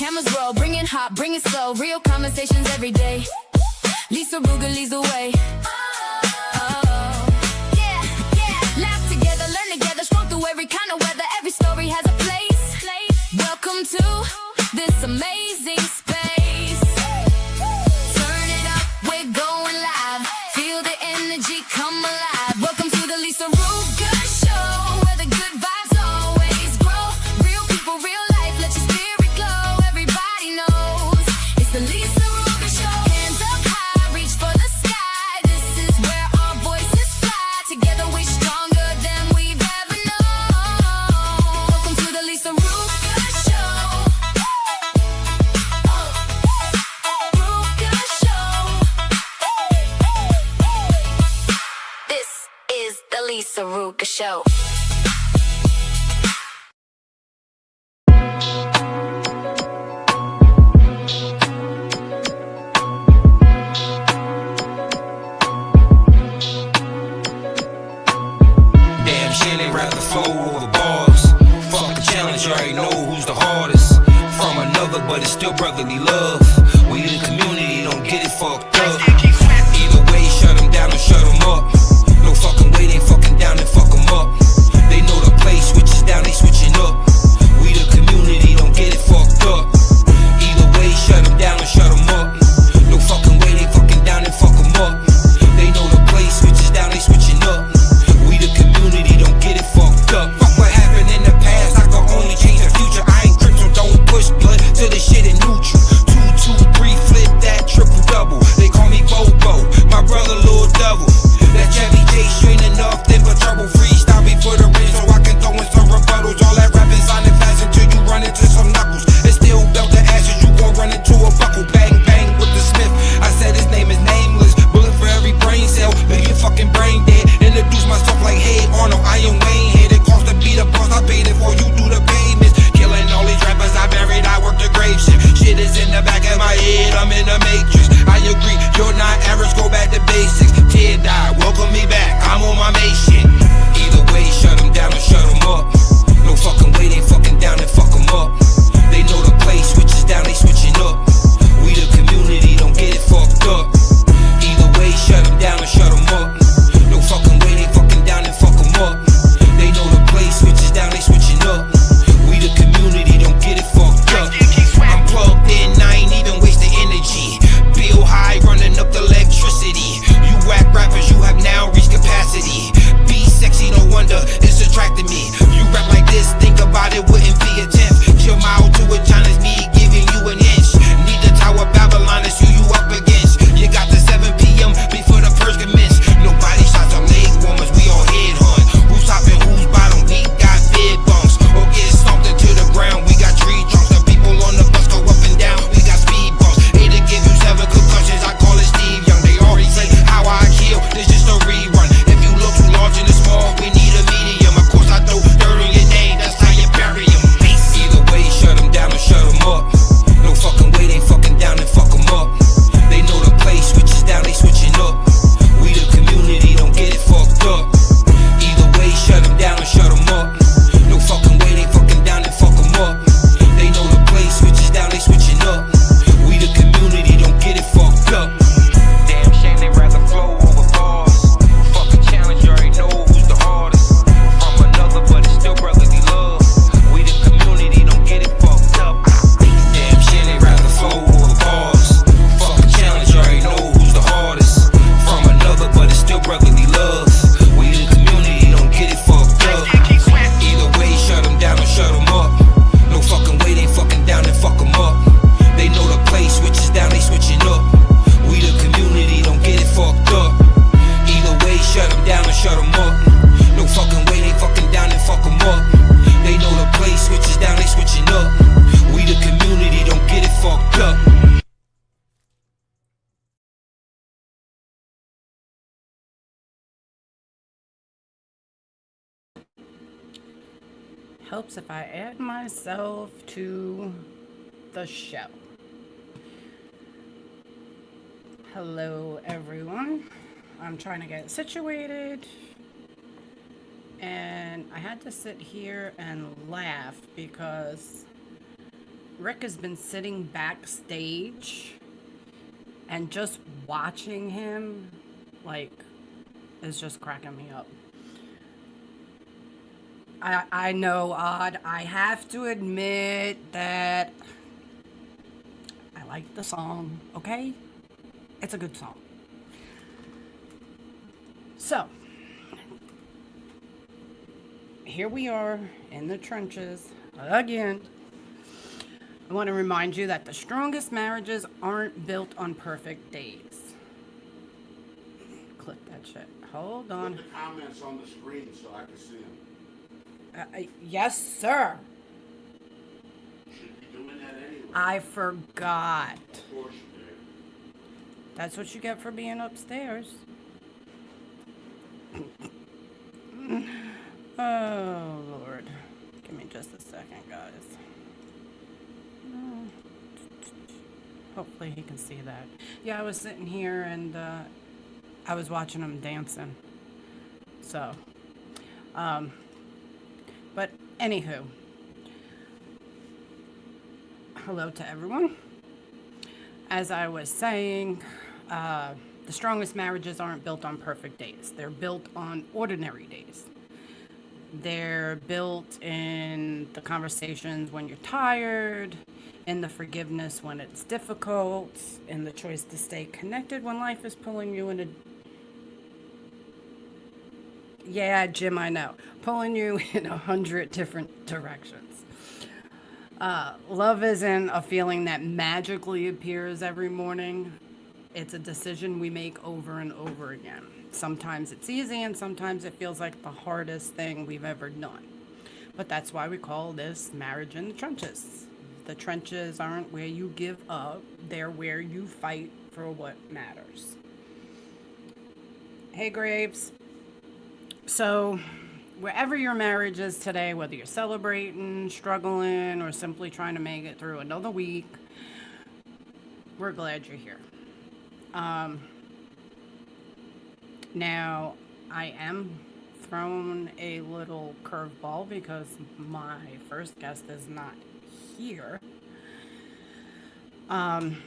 cameras roll, bring it hot, bring it slow. Real conversations every day. Lisa Ruger leads the way. Yeah, yeah. Laugh together, learn together, scroll through every kind of weather. Every story has a place. Welcome to this amazing space. Turn it up, we're going live. Feel the energy come alive. Welcome to the Lisa Ruger Show, where the good vibes always grow. Real people, real life, let your spirit glow. Everybody knows it's the Lisa Ruger Show. Hands up high, reach for the sky. This is where our voices fly. Together we're stronger than we've ever known. Welcome to the Lisa Ruger Show. Ruger Show. This is the Lisa Ruger Show. Damn shit, they rather flow over bars. Fuck the challenge, you already know who's the hardest. From another, but it's still brotherly love. We in the community, don't get it fucked up. Either way, shut them down or shut them up. No fucking way, they fucking down and fuck them up. They know the play switches down, they switching up. We the community, don't get it fucked up. Either way, shut them down or shut them up. No fucking way, they fucking down and fuck them up. They know the play switches down, they switching up. We the community, don't get it fucked up. Fuck what happened in the past, I can only change the future. I ain't crypto, don't push blood to the shit in neutral. 2, 2, 3, flip that triple double. They call me Bobo, my brother Lil Double. That Chevy J straight enough, then but trouble freestyle before the rain, so I can throw in some rebuttals. All that rapping sounding fast until you run into some knuckles. It's still belt the ashes, you gon' run into a buckle. Bang, bang with the Smith. I said his name is nameless. Bullet for every brain cell, leave your fucking brain dead. Introduce myself like, hey Arnold, I am Wayne here. It cost to be the boss, I paid it for you do the payments. Killing all these rappers I buried, I work the grave shit. Shit is in the back of my head, I'm in the matrix. I agree, you're not average, go back to basics. Tear die, welcome me back, I'm on my main shit. Either way, shut them down or shut them up. No fucking way, they fucking down and fuck them up. They know the play switches down, they switching up. We the community, don't get it fucked up. Either way, shut them down or shut them up. No fucking way, they fucking down and fuck them up. They know the play switches down, they switching up. We the community, don't get it fucked up. I'm plugged in, I ain't even wasting energy. Bill high, running up the electricity. You whack rappers, you have now reached capacity. Be sexy, no wonder it's attracting me. You rap like this, think about it, wouldn't be a 10th. Chill mile to a China's me, giving you an inch. Need the Tower Babylon, it's who you up against. You got the 7 p.m. before the purge commence. Nobody shots our leg warmers, we all head hunt. Who's top and who's bottom, we got big bumps. Or get stomped into the ground, we got tree trunks. The people on the bus go up and down, we got speed bumps. It'll give you 7 concussions, I call it Steve Young. They already say how I kill, this just a rerun. If you look too large in the small, we need a medium. Of course I throw dirt on your name, that's how you bury him. Either way, shut them down or shut them up. No fucking way, they fucking down and fuck them up. They know the play switches down, they switching up. We the community, don't get it fucked up. Either way, shut them down or shut them up. No fucking way, they fucking down and fuck them up. They know the play switches down, they switching up. We the community, don't get it fucked up. Damn shame, they rather flow over bars. Fuck a challenge, you already know who's the hardest. From another, but it's still brotherly love. We the community, don't get it fucked up. Damn shit, they rather flow over bars. Fuck a challenge, you already know who's the hardest. From another, but it's still brotherly love. We the community, don't get it fucked up. Either way, shut them down or shut them up. No fucking way, they fucking down and fuck them up. They know the play switches down, they switching up. We the community, don't get it fucked up. Either way, shut them down or shut them up. No fucking way, they fucking down and fuck them up. They know the play switches down, they switching up. We the community, don't get it fucked up. Helps if I add myself to the show. Hello, everyone. I'm trying to get situated. And I had to sit here and laugh because Rick has been sitting backstage, and just watching him, like, is just cracking me up. I know, Odd. I have to admit that I like the song, okay? It's a good song. So, here we are in the trenches again. I want to remind you that the strongest marriages aren't built on perfect days. Click that shit. Hold on. Put the comments on the screen so I can see them. Yes, sir. Should be doing that anyway. I forgot. Of course you did. That's what you get for being upstairs. Oh, Lord. Give me just a second, guys. Hopefully he can see that. Yeah, I was sitting here and I was watching him dancing. So, but anywho, hello to everyone. As I was saying, the strongest marriages aren't built on perfect days. They're built on ordinary days. They're built in the conversations when you're tired, in the forgiveness when it's difficult, in the choice to stay connected when life is pulling you in a... Yeah, Jim, I know. Pulling you in 100 different directions. Love isn't a feeling that magically appears every morning. It's a decision we make over and over again. Sometimes it's easy and sometimes it feels like the hardest thing we've ever done. But that's why we call this marriage in the trenches. The trenches aren't where you give up. They're where you fight for what matters. Hey, Graves. So, wherever your marriage is today, whether you're celebrating, struggling, or simply trying to make it through another week, we're glad you're here. Now, I am thrown a little curveball because my first guest is not here. So I'm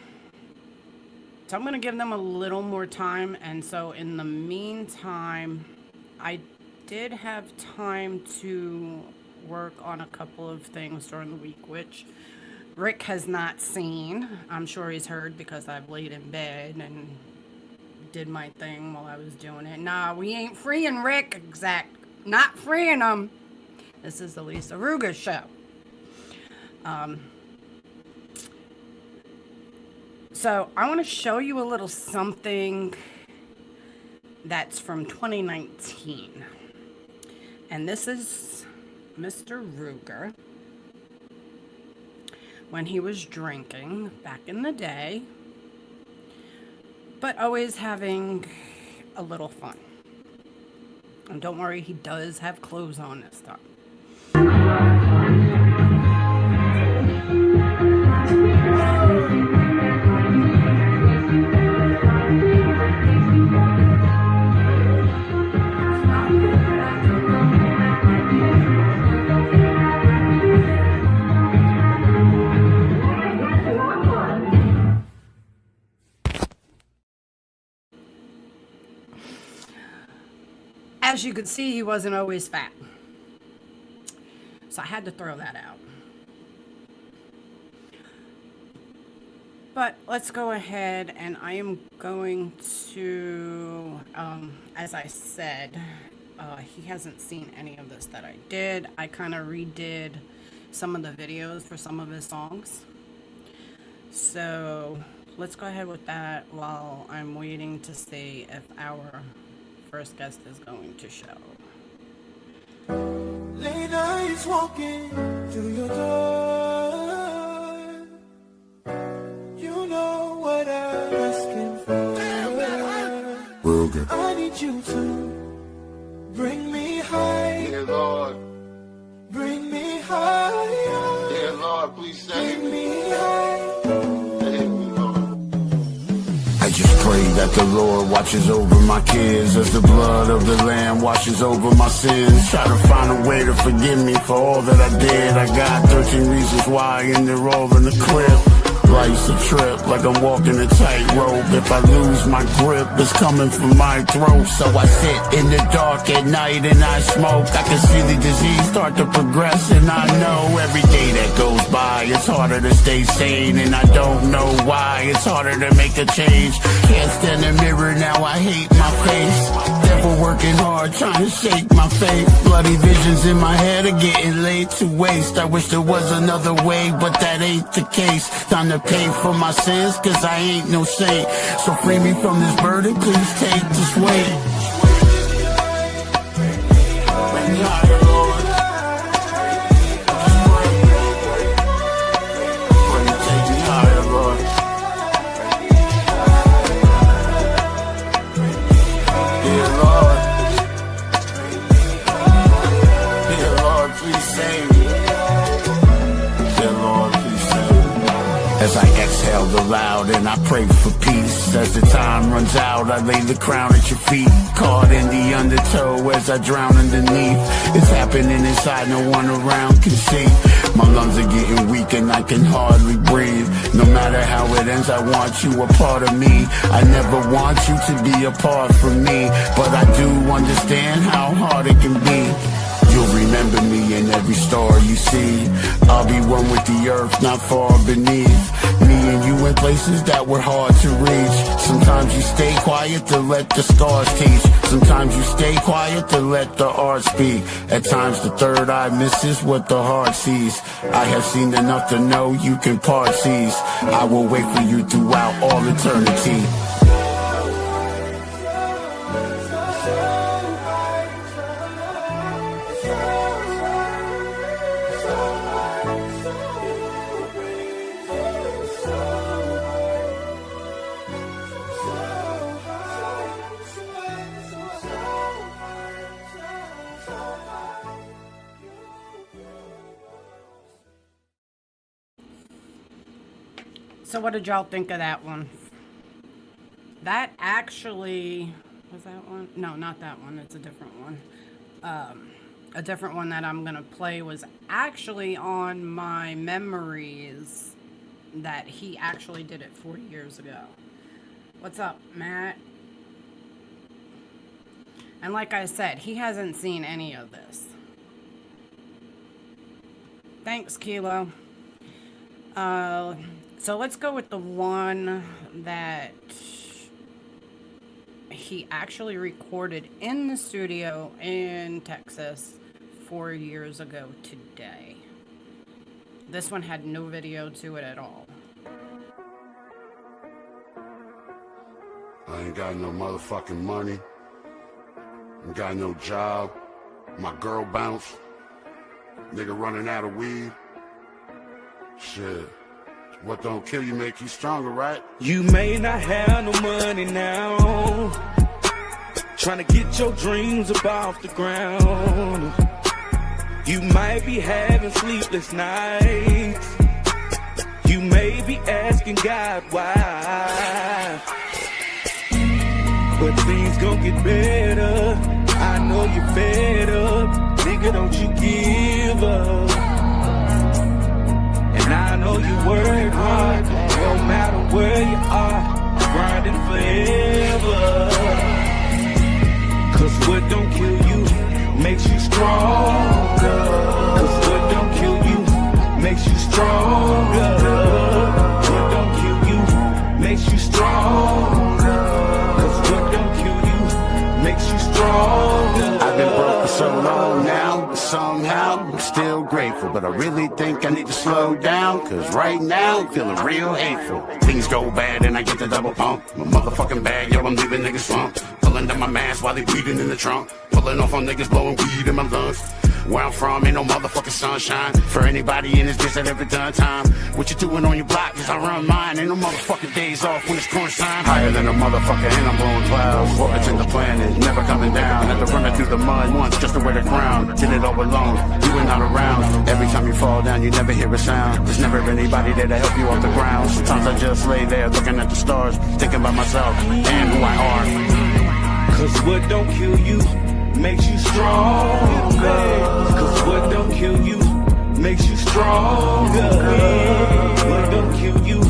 going to give them a little more time, and so in the meantime, I did have time to work on a couple of things during the week, which Rick has not seen. I'm sure he's heard because I've laid in bed and did my thing while I was doing it. Nah, we ain't freeing Rick, not freeing him. This is the Lisa Ruga show. So I want to show you a little something that's from 2019. And this is Mr. Ruger when he was drinking back in the day, but always having a little fun. And don't worry, he does have clothes on this time. As you could see, he wasn't always fat. So I had to throw that out. But let's go ahead, and I am going to, as I said, he hasn't seen any of this that I did. I kind of redid some of the videos for some of his songs. So let's go ahead with that while I'm waiting to see if our first guest is going to show. Late nights walking through your door. You know what I'm asking for. I need you to bring me high. Dear Lord. Bring me higher. Dear Lord, please save Bring me. me high. Save me, Lord. I just pray that the Lord watches over my kids as the blood of the Lamb washes over my sins. Try to find a way to forgive me for all that I did. I got 13 reasons why, and they're all in the crib. Life's a trip, like I'm walking a tightrope. If I lose my grip, it's coming from my throat. So I sit in the dark at night and I smoke. I can see the disease start to progress, and I know every day that goes by, it's harder to stay sane. And I don't know why, it's harder to make a change. Can't stand in the mirror now, I hate my face. Devil working hard, trying to shake my faith. Bloody visions in my head are getting laid to waste. I wish there was another way, but that ain't the case. Time to pay for my sins, cause I ain't no saint. So free me from this burden, please take this weight. Bring me higher, Lord. Bring me, take me higher, Lord. Dear Lord. Dear Lord, please save me. Dear Lord, please save me. As I exhale aloud and I pray for peace. As the time runs out, I lay the crown at your feet. Caught in the undertow as I drown underneath. It's happening inside, no one around can see. My lungs are getting weak and I can hardly breathe. No matter how it ends, I want you a part of me. I never want you to be apart from me, but I do understand how hard it can be. You'll remember me in every star you see. I'll be one with the earth, not far beneath. Me and you in places that were hard to reach. Sometimes you stay quiet to let the stars teach. Sometimes you stay quiet to let the art speak. At times the third eye misses what the heart sees. I have seen enough to know you can part seas. I will wait for you throughout all eternity. So what did y'all think of that one? That actually, was that one? No, not that one. It's a different one. A different one that I'm going to play was actually on my memories that he actually did it 4 years ago. What's up, Matt? And like I said, he hasn't seen any of this. Thanks, Kilo. So let's go with the one that he actually recorded in the studio in Texas 4 years ago today. This one had no video to it at all. I ain't got no motherfucking money. Ain't got no job. My girl bounced. Nigga running out of weed. Shit. What don't kill you make you stronger, right? You may not have no money now, trying to get your dreams up off the ground. You might be having sleepless nights. You may be asking God why, but things gon' get better. I know you're fed up, nigga, don't you give up. And I know you work hard, no matter where you are, grinding forever. Cause what don't kill you makes you stronger. Cause what don't kill you makes you stronger. What don't kill you makes you stronger. Cause what don't kill you makes you stronger. I've been broke for so long now, but somehow I'm still grateful. But I really think I need to slow down, cause right now I'm feeling real hateful. Things go bad and I get the double pump. My motherfucking bag, yo, I'm leaving niggas slumped. Pulling down my mask while they bleeding in the trunk. Pulling off on niggas blowing weed in my lungs. Where I'm from ain't no motherfucking sunshine. For anybody in this bitch that ever done time. What you doing on your block, cause I run mine. Ain't no motherfucking days off when it's crunch time. Higher than a motherfucker and I'm blowing clouds. Orbiting the planet, never coming down. Had to run it through the mud once just to wear the crown. Did it all alone, you were not around. around. Every time you fall down, you never hear a sound. There's never anybody there to help you off the ground. Sometimes I just lay there looking at the stars, thinking about myself and who I are. Cause what don't kill you makes you stronger. Cause what don't kill you makes you stronger. What don't kill you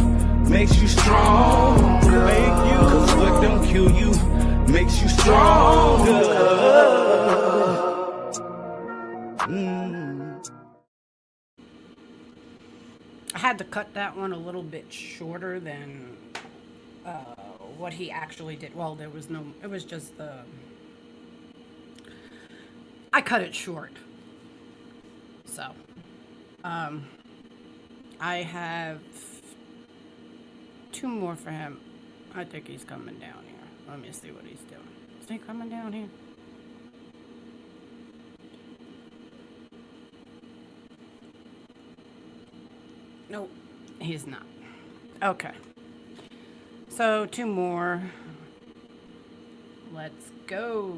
makes you stronger. Cause what don't kill you makes you stronger. I had to cut that one a little bit shorter than what he actually did. Well, there was no, it was just the, I cut it short. So, I have 2 more for him. I think he's coming down here. Let me see what he's doing. Is he coming down here? Nope, he's not. Okay. So 2 more. Let's go.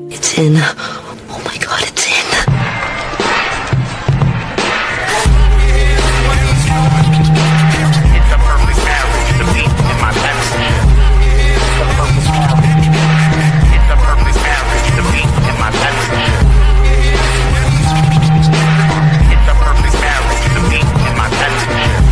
It's in. Oh my god, it's in. It's a perfect marriage, the beat in my medicine. It's a perfect marriage. It's a perfect marriage, the beat in my medicine. It's a perfect marriage, the beat in my medicine.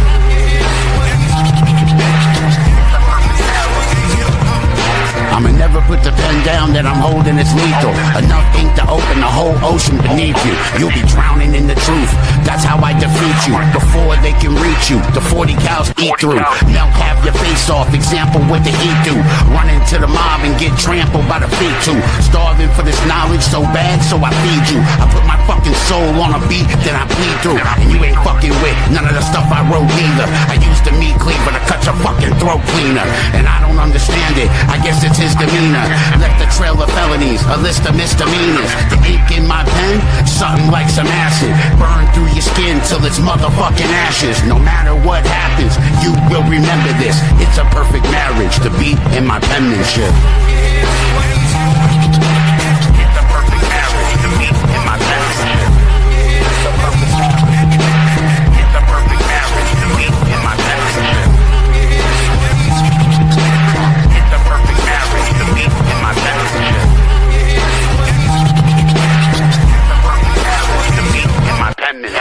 I'ma never put the pen down that I'm holding, it's lethal. Enough ink to open the whole ocean beneath you. You'll be drowning in the truth, that's how I defeat you. Before they can reach you, the 40 cows eat through. Melt half your face off, example what the heat do. Run into the mob and get trampled by the feet too. Starving for this knowledge so bad, so I feed you. I put my fucking soul on a beat, then I bleed through. And you ain't fucking with none of the stuff I wrote either. I used the meat cleaver to cut your fucking throat cleaner. And I don't understand it, I guess it's his demeanor. Left a trail of felonies, a list of misdemeanors. The ink in my pen, something like some acid. Burn through your skin till it's motherfucking ashes. No matter what happens, you will remember this. It's a perfect marriage, the beat and my penmanship. It's a perfect marriage, the beat and my penmanship. It's a perfect marriage. It's a perfect marriage, the beat and my penmanship. It's a perfect marriage, the beat and my penmanship.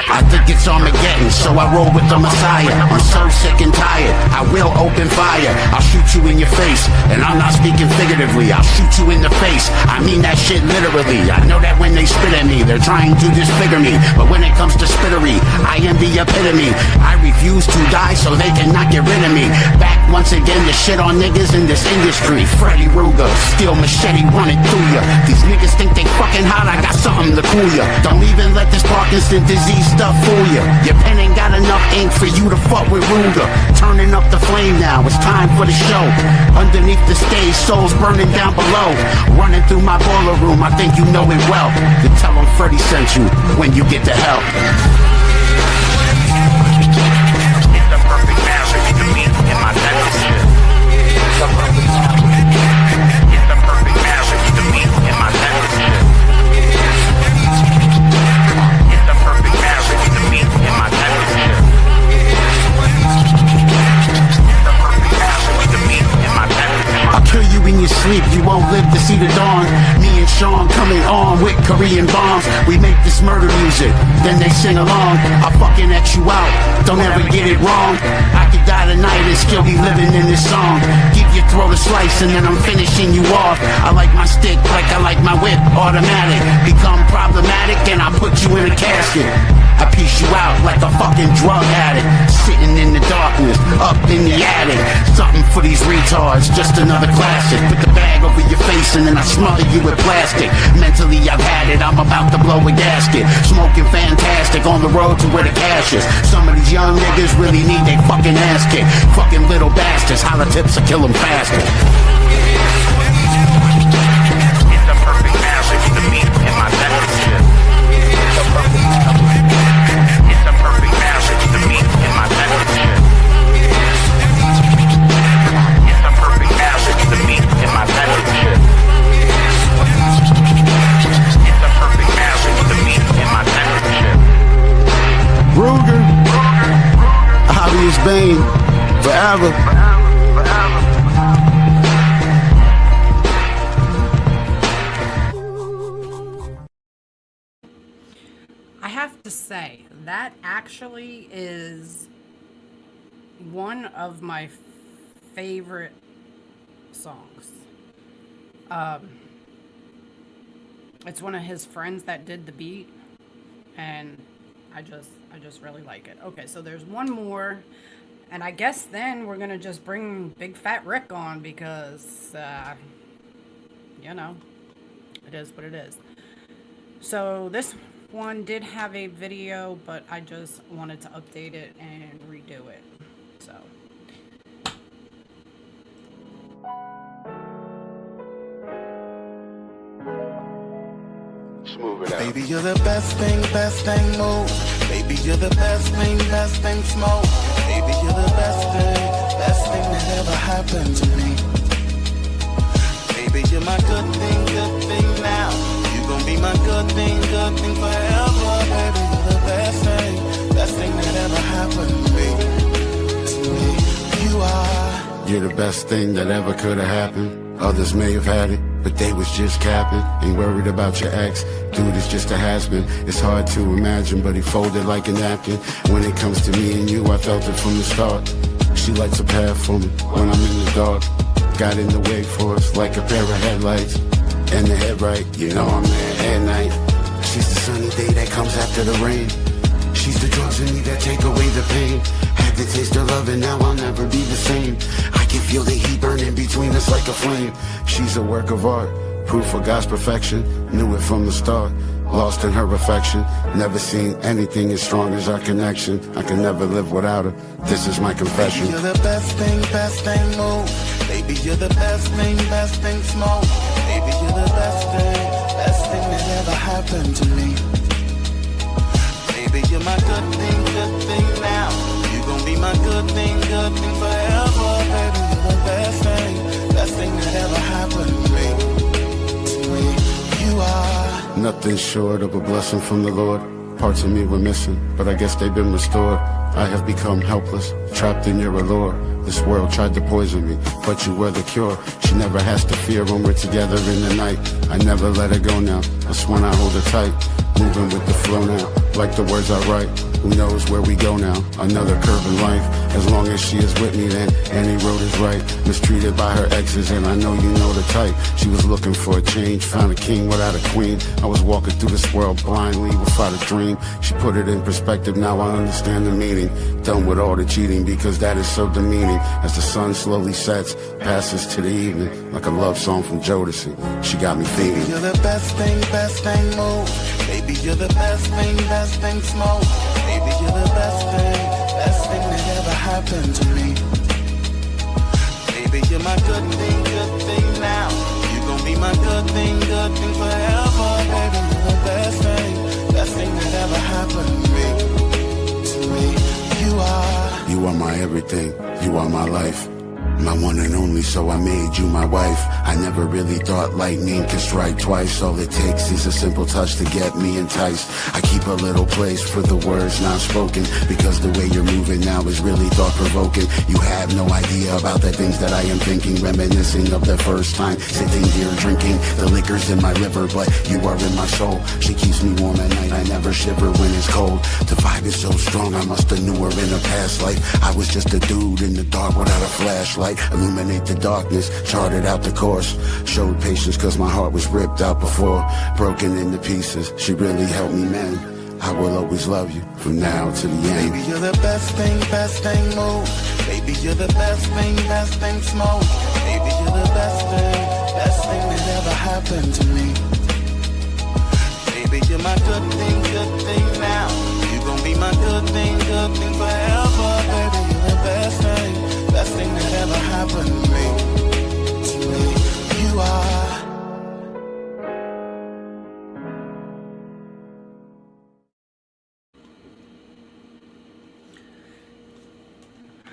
I think it's Armageddon, so I roll with the Messiah. I'm so sick and tired, I will open fire. I'll shoot you in your face, and I'm not speaking figuratively. I'll shoot you in the face, I mean that shit literally. I know that when they spit at me, they're trying to disfigure me. But when it comes to spittery, I am the epitome. I refuse to die so they cannot get rid of me. Back once again to shit on niggas in this industry. Freddy Ruger, steel machete running through ya. These niggas think they fucking hot, I got something to cool ya. Don't even let this Parkinson disease stuff fool ya. Your pen ain't got enough ink for you to fuck with Ruger. Turning up the flame now, it's time for the show. Underneath the stage, souls burning down below. Running through my boiler room, I think you know it well. You tell them Freddy sent you when you get the help. It's a perfect marriage, the beat in my medicine. It's a perfect marriage. It's a perfect marriage, the beat in my medicine. It's a perfect marriage, the beat in my medicine. It's a perfect marriage, the beat in my medicine. I'll kill you in your sleep, you won't live to see the dawn. Me and Sean coming on with Korean bombs. We make this murder music, then they sing along. I'll fucking X you out, don't ever get it wrong. I could die tonight and still be living in this song. Give your throat a slice and then I'm finishing you off. I like my stick like I like my whip, automatic. Become problematic and I put you in a casket. I piece you out like a fucking drug addict. Sitting in the darkness, up in the attic. Something for these retards, just another classic. Put the bag over your face and then I smother you with plastic. Mentally I've had it, I'm about to blow a gasket. Smoking fantastic on the road to where the cash is. Some of these young niggas really need they fucking ass kicked. Fucking little bastards, holla tips will kill them faster. It's a perfect marriage, the beat in my medicine. It's a perfect marriage. It's a perfect marriage, the beat in my medicine. It's a perfect marriage, the beat in my medicine. It's a perfect marriage, the beat in my medicine. say, that actually is one of my favorite songs. It's one of his friends that did the beat, and I just really like it. Okay, so there's one more, and I guess then we're gonna just bring Big Fat Rick on because, you know, it is what it is. So this one did have a video, but I just wanted to update it and redo it. So. Baby, you're the best thing, move. Baby, you're the best thing, smoke. Baby, you're the best thing that ever happened to me. Baby, you're my good thing now. You gon' be my good thing forever. Baby, you're the best thing that ever happened to me. You are. You're the best thing that ever could have happened. Others may have had it, but they was just capping. Ain't worried about your ex, dude, it's just a has-been. It's hard to imagine, but he folded like a napkin. When it comes to me and you, I felt it from the start. She lights a path for me when I'm in the dark. Got in the way for us like a pair of headlights. And the head right, you know I'm there at night. She's the sunny day that comes after the rain. She's the drugs in me that take away the pain. Had to taste her love and now I'll never be the same. I can feel the heat burning between us like a flame. She's a work of art, proof of God's perfection. Knew it from the start, lost in her affection. Never seen anything as strong as our connection. I can never live without her, this is my confession. Baby, you're the best thing, move. Baby, you're the best thing, smoke. Baby, you're the best thing that ever happened to me. Baby, you're my good thing now. You gon' be my good thing forever. Baby, you're the best thing that ever happened to me. You are nothing short of a blessing from the Lord. Parts of me were missing, but I guess they've been restored. I have become helpless, trapped in your allure. This world tried to poison me, but you were the cure. She never has to fear when we're together in the night. I never let her go now, that's when I hold her tight. Moving with the flow now, like the words I write. Who knows where we go now? Another curve in life. As long as she is with me, then any road is right. Mistreated by her exes, and I know you know the type. She was looking for a change, found a king without a queen. I was walking through this world blindly without a dream. She put it in perspective, now I understand the meaning. Done with all the cheating, because that is so demeaning. As the sun slowly sets, passes to the evening, like a love song from Jodeci. She got me thinking. Baby, you're the best thing, move. Baby, you're the best thing, smoke. Baby, you're the best thing that ever happened to me. Baby, you're my good thing now. You gon' be my good thing forever. Baby, you're the best thing that ever happened to me. You are my everything, you are my life. My one and only, so I made you my wife. I never really thought lightning could strike twice. All it takes is a simple touch to get me enticed. I keep a little place for the words not spoken, because the way you're moving now is really thought-provoking. You have no idea about the things that I am thinking, reminiscing of the first time sitting here drinking. The liquor's in my liver, but you are in my soul. She keeps me warm at night, I never shiver when it's cold. The vibe is so strong, I must have knew her in a past life. I was just a dude in the dark without a flashlight. Illuminate the darkness, charted out the course. Showed patience cause my heart was ripped out before, broken into pieces. She really helped me mend. I will always love you from now to the end. Baby, you're the best thing, move. Baby, you're the best thing, smoke. Baby, you're the best thing that ever happened to me. Baby, you're my good thing now. You gon' be my good thing forever. Baby, you're the best thing that ever happened to me. You are.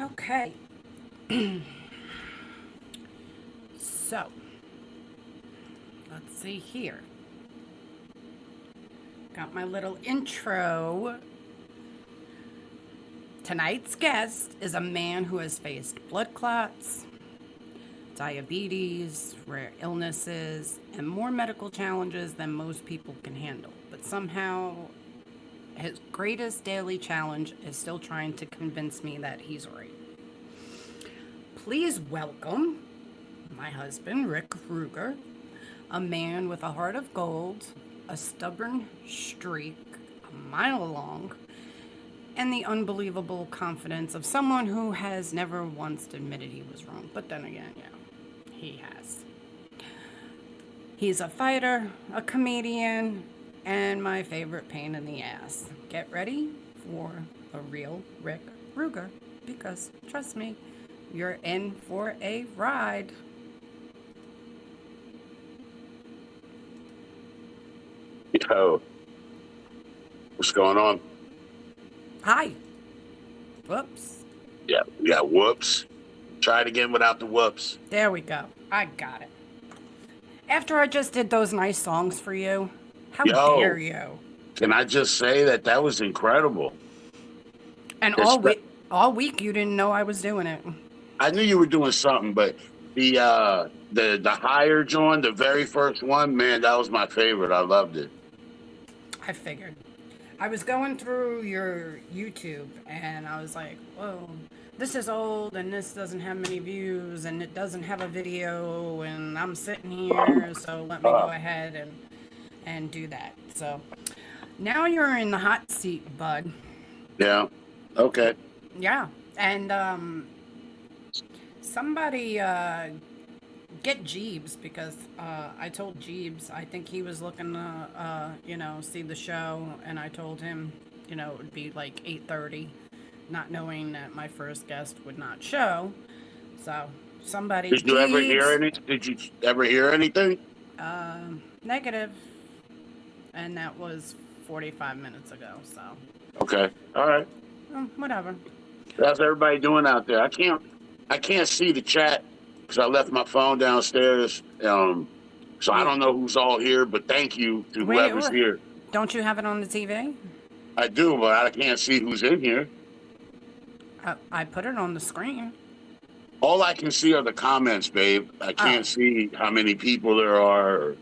Okay. So, let's see here. Got my little intro. Tonight's guest is a man who has faced blood clots, diabetes, rare illnesses, and more medical challenges than most people can handle. But somehow his greatest daily challenge is still trying to convince me that he's right. Please welcome my husband, Rick Ruger, a man with a heart of gold, a stubborn streak a mile long, and the unbelievable confidence of someone who has never once admitted he was wrong. But then again, yeah, he has. He's a fighter, a comedian, and my favorite pain in the ass. Get ready for a real Rick Ruger, because trust me, you're in for a ride. Yo, what's going on? Hi. Whoops. Yeah, we got whoops. Try it again without the whoops. There we go. I got it. After I just did those nice songs for you, how Yo. dare you? Can I just say that was incredible? And all week you didn't know I was doing it. I knew you were doing something, but the higher joint, the very first one, man, that was my favorite. I loved it. I figured. I was going through your YouTube and I was like, whoa, this is old and this doesn't have many views and it doesn't have a video and I'm sitting here, so let me go ahead and do that. So now you're in the hot seat, bud. Yeah. Okay. Yeah. And somebody get Jeeves, because I told Jeeves I think he was looking to see the show, and I told him it would be like 8:30, not knowing that my first guest would not show. So somebody Did you ever hear anything? Negative, and that was 45 minutes ago. So Okay. All right. whatever. How's everybody doing out there? I can't see the chat because I left my phone downstairs. So I don't know who's all here, but thank you to whoever's here. Don't you have it on the TV? I do, but I can't see who's in here. I put it on the screen. All I can see are the comments, babe. I can't see how many people there are or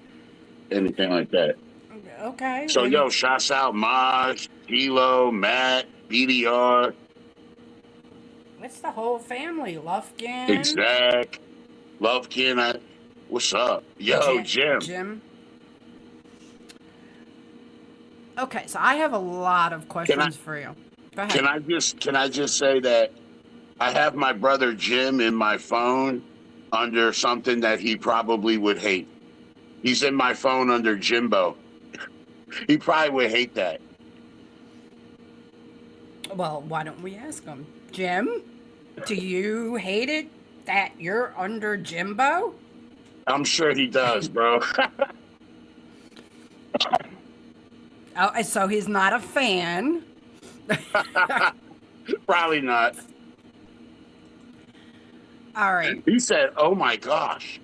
anything like that. Okay. So, yo, shouts out Maj, Kilo, Matt, BDR. It's the whole family. Lufkin. Exact. Lovekin. What's up? Yo, Jim. Okay, so I have a lot of questions for you. Go ahead. Can I just say that I have my brother Jim in my phone under something that he probably would hate. He's in my phone under Jimbo. He probably would hate that. Well, why don't we ask him? Jim, do you hate it that you're under Jimbo? I'm sure he does, bro. Oh, so he's not a fan. Probably not. All right. He said, "Oh my gosh."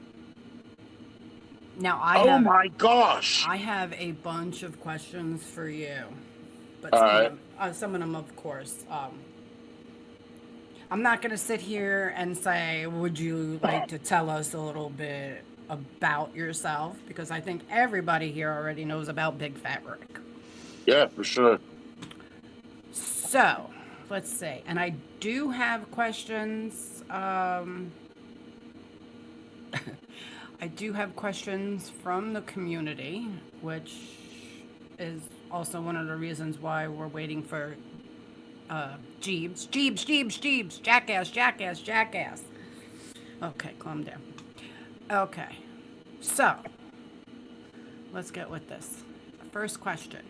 Now my gosh. I have a bunch of questions for you, but some of them, of course. I'm not going to sit here and say, "Would you like to tell us a little bit about yourself?" Because I think everybody here already knows about Big Fat Rick. Yeah, for sure. So, let's see. And I do have questions. I do have questions from the community, which is also one of the reasons why we're waiting for Jeeves. Jackass. Okay, calm down. Okay, so let's get with this. First question.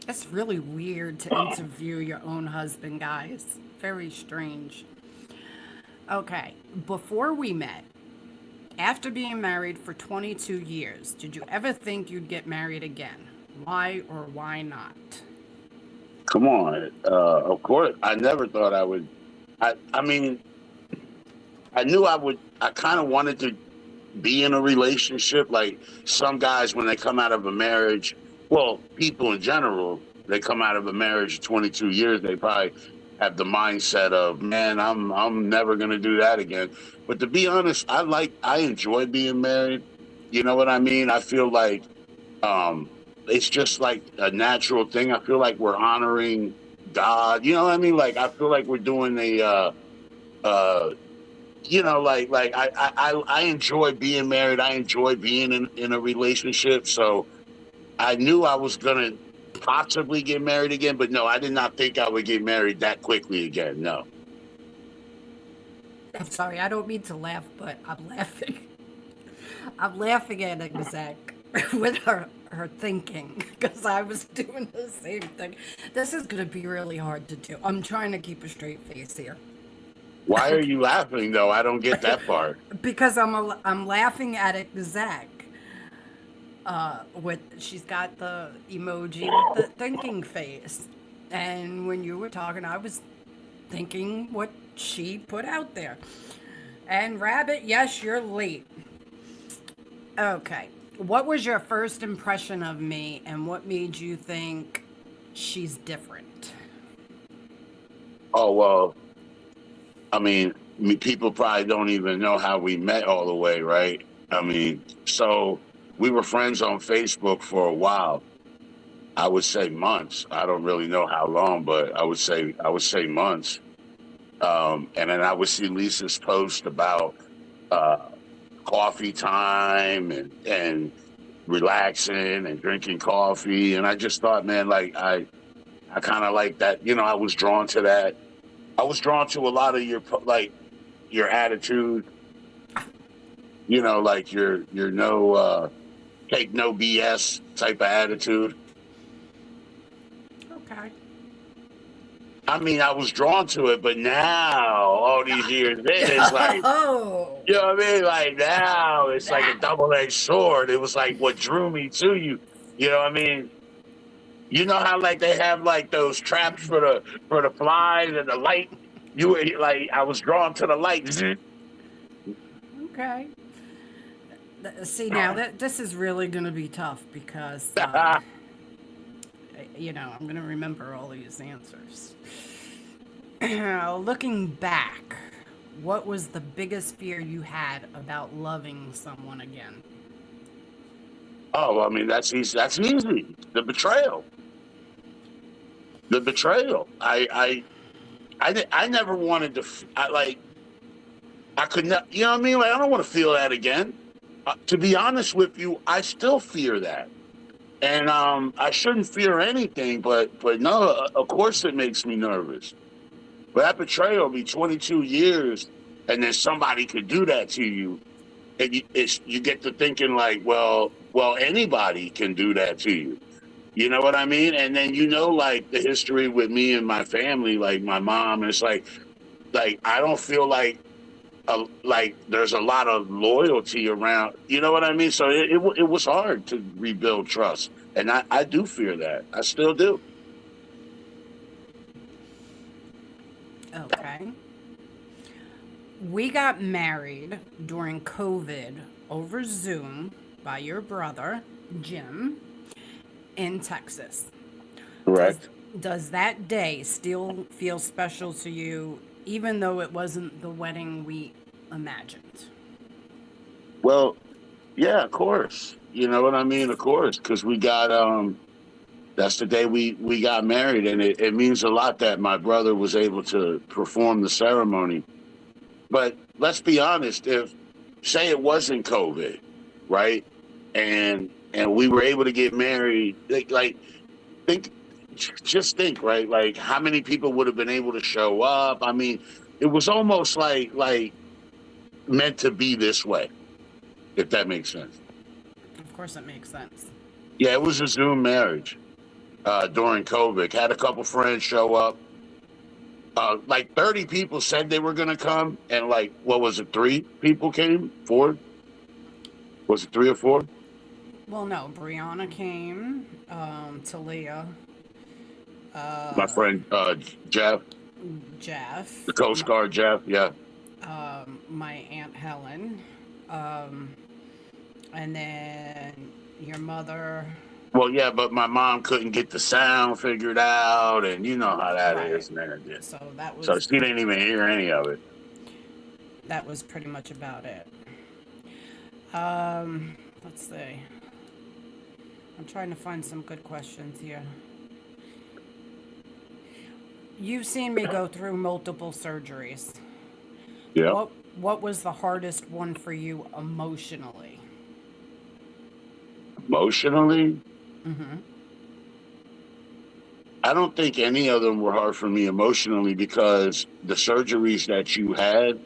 It's really weird to interview your own husband, guys. Very strange. Okay, before we met, after being married for 22 years, did you ever think you'd get married again? Why or why not? Come on. Of course, I never thought I would. I mean, I knew I would. I kind of wanted to be in a relationship. Like some guys, when they come out of a marriage, well, people in general, they come out of a marriage 22 years, they probably have the mindset of, man, I'm never gonna do that again. But to be honest, I enjoy being married. You know what I mean? I feel like it's just like a natural thing. I feel like we're honoring God. You know what I mean? Like I feel like we're doing uh, I enjoy being married. I enjoy being in a relationship. So I knew I was gonna possibly get married again, but no, I did not think I would get married that quickly again. No. I'm sorry, I don't mean to laugh, but I'm laughing. I'm laughing at Exec with her thinking because I was doing the same thing. This is going to be really hard to do. I'm trying to keep a straight face here Why are you laughing though? I don't get that part. because I'm laughing at Exec. With she's got the emoji with the thinking face, and when you were talking, I was thinking what she put out there. And Rabbit, yes, you're late. Okay. What was your first impression of me, and what made you think she's different? Oh well, I mean, people probably don't even know how we met all the way, right? I mean, so we were friends on Facebook for a while. I would say months. I don't really know how long, but I would say months. And then I would see Lisa's post about uh, coffee time and relaxing and drinking coffee, and I just thought, man, like I kind of like that. You know, I was drawn to that. I was drawn to a lot of your attitude. You know, like your no take no BS type of attitude. Okay. I mean, I was drawn to it, but now all these years in, it's like, Oh. you know what I mean? Like now it's like a double-edged sword. It was like what drew me to you. You know what I mean? You know how like they have like those traps for the flies and the light. You were like I was drawn to the light. Okay. See, now this is really going to be tough because, you know, I'm going to remember all these answers. Looking back, what was the biggest fear you had about loving someone again? Oh, I mean that's easy. That's easy. The betrayal. The betrayal. I never wanted to. I could not. You know what I mean? Like I don't want to feel that again. To be honest with you, I still fear that, and I shouldn't fear anything. But no, of course it makes me nervous. But that betrayal be 22 years, and then somebody could do that to you, and you get to thinking like, well, anybody can do that to you. You know what I mean? And then like the history with me and my family, like my mom, and it's like I don't feel like there's a lot of loyalty around. You know what I mean? So it was hard to rebuild trust, and I do fear that. I still do. Okay. We got married during COVID over Zoom by your brother, Jim, in Texas. Correct. Does that day still feel special to you, even though it wasn't the wedding we imagined? Well, yeah, of course. You know what I mean? Of course, because we got that's the day we got married, and it means a lot that my brother was able to perform the ceremony. But let's be honest, if say it wasn't COVID, right? And we were able to get married, like think just think, right? Like how many people would have been able to show up? I mean, it was almost like meant to be this way, if that makes sense. Of course it makes sense. Yeah, it was a Zoom marriage during COVID. Had a couple friends show up. Like 30 people said they were going to come, and like, what was it, 3 people came? 4? Was it 3 or 4? Well, no, Brianna came, Talia. My friend Jeff, Jeff. the Coast Guard Jeff, yeah. My Aunt Helen. And then your mother. Well, yeah, but my mom couldn't get the sound figured out, and you know how that Right. is, man. So that was. So she didn't even hear any of it. That was pretty much about it. Let's see. I'm trying to find some good questions here. You've seen me go through multiple surgeries. Yeah. What was the hardest one for you emotionally? Emotionally, I don't think any of them were hard for me emotionally because the surgeries that you had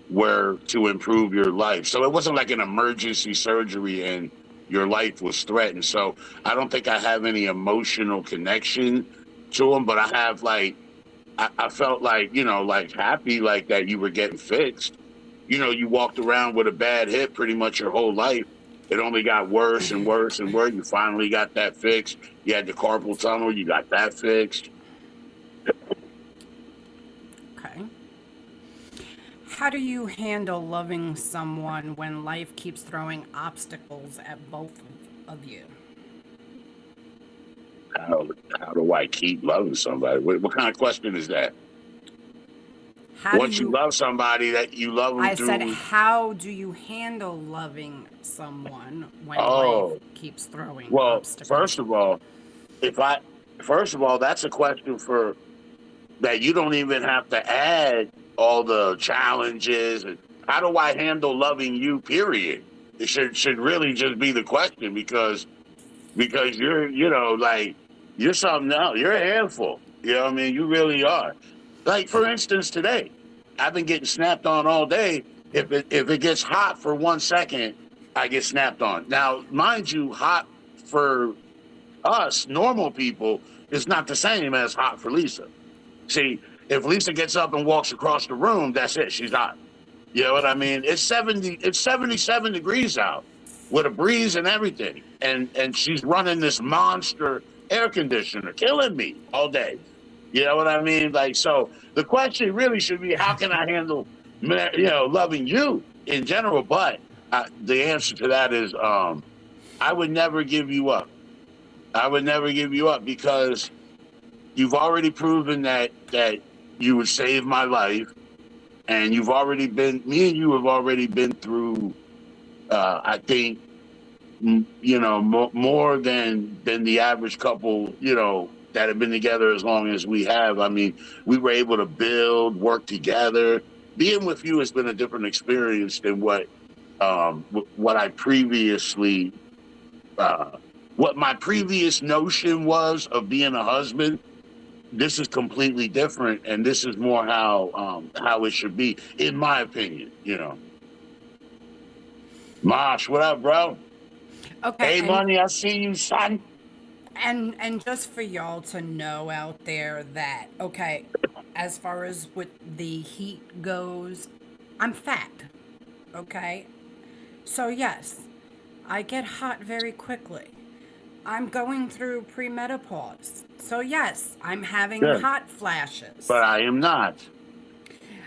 were to improve your life. So it wasn't like an emergency surgery and your life was threatened. So I don't think I have any emotional connection to them, but I have like, I felt like, like happy like that you were getting fixed. You walked around with a bad hip pretty much your whole life. It only got worse and worse and worse. You finally got that fixed. You had the carpal tunnel. You got that fixed. Okay. How do you handle loving someone when life keeps throwing obstacles at both of you? How do I keep loving somebody? What kind of question is that? How Once you love somebody, that you love them I through. said, how do you handle loving someone when life Oh, keeps throwing well, obstacles? first of all, that's a question for that you don't even have to add all the challenges and how do I handle loving you, period. It should really just be the question because you're like you're something else. You're a handful. You know what I mean? You really are. Like for instance, today, I've been getting snapped on all day. If it gets hot for 1 second, I get snapped on. Now, mind you, hot for us normal people is not the same as hot for Lisa. See, if Lisa gets up and walks across the room, that's it. She's hot. You know what I mean? It's 77 degrees out with a breeze and everything. And she's running this monster air conditioner, killing me all day. You know what I mean? Like, so the question really should be, how can I handle, loving you in general? But the answer to that is, I would never give you up. I would never give you up because you've already proven that you would save my life, and me and you have already been through, I think, more than the average couple, that have been together as long as we have. I mean, we were able to build, work together. Being with you has been a different experience than what I previously, what my previous notion was of being a husband. This is completely different, and this is more how it should be, in my opinion. Mosh, what up, bro? Okay. Hey, Money, I see you, son. And just for y'all to know out there that, okay, as far as with the heat goes, I'm fat. Okay? So yes, I get hot very quickly. I'm going through premenopause. So yes, I'm having Good. hot flashes. But I am not.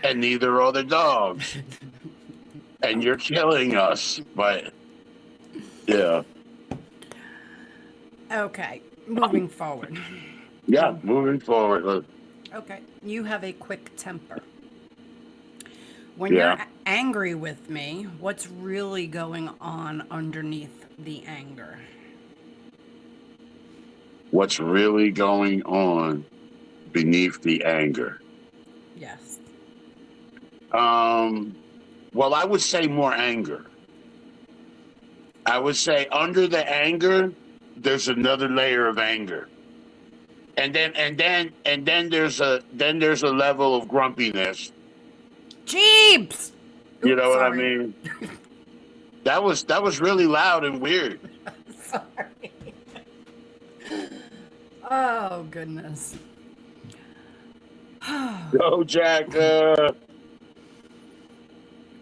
And neither are the dogs. And you're killing us. But, yeah. Okay, moving forward. Yeah, moving forward. Okay, you have a quick temper. When you're angry with me, what's really going on underneath the anger? What's really going on beneath the anger? Yes. Well, I would say more anger. I would say under the anger, there's another layer of anger. And then there's a level of grumpiness. Jeeps! You know what I mean? That was really loud and weird. Sorry. Oh, goodness. Go, Jack. All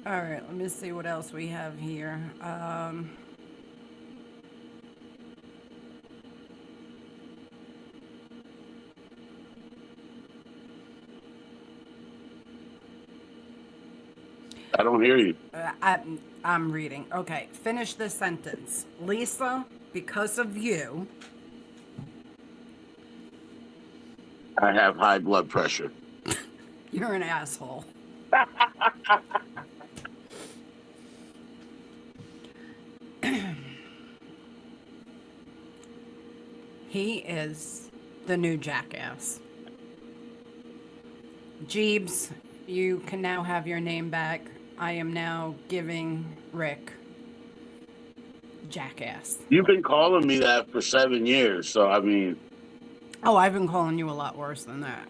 right, let me see what else we have here. I don't hear you. I'm reading. Okay, finish this sentence. Lisa, because of you, I have high blood pressure. you're an asshole. He is the new jackass. Jeebs, you can now have your name back. I am now giving Rick jackass. You've been calling me that for 7 years, so I mean, Oh, I've been calling you a lot worse than that.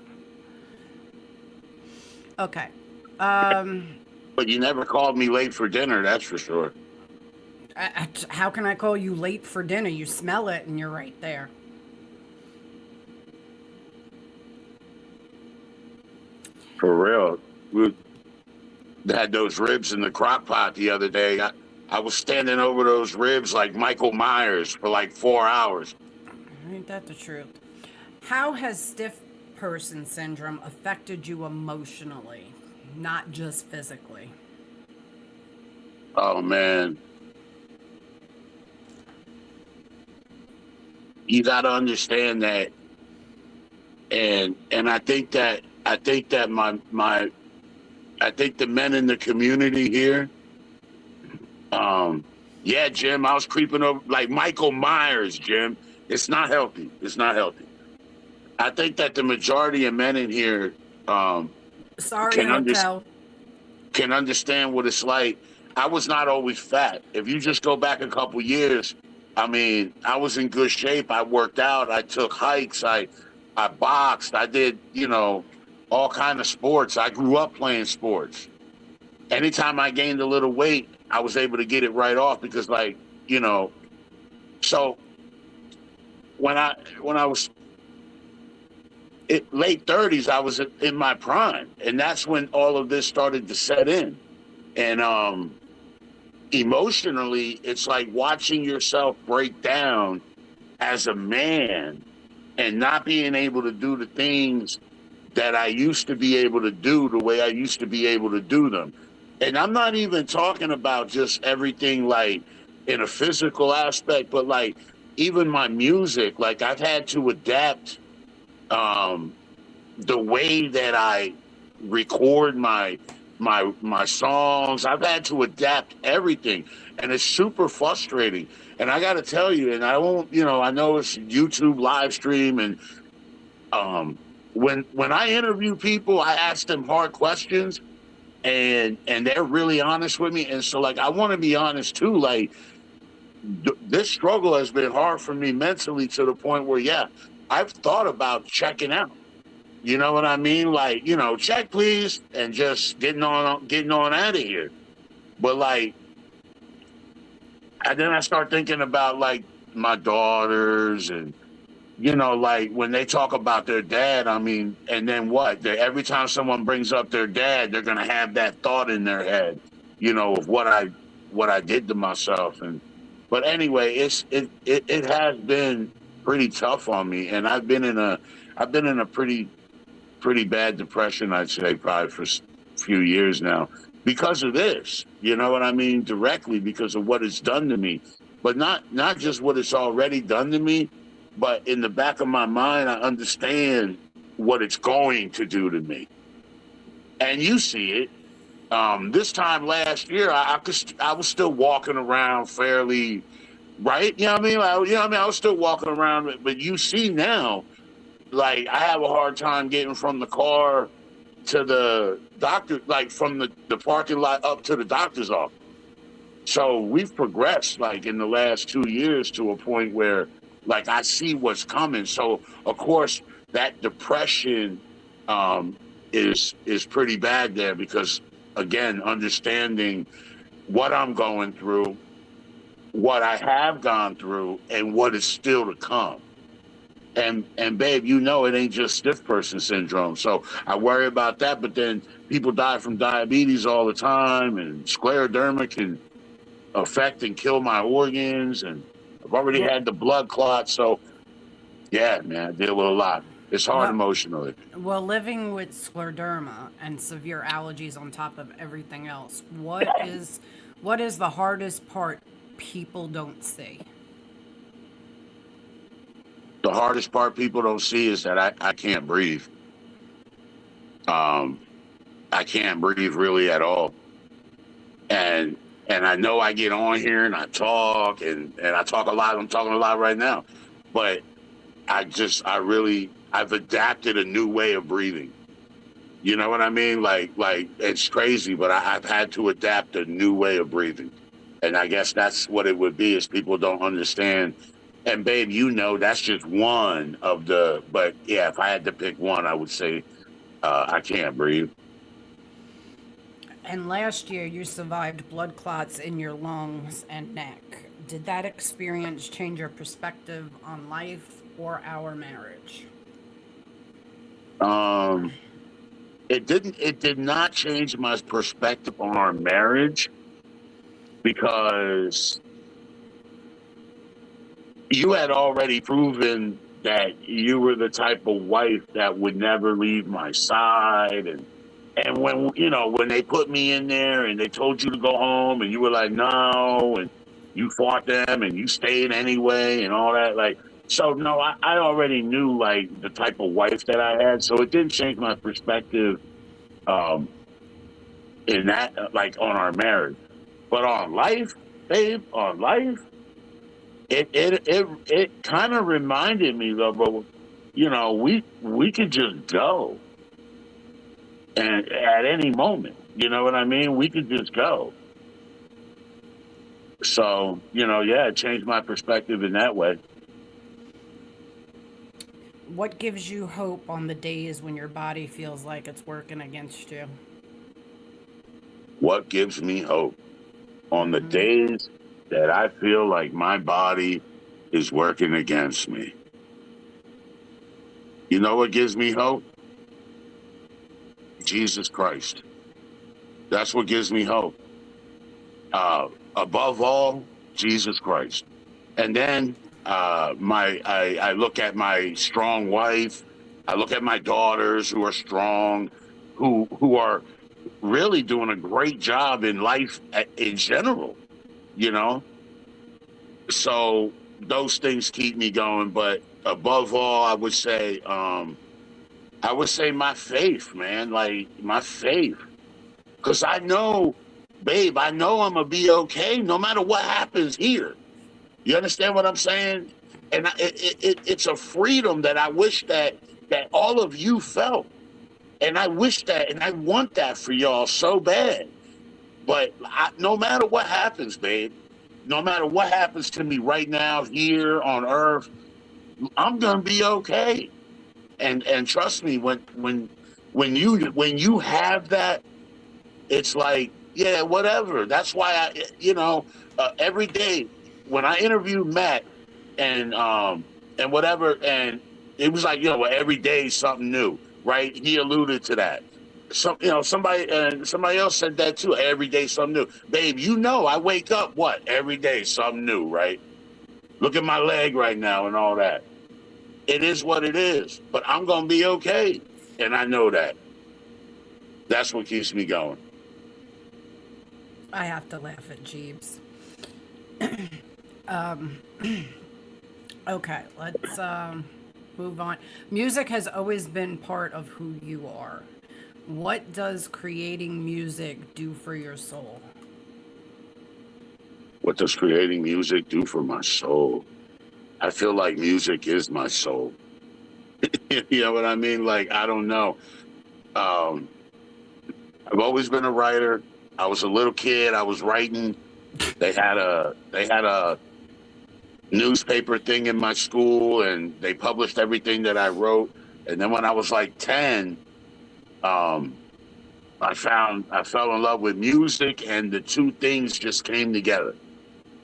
Okay. but you never called me late for dinner, that's for sure. How can I call you late for dinner? You smell it and you're right there. For real. We had those ribs in the crock pot the other day. I was standing over those ribs like Michael Myers for like 4 hours. Ain't that the truth? How has stiff person syndrome affected you emotionally, not just physically? Oh man. You got to understand that, and I think that I think the men in the community here, yeah, Jim, I was creeping over like Michael Myers, Jim. It's not healthy. It's not healthy. I think that the majority of men in here Sorry, can, Hotel. can understand what it's like. I was not always fat. If you just go back a couple years, I mean, I was in good shape. I worked out. I took hikes. I boxed. I did, all kind of sports. I grew up playing sports. Anytime I gained a little weight, I was able to get it right off because, so when I was late 30s, I was in my prime, and that's when all of this started to set in. And emotionally, it's like watching yourself break down as a man and not being able to do the things that I used to be able to do the way I used to be able to do them. And I'm not even talking about just everything like in a physical aspect, but like even my music, like I've had to adapt the way that I record my songs. I've had to adapt everything, and it's super frustrating. And I got to tell you, and I won't, I know it's YouTube live stream, and when I interview people, I ask them hard questions, and they're really honest with me. And so, like, I want to be honest too. Like, this struggle has been hard for me mentally to the point where, yeah, I've thought about checking out. You know what I mean? Like, check please, and just getting on out of here. But like, and then I start thinking about like my daughters, and like when they talk about their dad, I mean, and then what? Every time someone brings up their dad, they're gonna have that thought in their head, of what I did to myself. But anyway, it has been pretty tough on me, and I've been in a pretty bad depression, I'd say, probably for a few years now because of this. You know what I mean? Directly because of what it's done to me, but not just what it's already done to me, but in the back of my mind, I understand what it's going to do to me. And you see it. This time last year, I was still walking around fairly, right? You know what I mean? I was still walking around, but you see now, like, I have a hard time getting from the car to the doctor, like from the parking lot up to the doctor's office. So we've progressed, like, in the last 2 years to a point where, like, I see what's coming. So, of course, that depression is pretty bad there because, again, understanding what I'm going through, what I have gone through, and what is still to come. And babe, it ain't just stiff person syndrome. So I worry about that, but then people die from diabetes all the time, and scleroderma can affect and kill my organs, and I've already had the blood clot. So yeah, man, I deal with a lot. It's hard emotionally. Well, living with scleroderma and severe allergies on top of everything else, what is the hardest part people don't see? The hardest part people don't see is that I can't breathe. I can't breathe really at all. And I know I get on here and I talk and I talk a lot. I'm talking a lot right now. But I've adapted a new way of breathing. You know what I mean? Like it's crazy, but I've had to adapt a new way of breathing. And I guess that's what it would be, is people don't understand. And babe, you know, that's just one of the, but yeah, if I had to pick one, I would say I can't breathe. And last year, you survived blood clots in your lungs and neck. Did that experience change your perspective on life or our marriage? It did not change my perspective on our marriage, because you had already proven that you were the type of wife that would never leave my side. And when, you know, when they put me in there and they told you to go home and you were like, no, and you fought them and you stayed anyway and all that, like, so no, I already knew like the type of wife that I had. So it didn't change my perspective in that, like on our marriage. But on life, babe, on life, it kind of reminded me though, but you know, we could just go, and at any moment, you know what I mean? We could just go. So, you know, yeah, it changed my perspective in that way. What gives you hope on the days when your body feels like it's working against you? What gives me hope on the days that I feel like my body is working against me? You know what gives me hope? Jesus Christ. That's what gives me hope. Above all, Jesus Christ. And then I look at my strong wife. I look at my daughters who are strong, who are really doing a great job in life in general, you know? So those things keep me going. But above all, I would say my faith, man, like my faith. Because I know, babe, I know I'm going to be okay no matter what happens here. You understand what I'm saying? And it's a freedom that I wish that all of you felt. And I wish that, and I want that for y'all so bad. But no matter what happens, babe, no matter what happens to me right now here on earth, I'm going to be okay. And trust me, when you have that, it's like, yeah, whatever. That's why every day when I interviewed Matt and whatever, and it was like, every day is something new, right? He alluded to that. Somebody else said that too. Every day something new, babe. I wake up every day something new, right? Look at my leg right now and all that. It is what it is, but I'm gonna be okay, and I know that. That's what keeps me going. I have to laugh at Jeeves. Okay, let's move on. Music has always been part of who you are. What does creating music do for your soul? What does creating music do for my soul? I feel like music is my soul. You know what I mean? Like, I don't know. I've always been a writer. I was a little kid. I was writing. They had a newspaper thing in my school, and they published everything that I wrote. And then when I was like 10, I fell in love with music, and the two things just came together.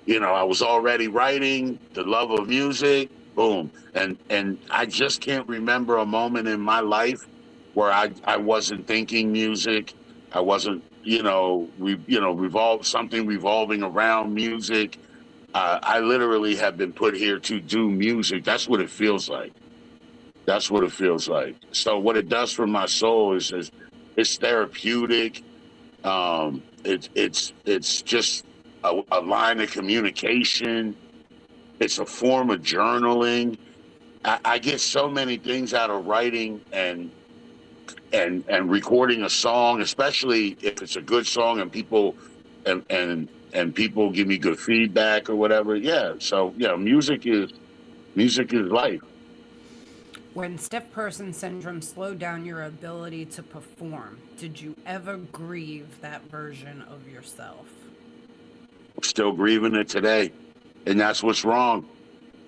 I was already writing, the love of music, boom. And I just can't remember a moment in my life where I wasn't thinking music. I wasn't, revolving around music. I literally have been put here to do music. That's what it feels like. That's what it feels like. So what it does for my soul is it's therapeutic. It's just a line of communication. It's a form of journaling. I get so many things out of writing and recording a song, especially if it's a good song and people and people give me good feedback or whatever. Yeah. So yeah, music is life. When stiff person syndrome slowed down your ability to perform, did you ever grieve that version of yourself? I'm still grieving it today, and that's what's wrong.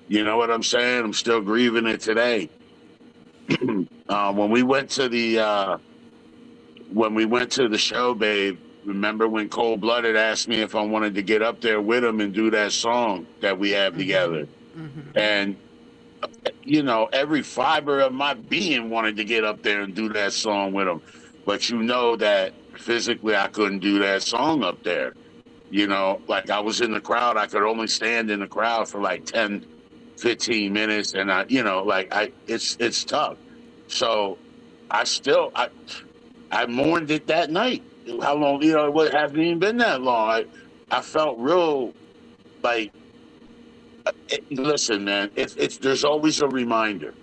You know what I'm saying? I'm still grieving it today. When we went to the show, babe, remember when Cold Blooded asked me if I wanted to get up there with him and do that song that we have together? And, you know, every fiber of my being wanted to get up there and do that song with him. But you know that physically I couldn't do that song up there. You know, like I was in the crowd, I could only stand in the crowd for like 10, 15 minutes. And it's tough. So I mourned it that night. How long, it hasn't even been that long. I felt real like, listen, man, there's always a reminder.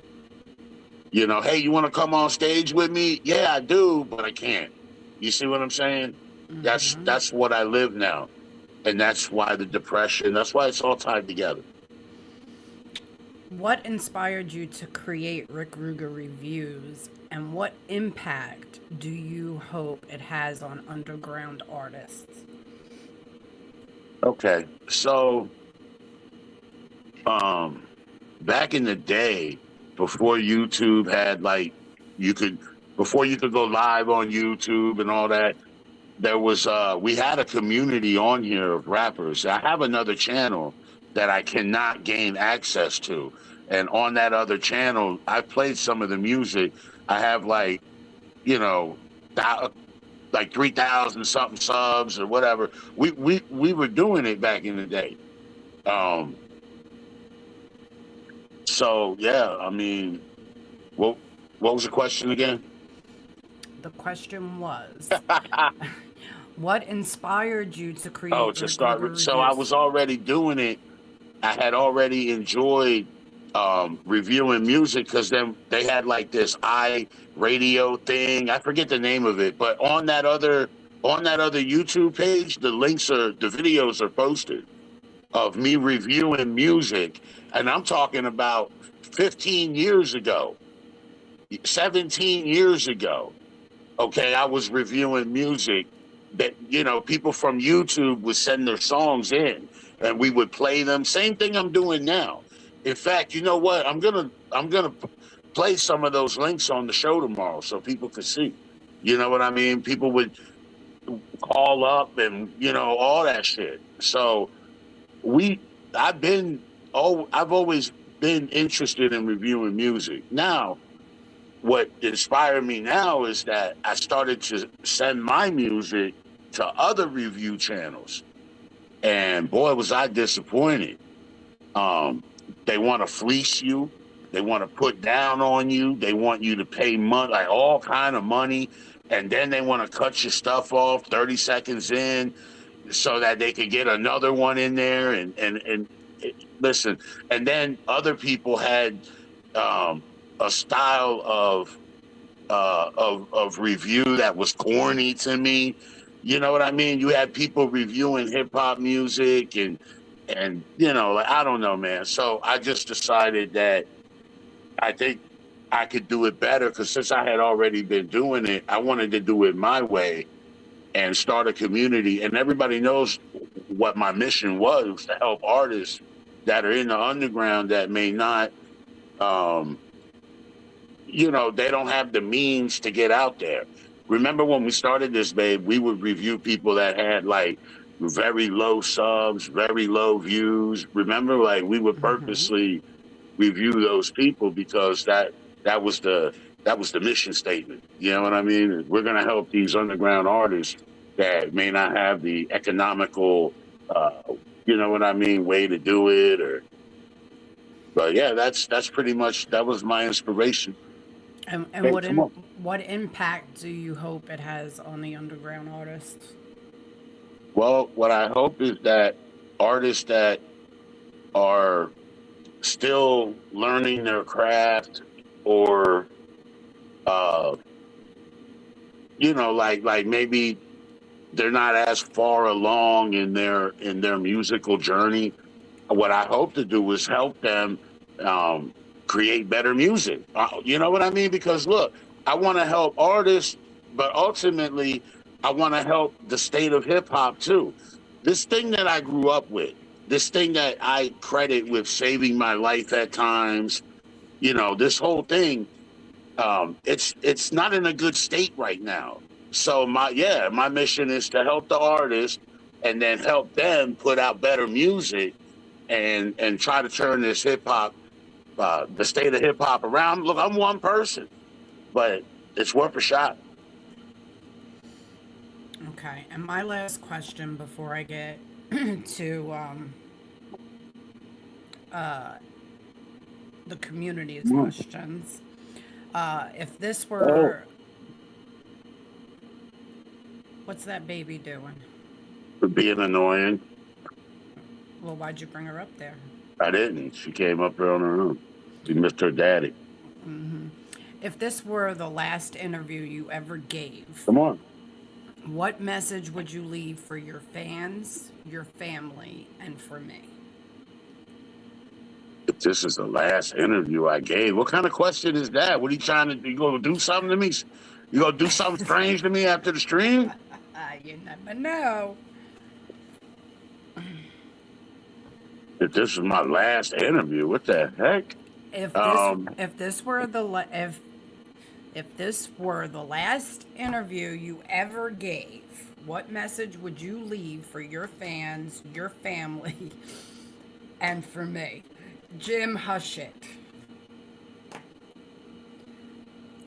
You know, hey, you want to come on stage with me? Yeah, I do, but I can't. You see what I'm saying? That's what I live now. And that's why the depression, that's why it's all tied together. What inspired you to create Rick Ruger Reviews, and what impact do you hope it has on underground artists? Okay, so back in the day, before YouTube had before you could go live on YouTube and all that, there was we had a community on here of rappers. I have another channel that I cannot gain access to, and on that other channel, I played some of the music. I have like 3,000 something subs or whatever. We were doing it back in the day. So yeah, I mean, what was the question again? The question was, what inspired you to create? Oh, to start. So I was already doing it. I had already enjoyed reviewing music, because then they had like this radio thing. I forget the name of it, but on that other YouTube page, the videos are posted of me reviewing music, and I'm talking about 15 years ago, 17 years ago. Okay, I was reviewing music that, people from YouTube would send their songs in, and we would play them. Same thing I'm doing now. In fact, you know what? I'm gonna play some of those links on the show tomorrow so people can see. You know what I mean? People would call up and all that shit. So I've always been interested in reviewing music. Now, what inspired me now is that I started to send my music to other review channels, and boy, was I disappointed. They want to fleece you. They want to put down on you. They want you to pay money, like all kind of money, and then they want to cut your stuff off 30 seconds in, so that they could get another one in there. And listen, and then other people had a style of review that was corny to me. You know what I mean? You had people reviewing hip hop music and I don't know, man. So I just decided that I think I could do it better, because since I had already been doing it, I wanted to do it my way and start a community. And everybody knows what my mission was, to help artists that are in the underground that may not, they don't have the means to get out there. Remember when we started this, babe, we would review people that had like very low subs, very low views. Remember, like we would purposely review those people, because that was the mission statement. You know what I mean? We're going to help these underground artists that may not have the economical, way to do it. But yeah, that's pretty much, that was my inspiration. And what impact do you hope it has on the underground artists? Well, what I hope is that artists that are still learning their craft, or like maybe they're not as far along in their musical journey. What I hope to do is help them create better music. You know what I mean? Because look, I want to help artists, but ultimately, I want to help the state of hip hop too. This thing that I grew up with, this thing that I credit with saving my life at times, you know, this whole thing, it's not in a good state right now. So my mission is to help the artists and then help them put out better music and try to turn this hip hop, the state of hip hop around. Look, I'm one person, but it's worth a shot. Okay, and my last question before I get to the community's questions. If this were, what's that baby doing? For being annoying. Well, why'd you bring her up there? I didn't. She came up there on her own. She missed her daddy. If this were the last interview you ever gave, Come on. what message would you leave for your fans, your family, and for me? If this is the last interview I gave, what kind of question is that? What are you trying to do? You gonna do something to me? You gonna do something strange to me after the stream? You never know. If this is my last interview, what the heck? If this were the last interview you ever gave, what message would you leave for your fans, your family, and for me? Jim, hush it.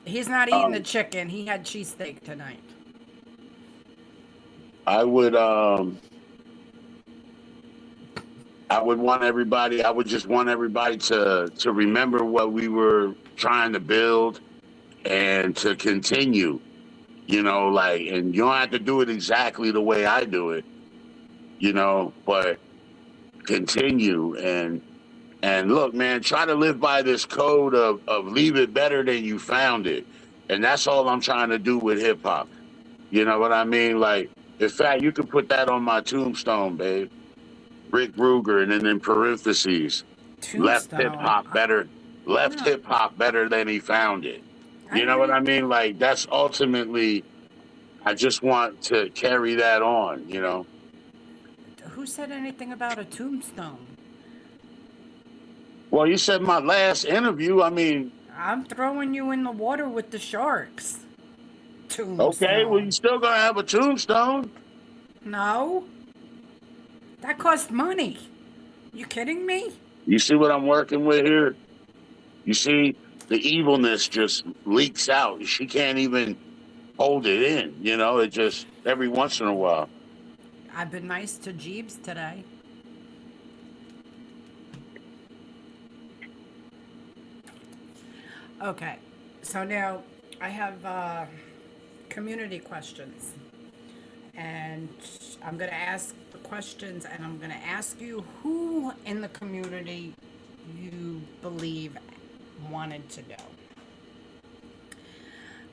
He's not eating the chicken. He had cheesesteak tonight. I would want everybody. I would just want everybody to remember what we were trying to build and to continue. You know, like, and you don't have to do it exactly the way I do it. You know, but continue and look, man. Try to live by this code of leave it better than you found it, and that's all I'm trying to do with hip hop. You know what I mean? Like, in fact, you can put that on my tombstone, babe. Rick Ruger, and then in parentheses, left hip hop better than he found it. You know what I mean? Like, that's ultimately, I just want to carry that on, you know? Who said anything about a tombstone? Well, you said my last interview. I mean, I'm throwing you in the water with the sharks. Tombstone. Okay, well, you still gonna have a tombstone. No. That costs money. You kidding me? You see what I'm working with here? You see, the evilness just leaks out. She can't even hold it in, you know? It just, every once in a while. I've been nice to Jeeves today. Okay, so now I have community questions. And I'm going to ask the questions, and I'm going to ask you who in the community you believe wanted to go.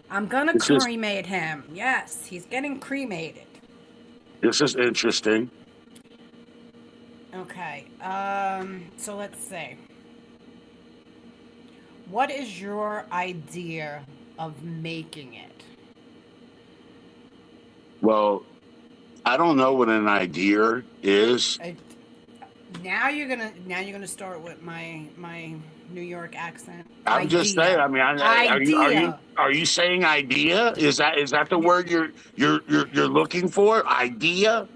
I'm going to cremate him. Yes, he's getting cremated. This is interesting. Okay, so let's see. What is your idea of making it? Well, I don't know what an idea is. Now you're gonna start with my New York accent. I'm just saying. I mean, are you saying idea? Is that the word you're looking for? Idea?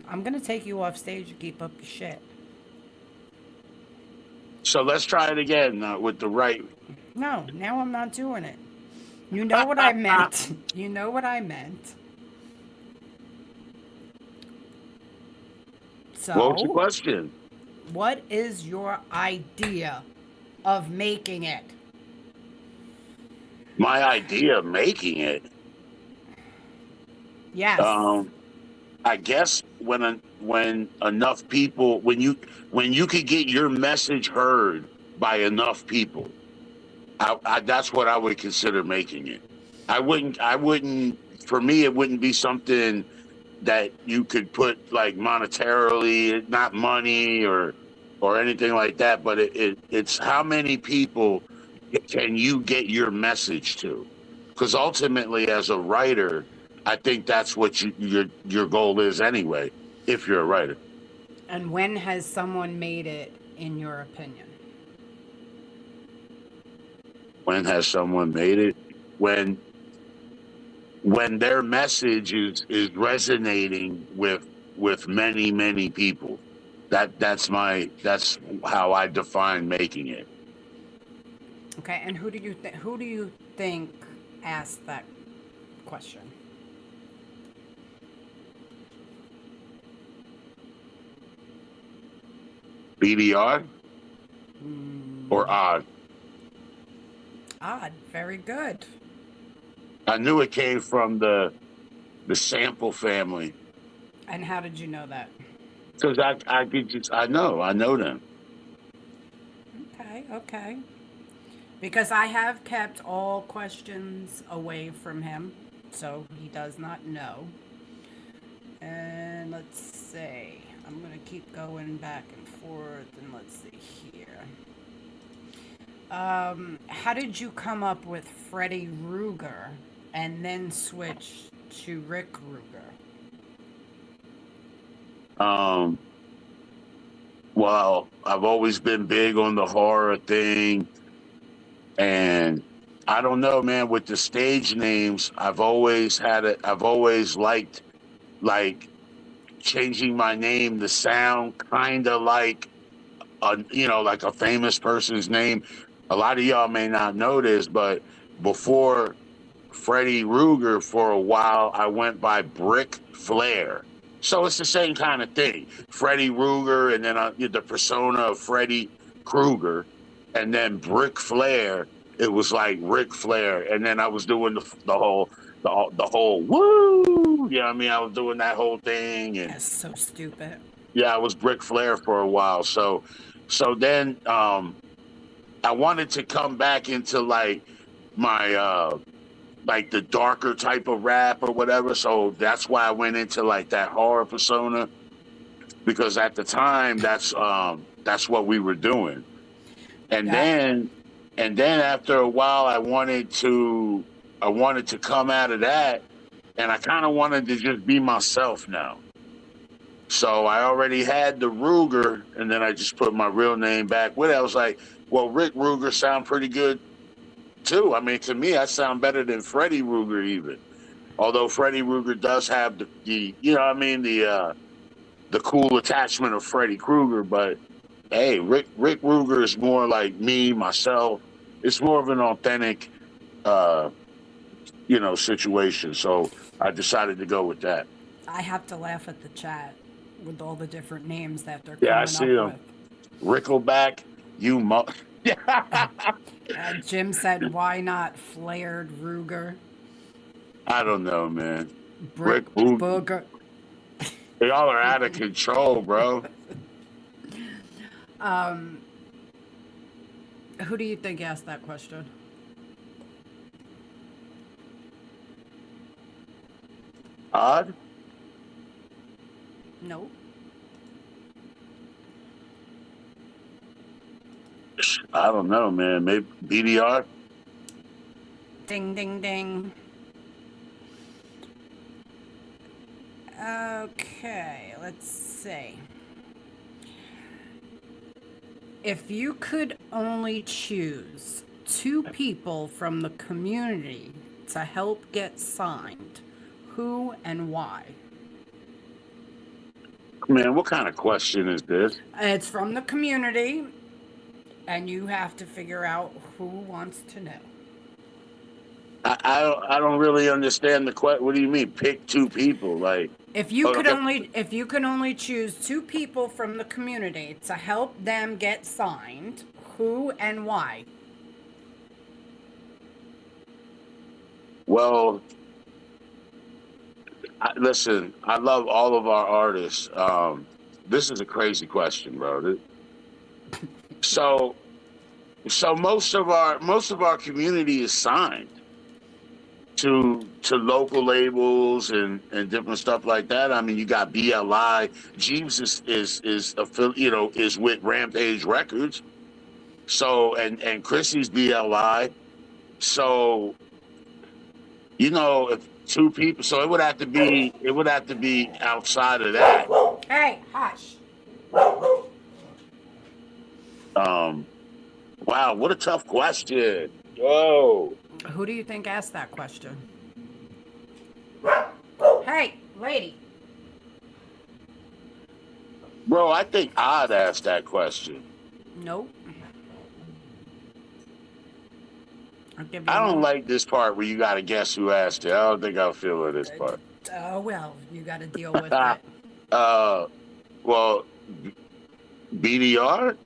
I'm gonna take you off stage to keep up your shit. So let's try it again with the right. No, now I'm not doing it. You know what I meant. You know what I meant. So, what's your question? What is your idea of making it? My idea of making it? Yes. I guess when enough people, when you could get your message heard by enough people, that's what I would consider making it. I wouldn't. For me, it wouldn't be something that you could put like monetarily, not money or or anything like that, but it's how many people can you get your message to? Because ultimately, as a writer, I think that's what your goal is anyway. If you're a writer, And when has someone made it, in your opinion? when has someone made it? When their message is resonating with many people. That's how I define making it. Okay, and who do you think asked that question? BDR or Odd? Odd, very good. I knew it came from the sample family And how did you know that? because I know them. Okay. Because I have kept all questions away from him, so he does not know. And let's see. I'm going to keep going back and forth, and let's see here. How did you come up with Freddy Ruger and then switch to Rick Ruger? Well, I've always been big on the horror thing, and I don't know, man. With the stage names, I've always liked like changing my name to sound kind of like like a famous person's name. A lot of y'all may not know this, but before Freddy Ruger, for a while, I went by Brick Flair. So it's the same kind of thing. Freddy Ruger, and then the persona of Freddy Krueger, and then Brick Flair. It was like Ric Flair, and then I was doing the whole woo. You know what I mean? I was doing that whole thing, and That's so stupid. yeah, I was Brick Flair for a while. So then I wanted to come back into like my like the darker type of rap or whatever. So that's why I went into like that horror persona, because at the time that's what we were doing. And then after a while I wanted to come out of that, and I kind of wanted to just be myself now. So I already had the Ruger, and then I just put my real name back with it. I was like, well, Rick Ruger sound pretty good too. I mean, to me, I sound better than Freddy Ruger even. Although Freddy Ruger does have the you know what I mean, the cool attachment of Freddy Krueger, but hey, Rick Ruger is more like me, myself. It's more of an authentic situation. So I decided to go with that. I have to laugh at the chat with all the different names that they're Yeah, I coming see up them. with. Rickleback, Jim said, why not Flared Ruger? I don't know, man. Brick Booger. Y'all are out of control, bro. Who do you think asked that question? Odd? No. I don't know, man. Maybe BDR? Ding, ding, ding. Okay, let's see. If you could only choose 2 people from the community to help get signed, who and why? Man, what kind of question is this? It's from the community, and you have to figure out who wants to know. I don't really understand the question. What do you mean? Pick 2 people? Like, If you could okay. only choose 2 people from the community to help them get signed, who and why? Well, listen, I love all of our artists. This is a crazy question, bro. So most of our community is signed to to local labels and different stuff like that. I mean, you got BLI. Jeeves is with Rampage Records. So and Chrissy's BLI. So if two people, so it would have to be outside of that. Hey, hush. Wow, what a tough question. Whoa. Who do you think asked that question? Hey, lady. Bro, I think I'd ask that question. Nope. I don't like this part where you got to guess who asked it. I don't think I'll feel with this part. Oh, well, you got to deal with it. Well, BDR?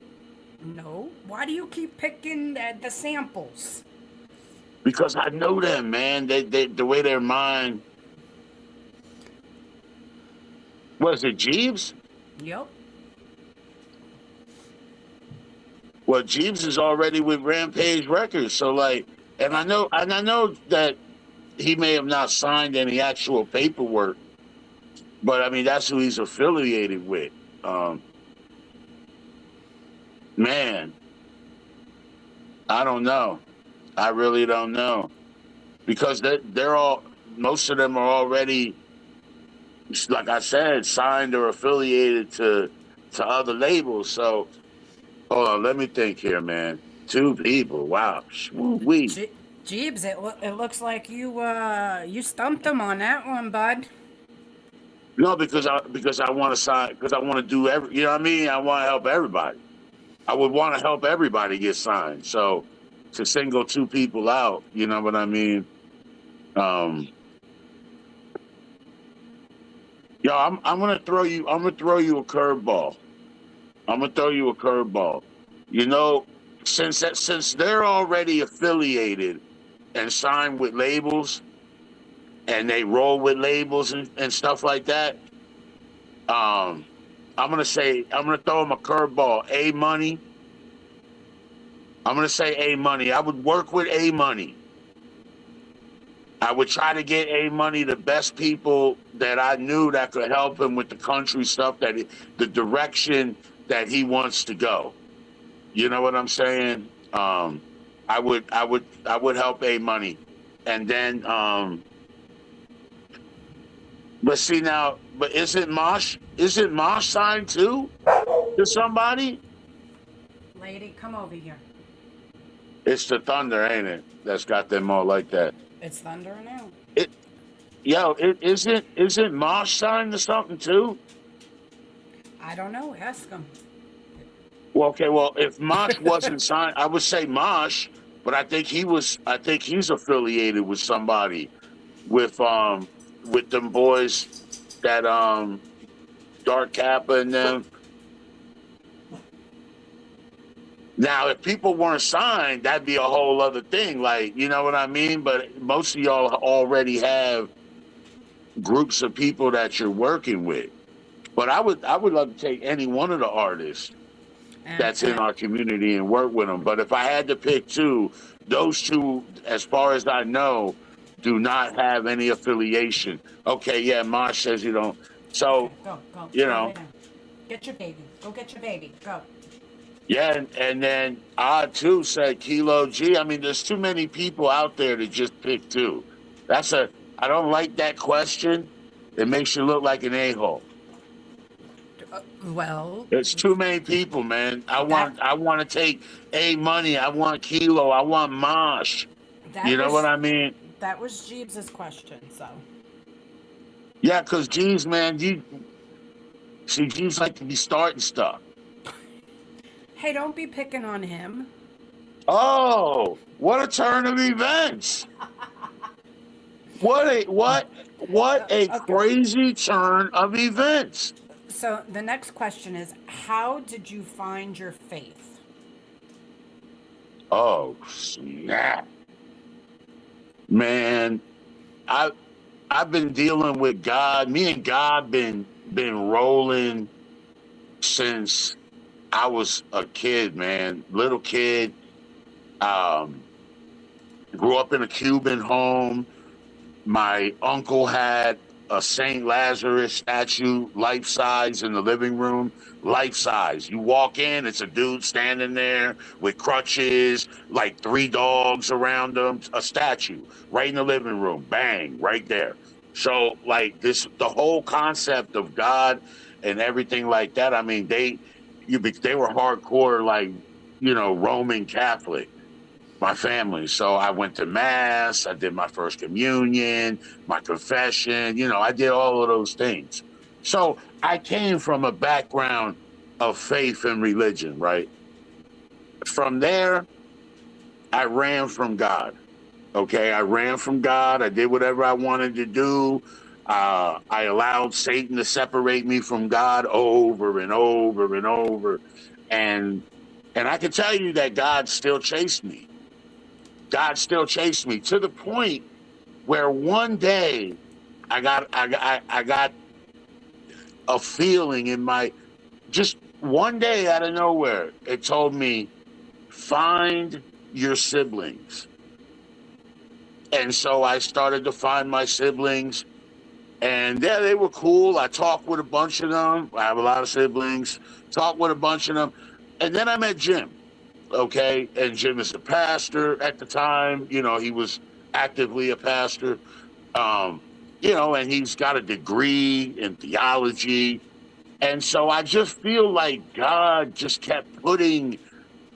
No. Why do you keep picking the samples? Because I know them, man. They the way their mind. Was it Jeeves? Yep. Well, Jeeves is already with Rampage Records, so like, and I know that he may have not signed any actual paperwork, but I mean that's who he's affiliated with. Man, I don't know. I really don't know, because most of them are already, like I said, signed or affiliated to other labels. So hold on, let me think here, man. Two people, wow, Jeeves, it looks like you stumped him on that one, bud. No, because I want to sign, because I want to do you know what I mean? I want to help everybody. I would want to help everybody get signed. So to single two people out, you know what I mean? I'm gonna throw you a curveball. You know, since they're already affiliated and signed with labels, and they roll with labels and stuff like that, I'm gonna throw them a curveball. A Money. I'm gonna say A Money. I would work with A Money. I would try to get A Money the best people that I knew that could help him with the country stuff, the direction that he wants to go. You know what I'm saying? I would help A Money, and then but see now, but isn't Mosh signed too to somebody? Lady, come over here. It's the Thunder, ain't it? That's got them all like that. It's Thunder now. Isn't Mosh signed to something too? I don't know. Ask him. Well, okay. Well, if Mosh wasn't signed, I would say Mosh, but I think he's affiliated with somebody, with them boys that Dark Kappa and them. Now, if people weren't signed, that'd be a whole other thing. Like, you know what I mean? But most of y'all already have groups of people that you're working with. But I would love to take any one of the artists that's in our community and work with them. But if I had to pick two, those two, as far as I know, do not have any affiliation. Okay, yeah, Marsh says you don't. So, go. You know. Get your baby. Go get your baby. Go. Yeah, and then Odd too said Kilo G. I mean, there's too many people out there to just pick two. I don't like that question. It makes you look like an a-hole. Well, it's too many people, man. I want to take A Money. I want Kilo. I want Mosh. You know what I mean? That was Jeeves' question, so. Yeah, because Jeeves, man, Jeeves like to be starting stuff. Hey, don't be picking on him. Oh, what a turn of events! What a crazy turn of events! So the next question is, how did you find your faith? Oh snap, man! I've been dealing with God. Me and God been rolling since I was a kid, man. Little kid. Grew up in a Cuban home. My uncle had a St. Lazarus statue, life size, in the living room. Life size. You walk in, it's a dude standing there with crutches, like 3 dogs around him, a statue right in the living room. Bang, right there. So, like, the whole concept of God and everything like that. I mean, they were hardcore, like, Roman Catholic, my family. So I went to mass, I did my first communion, my confession, I did all of those things. So I came from a background of faith and religion, right? From there, I ran from God. Okay, I ran from God. I did whatever I wanted to do. I allowed Satan to separate me from God over and over and over. And I can tell you that God still chased me. God still chased me to the point where one day I got a feeling in just one day out of nowhere, it told me, find your siblings. And so I started to find my siblings, and yeah, they were cool. I talked with a bunch of them. I have a lot of siblings. Talked with a bunch of them. And then I met Jim, okay? And Jim is a pastor at the time. He was actively a pastor, and he's got a degree in theology. And so I just feel like God just kept putting,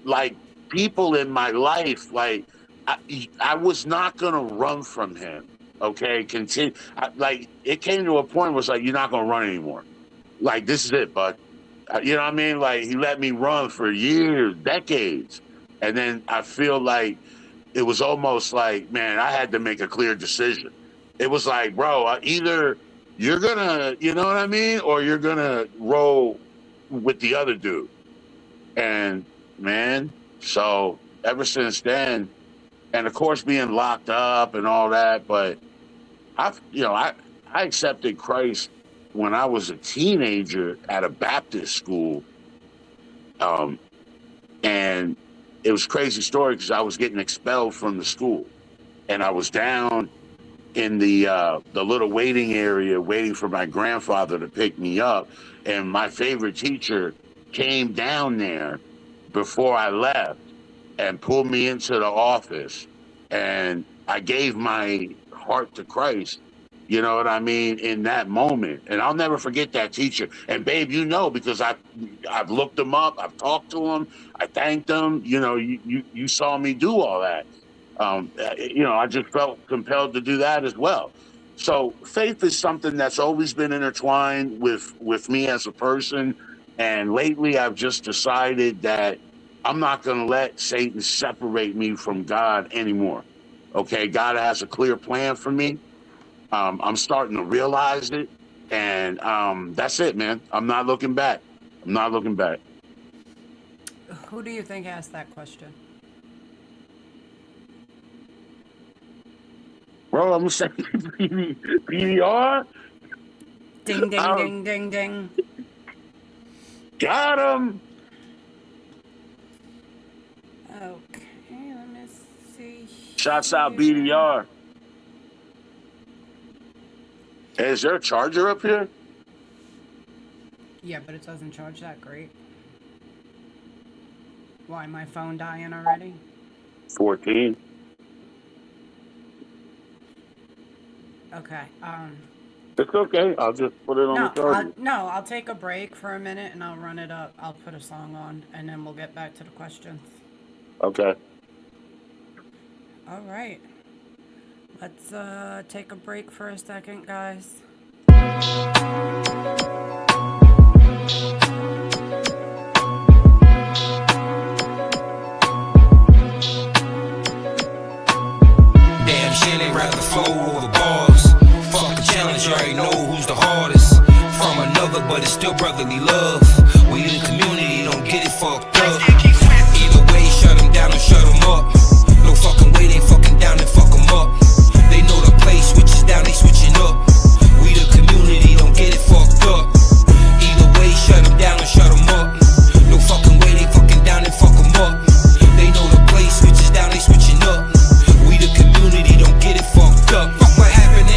like, people in my life. Like, I was not going to run from him, okay? Continue. It came to a point where it's like, you're not going to run anymore. Like, this is it, bud. You know what I mean? Like, he let me run for years, decades. And then I feel like it was almost like, man, I had to make a clear decision. It was like, bro, either you're going to, you know what I mean? Or you're going to roll with the other dude. And, man, so ever since then, and of course being locked up and all that, but I accepted Christ when I was a teenager at a Baptist school. And it was a crazy story because I was getting expelled from the school, and I was down in the little waiting area waiting for my grandfather to pick me up. And my favorite teacher came down there before I left and pulled me into the office, and I gave my heart to Christ, you know what I mean, in that moment. And I'll never forget that teacher. And babe, because I've looked him up, I've talked to him, I thanked him, you saw me do all that. I just felt compelled to do that as well. So faith is something that's always been intertwined with me as a person. And lately I've just decided that I'm not going to let Satan separate me from God anymore. Okay, God has a clear plan for me. I'm starting to realize it. And that's it, man. I'm not looking back. I'm not looking back. Who do you think asked that question? Bro, I'm going to say PDR. Ding, ding, ding, ding, ding. Got him. Okay, let me see. Shouts out BDR. Hey, is there a charger up here? Yeah, but it doesn't charge that great. Why, my phone dying already? 14. Okay, It's okay. I'll just put it on the charger. I'll take a break for a minute and I'll run it up. I'll put a song on and then we'll get back to the questions. Okay. All right. Let's take a break for a second, guys. Damn shit ain't rather flow over bars. Fuck the challenge, you already know who's the hardest. From another, but it's still brotherly love. We in the community, don't get it fucked up. Either way, shut them down or shut them up. No fucking way, they fucking down and fuck them up. They know the place, switches down, they switching up. We the community, don't get it fucked up. Either way, shut them down or shut them up. No fucking way, they fucking down and fuck them up. They know the place, switches down, they switching up. We the community, don't get it fucked up. Fuck what happened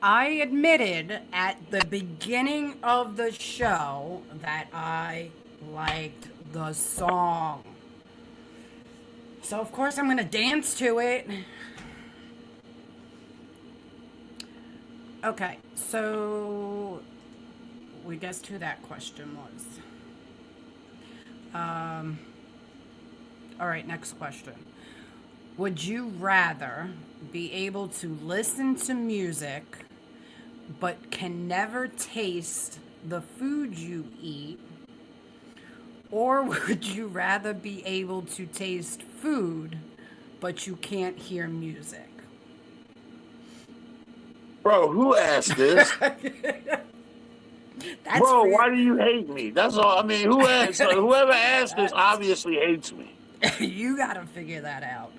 I admitted at the beginning of the show that I liked the song. So, of course, I'm going to dance to it. Okay, so we guessed who that question was. All right, next question. Would you rather be able to listen to music but can never taste the food you eat? Or would you rather be able to taste food but you can't hear music? Bro, who asked this? That's Bro, for why do you hate me? That's all. I mean, who asked? Whoever asked this obviously hates me. you gotta figure that out.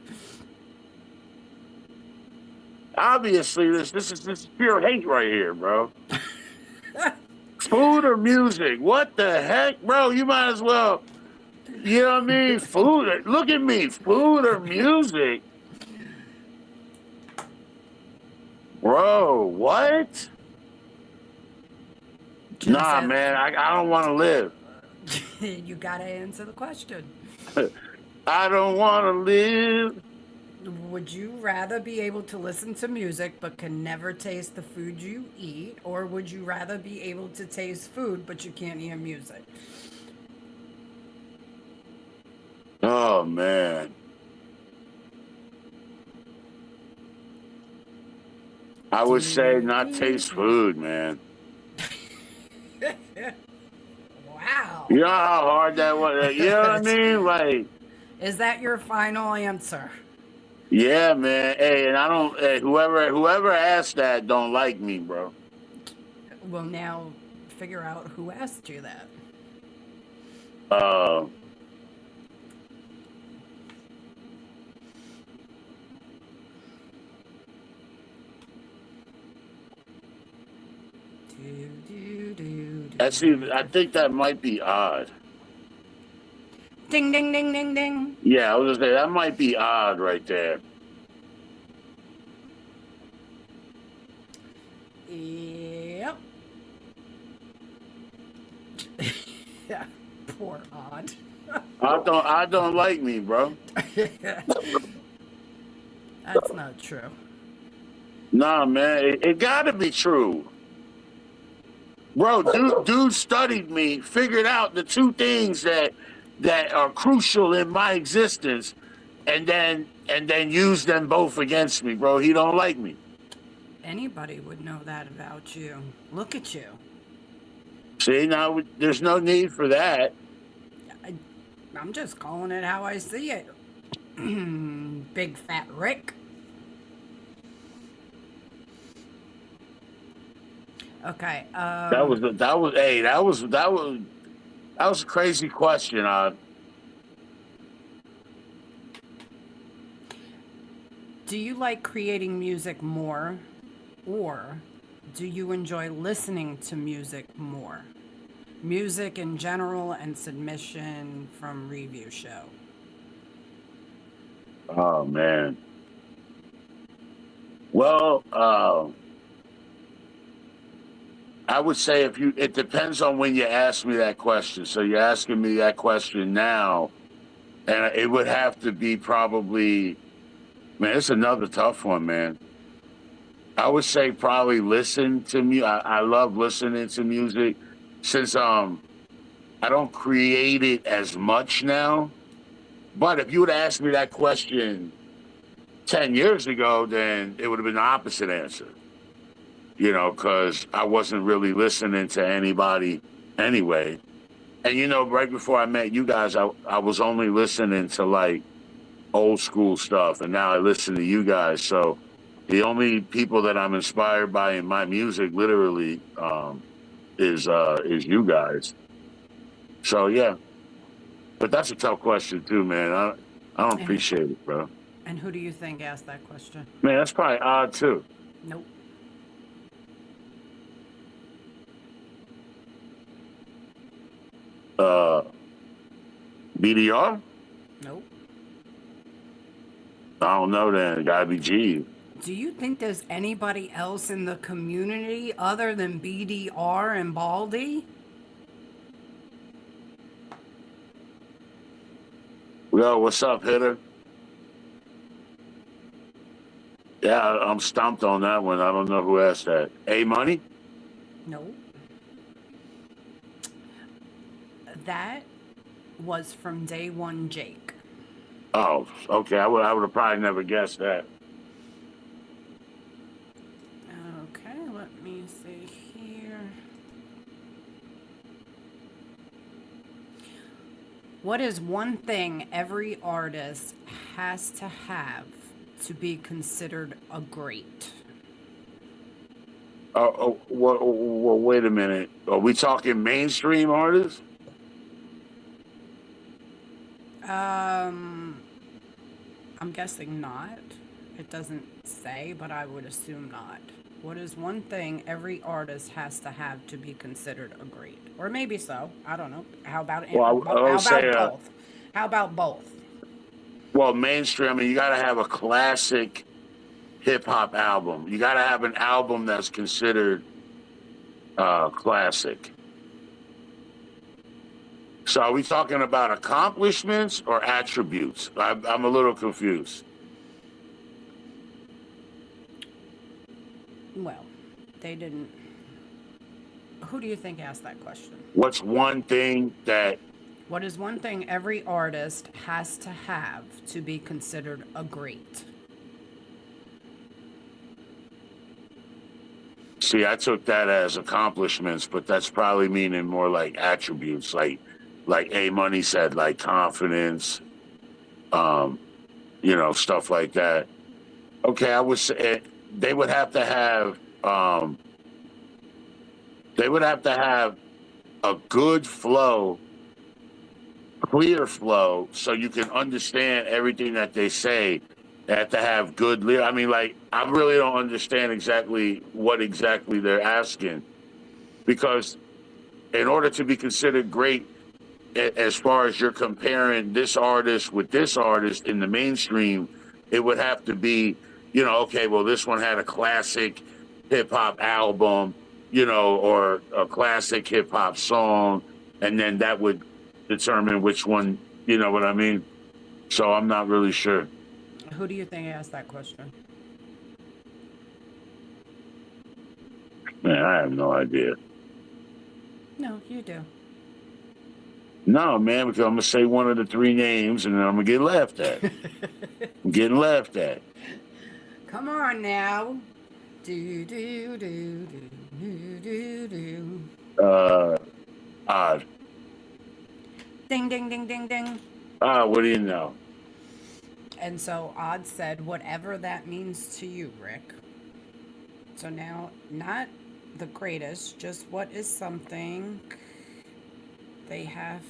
Obviously, this is pure hate right here, bro. Food or music? What the heck, bro? You might as well. You know what I mean? Food. Look at me. Food or music? Bro, what? Nah, man, I don't want to live. You gotta answer the question. I don't want to live. Would you rather be able to listen to music but can never taste the food you eat? Or would you rather be able to taste food but you can't hear music? Oh, man. I would say not taste food, man. Wow. You know how hard that was? You know what I mean? Like, Is that your final answer? yeah, man. Hey, and I don't. Hey, whoever asked that don't like me, bro. Well, now figure out who asked you that. Uh, That's even, I think that might be odd. Ding, ding, ding, ding, ding. Yeah, I was gonna say that might be odd right there. Yep. Yeah, poor Odd. I don't like me, bro. That's not true. Nah, man, it gotta be true. Bro, dude studied me, figured out the two things that are crucial in my existence, and then used them both against me, bro. He don't like me. Anybody would know that about you. Look at you. See, now there's no need for that. I'm just calling it how I see it. Big fat Rick. Okay. That was a crazy question. Do you like creating music more, or do you enjoy listening to music more? Music in general and submission from review show. Oh man. Well, I would say it depends on when you ask me that question. So you're asking me that question now, and it would have to be probably, man, it's another tough one, man. I would say probably listen to me. I love listening to music since I don't create it as much now. But if you would ask me that question 10 years ago, then it would have been the opposite answer. You know, because I wasn't really listening to anybody anyway. And, you know, right before I met you guys, I was only listening to, like, old school stuff. And now I listen to you guys. So the only people that I'm inspired by in my music, literally, is you guys. So, yeah. But that's a tough question, too, man. I don't appreciate it, bro. And who do you think asked that question? Man, that's probably odd, too. Nope. BDR? Nope. I don't know then. It gotta be G. Do you think there's anybody else in the community other than BDR and Baldy? Yo, what's up, hitter? Yeah, I'm stumped on that one. I don't know who asked that. A Money? No. That was from Day One Jake. Oh, okay. I would have probably never guessed that. Okay, let me see here. What is one thing every artist has to have to be considered a great? Well, wait a minute. Are we talking mainstream artists? I'm guessing not. It doesn't say, but I would assume not. What is one thing every artist has to have to be considered a great? Or maybe so. I don't know. How about Well, I would say, both? How about both? well, mainstream. I mean, you got to have a classic hip hop album. You got to have an album that's considered classic. So, are we talking about accomplishments or attributes? I'm a little confused. Well, they didn't. Who do you think asked that question? What's one thing that? What is one thing every artist has to have to be considered a great? See, I took that as accomplishments, but that's probably meaning more like attributes, like A Money said, like confidence, stuff like that. Okay, I would say they would have to have a good flow, clear flow, so you can understand everything that they say. They have to have good I mean, like, I really don't understand what exactly they're asking, because in order to be considered great, as far as you're comparing this artist with this artist in the mainstream, it would have to be, okay, well, this one had a classic hip hop album, or a classic hip hop song, and then that would determine which one, you know what I mean? So I'm not really sure. Who do you think asked that question? Man, I have no idea. No, you do. No, man, because I'm going to say one of the three names and then I'm going to get laughed at. I'm getting laughed at. Come on now. Do, do, do, do, do, do. Odd. Ding, ding, ding, ding, ding. What do you know? And so Odd said, whatever that means to you, Rick. So now, not the greatest, just what is something they have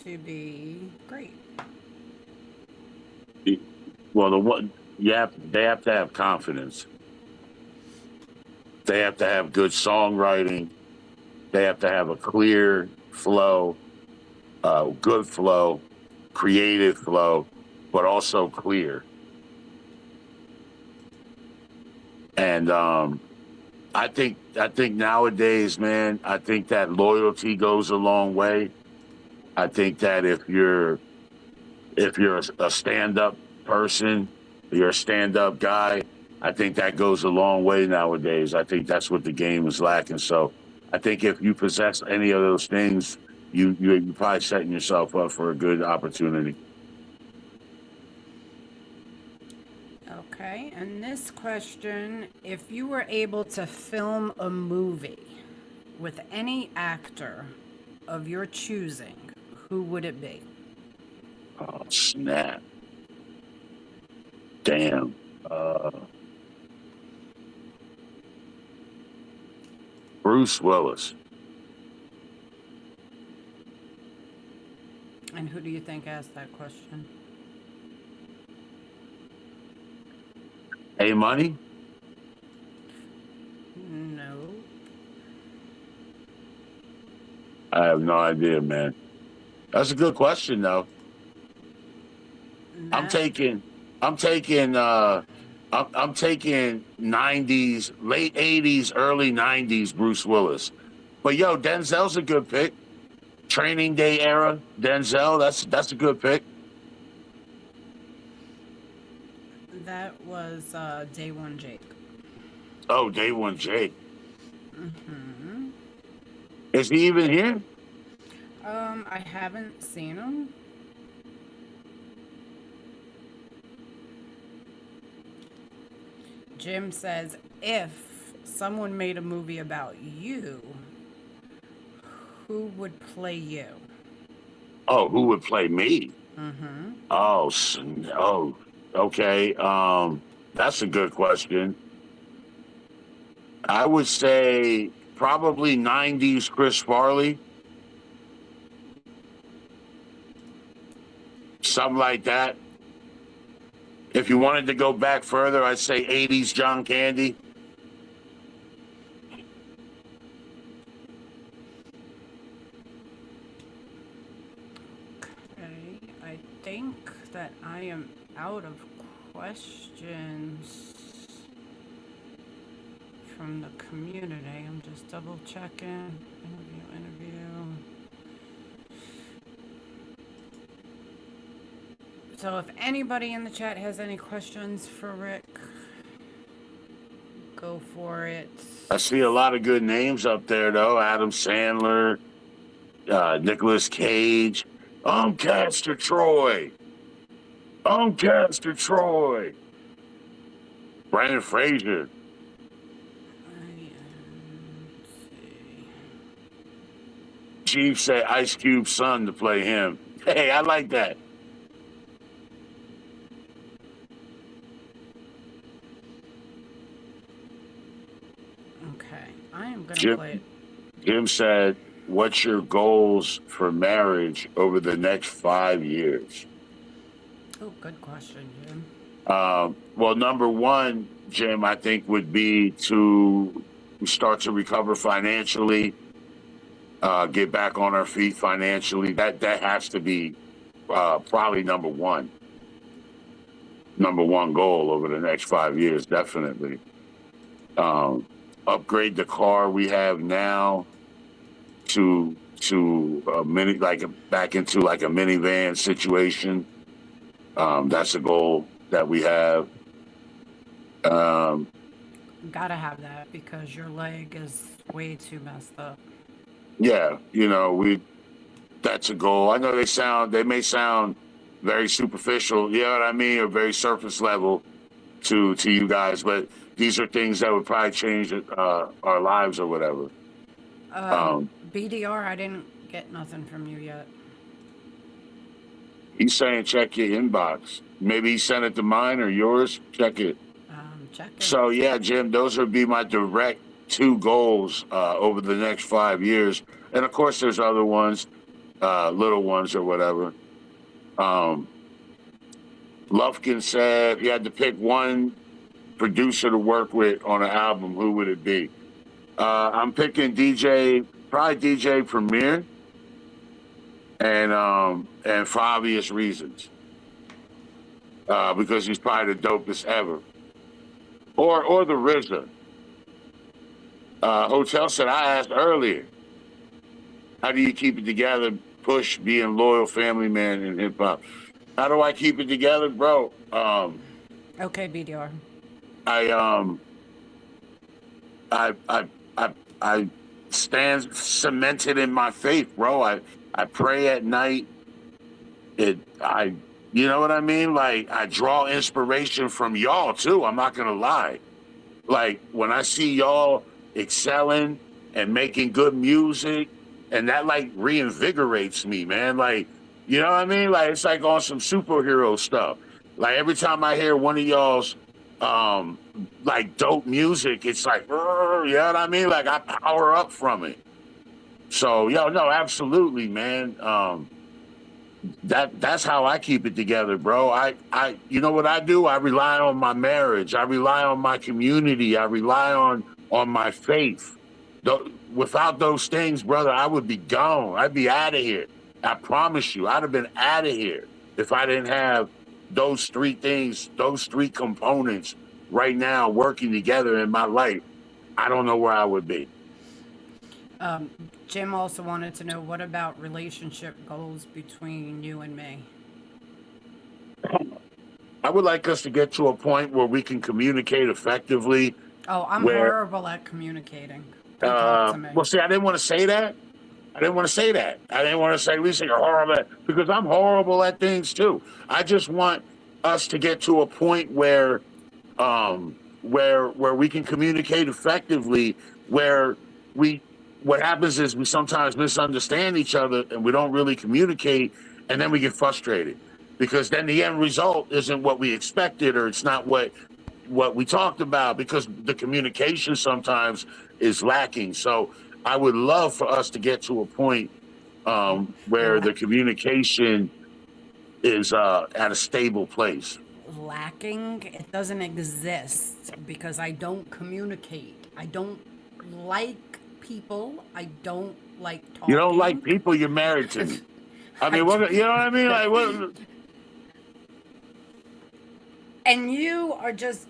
to be great. Well, they have to have confidence. They have to have good songwriting. They have to have a clear flow, good flow, creative flow, but also clear. And I think nowadays, man, I think that loyalty goes a long way. I think that if you're a stand-up person, you're a stand-up guy, I think that goes a long way nowadays. I think that's what the game is lacking. So I think if you possess any of those things, you're probably setting yourself up for a good opportunity. Okay, and this question, if you were able to film a movie with any actor of your choosing, who would it be? Oh, snap. Damn. Bruce Willis. And who do you think asked that question? A Money? No. I have no idea, man. That's a good question, though. I'm taking I'm taking 90s, late 80s, early 90s Bruce Willis. But yo, Denzel's a good pick. Training Day era, Denzel, that's a good pick. That was Day One Jake. Oh, Day One Jake. Is he even here? I haven't seen him. Jim says, if someone made a movie about you, who would play you? Oh, who would play me? Oh, oh, okay. That's a good question. I would say probably 90s Chris Farley. Something like that. If you wanted to go back further, I'd say 80s John Candy. Okay, I think that I am out of questions from the community. I'm just double checking. Interview. So if anybody in the chat has any questions for Rick, go for it. I see a lot of good names up there, though. Adam Sandler, Nicolas Cage, Castor Troy, Castor Troy, Brandon Fraser. Chief said Ice Cube's son to play him. Hey, I like that. Okay, I am gonna play it. Jim said, what's your goals for marriage over the next 5 years? Oh, good question, Jim. Well, number one, Jim, I think would be to start to recover financially, get back on our feet financially. That has to be probably number one goal over the next 5 years, definitely. Upgrade the car we have now to a mini, back into like a minivan situation. That's a goal that we have. Gotta have that because your leg is way too messed up. Yeah, that's a goal. I know they may sound very superficial, you know what I mean, or very surface level to you guys, but these are things that would probably change our lives or whatever. BDR, I didn't get nothing from you yet. He's saying check your inbox. Maybe he sent it to mine or yours. Check it. Check it. So yeah, Jim, those would be my direct 2 goals over the next 5 years. And of course, there's other ones, little ones or whatever. Lufkin said he had to pick one producer to work with on an album. Who would it be? I'm picking probably DJ Premier, and for obvious reasons, because he's probably the dopest ever. Or the RZA. Hotel said, I asked earlier, how do you keep it together? Push being loyal family man in hip hop. How do I keep it together, bro? Okay, BDR. I stand cemented in my faith, bro. I pray at night. You know what I mean? Like, I draw inspiration from y'all too. I'm not gonna lie. Like, when I see y'all excelling and making good music, and that like reinvigorates me, man. Like, you know what I mean? Like, it's like on some superhero stuff. Like, every time I hear one of y'all's like dope music, it's like, you know what I mean? Like, I power up from it. So, no, absolutely, man. That's how I keep it together, bro. I you know what I do? I rely on my marriage. I rely on my community. I rely on my faith. Without those things, brother, I would be gone. I'd be out of here. I promise you, I'd have been out of here if I didn't have those 3 things, those 3 components right now working together in my life, I don't know where I would be. Jim also wanted to know, what about relationship goals between you and me? I would like us to get to a point where we can communicate effectively. Oh, I'm Where, horrible at communicating. Don't talk to me. well, see, I didn't want to say that. I didn't want to say that. I didn't want to say, Lisa, you're horrible because I'm horrible at things too. I just want us to get to a point where we can communicate effectively, where we what happens is we sometimes misunderstand each other and we don't really communicate, and then we get frustrated because then the end result isn't what we expected, or it's not what we talked about, because the communication sometimes is lacking. So I would love for us to get to a point where the communication is at a stable place. Lacking, it doesn't exist because I don't communicate. I don't like people. I don't like talking. You don't like people, you're married to me. I mean, you know what I mean? Like, what? And you are just,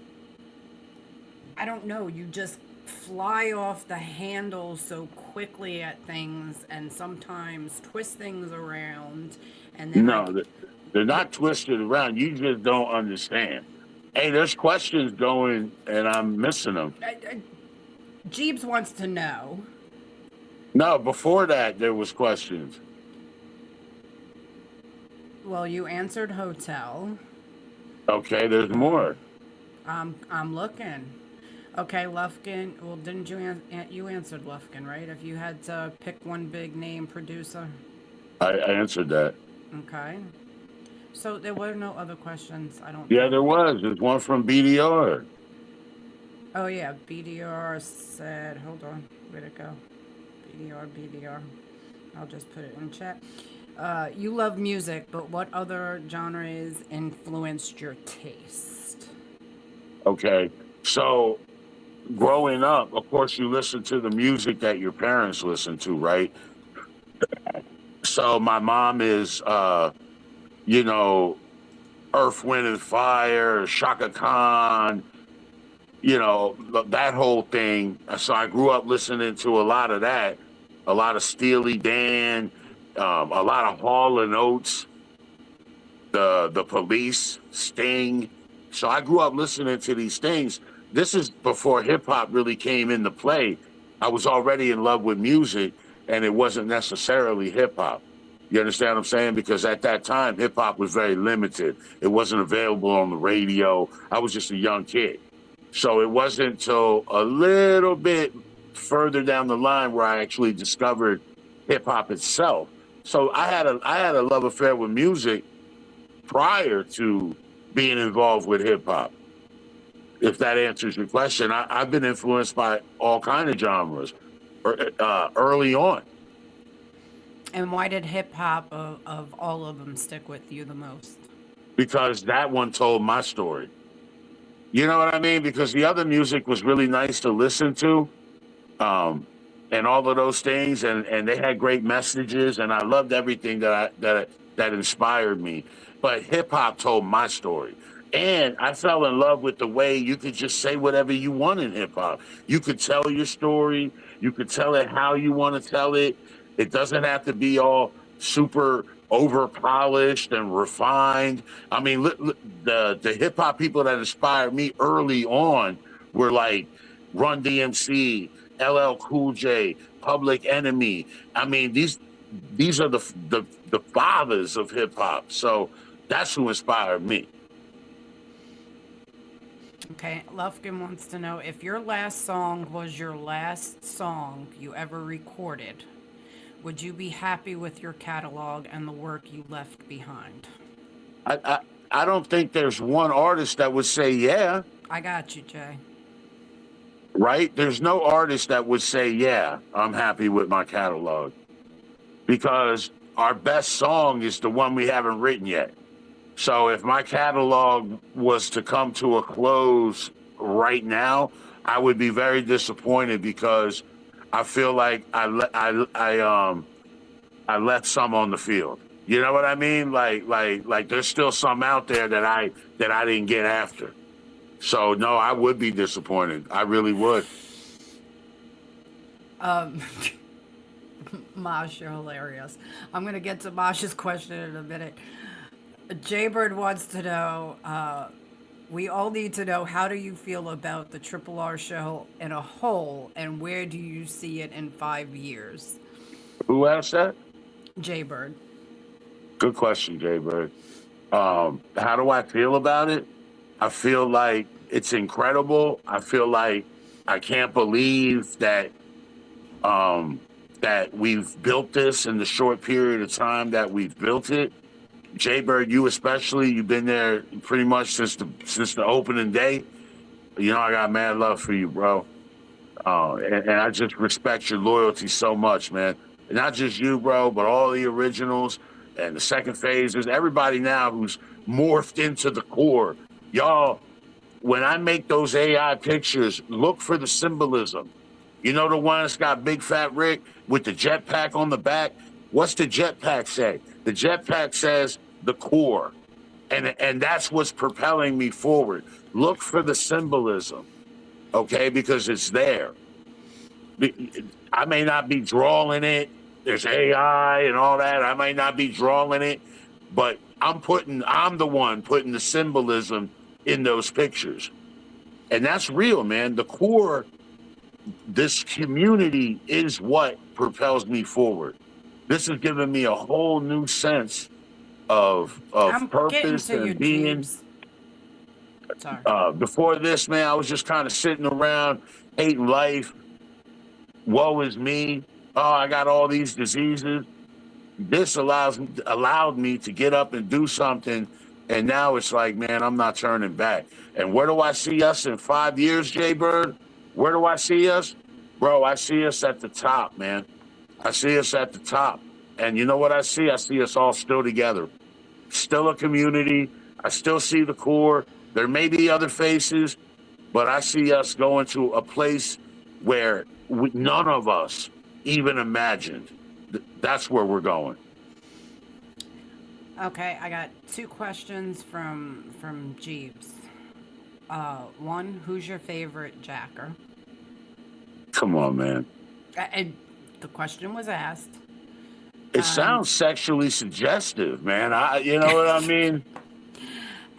I don't know, you just fly off the handle so quickly at things and sometimes twist things around. And then No, they're not twisted around. You just don't understand. Hey, there's questions going, and I'm missing them. Jeebs wants to know. No, before that, there was questions. Well, you answered hotel. Okay, there's more. I'm looking. Okay, Lufkin. Well, didn't you you answered Lufkin, right? If you had to pick one big name producer. I answered that. Okay. So there were no other questions. I don't. Yeah, there was. There's one from BDR. Oh yeah, BDR said. Hold on. Where'd it go? BDR. I'll just put it in chat. You love music, but what other genres influenced your taste? Okay, so growing up, of course, you listen to the music that your parents listen to, right? So my mom is, you know, Earth, Wind, and Fire, Shaka Khan, you know, that whole thing. So I grew up listening to a lot of that, a lot of Steely Dan, a lot of Hall and Oates, the Police, Sting. So I grew up listening to these things. This is before hip hop really came into play. I was already in love with music, and it wasn't necessarily hip hop. You understand what I'm saying? Because at that time, hip hop was very limited. It wasn't available on the radio. I was just a young kid. So it wasn't until a little bit further down the line where I actually discovered hip hop itself. So I had a love affair with music prior to being involved with hip hop. If that answers your question, I've been influenced by all kind of genres early on. And why did hip hop of all of them stick with you the most? Because that one told my story. You know what I mean? Because the other music was really nice to listen to, and all of those things, and they had great messages, and I loved everything that inspired me. But hip hop told my story. And I fell in love with the way you could just say whatever you want in hip hop. You could tell your story. You could tell it how you want to tell it. It doesn't have to be all super over polished and refined. I mean, the hip hop people that inspired me early on were like Run DMC, LL Cool J, Public Enemy. I mean, these are the fathers of hip hop. So that's who inspired me. Okay, Lufkin wants to know, if your last song was your last song you ever recorded, would you be happy with your catalog and the work you left behind? I don't think there's one artist that would say yeah. I got you, Jay. Right? There's no artist that would say, yeah, I'm happy with my catalog. Because our best song is the one we haven't written yet. So if my catalog was to come to a close right now, I would be very disappointed because I feel like I left some on the field. You know what I mean? Like there's still some out there that I didn't get after. So no, I would be disappointed. I really would. Mosh, you're hilarious. I'm going to get to Mosh's question in a minute. Jaybird wants to know, we all need to know, how do you feel about the Triple R show in a whole, and where do you see it in 5 years? Who asked that? Jaybird. Good question, Jaybird. How do I feel about it? I feel like it's incredible. I feel like I can't believe that that we've built this in the short period of time that we've built it. Jaybird, you especially, you've been there pretty much since the opening day. You know, I got mad love for you, bro. And I just respect your loyalty so much, man. And not just you, bro, but all the originals and the second phases, everybody now who's morphed into the core. Y'all, when I make those AI pictures, look for the symbolism. You know the one that's got Big Fat Rick with the jetpack on the back? What's the jetpack say? The jetpack says the core. And that's what's propelling me forward. Look for the symbolism, okay? Because it's there. I may not be drawing it. There's AI and all that. I might not be drawing it, but I'm the one putting the symbolism in those pictures. And that's real, man. The core, this community is what propels me forward. This has given me a whole new sense of purpose and being. Sorry. Before this, man, I was just kind of sitting around hating life. Woe is me. Oh, I got all these diseases. This allowed me to get up and do something. And now it's like, man, I'm not turning back. And where do I see us in 5 years, Jaybird? Where do I see us? Bro, I see us at the top, man. I see us at the top. And you know what I see? I see us all still together. Still a community. I still see the core. There may be other faces, but I see us going to a place where none of us even imagined. That's where we're going. Okay, I got 2 questions from Jeeves. One, who's your favorite Jacker? Come on, man. And the question was asked. It sounds sexually suggestive, man. You know what I mean?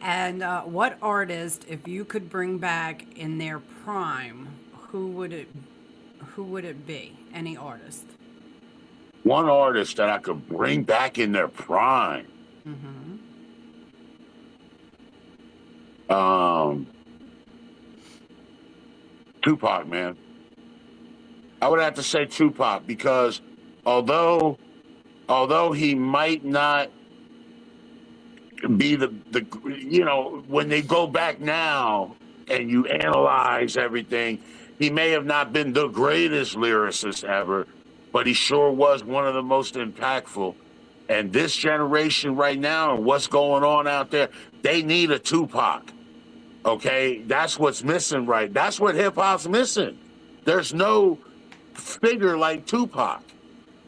And what artist, if you could bring back in their prime, who would it be? Any artist? One artist that I could bring back in their prime. Tupac, man. I would have to say Tupac, because although he might not be the you know, when they go back now and you analyze everything, he may have not been the greatest lyricist ever, but he sure was one of the most impactful. And this generation right now, and what's going on out there, they need a Tupac. Okay, that's what's missing, right? That's what hip hop's missing. There's no figure like Tupac.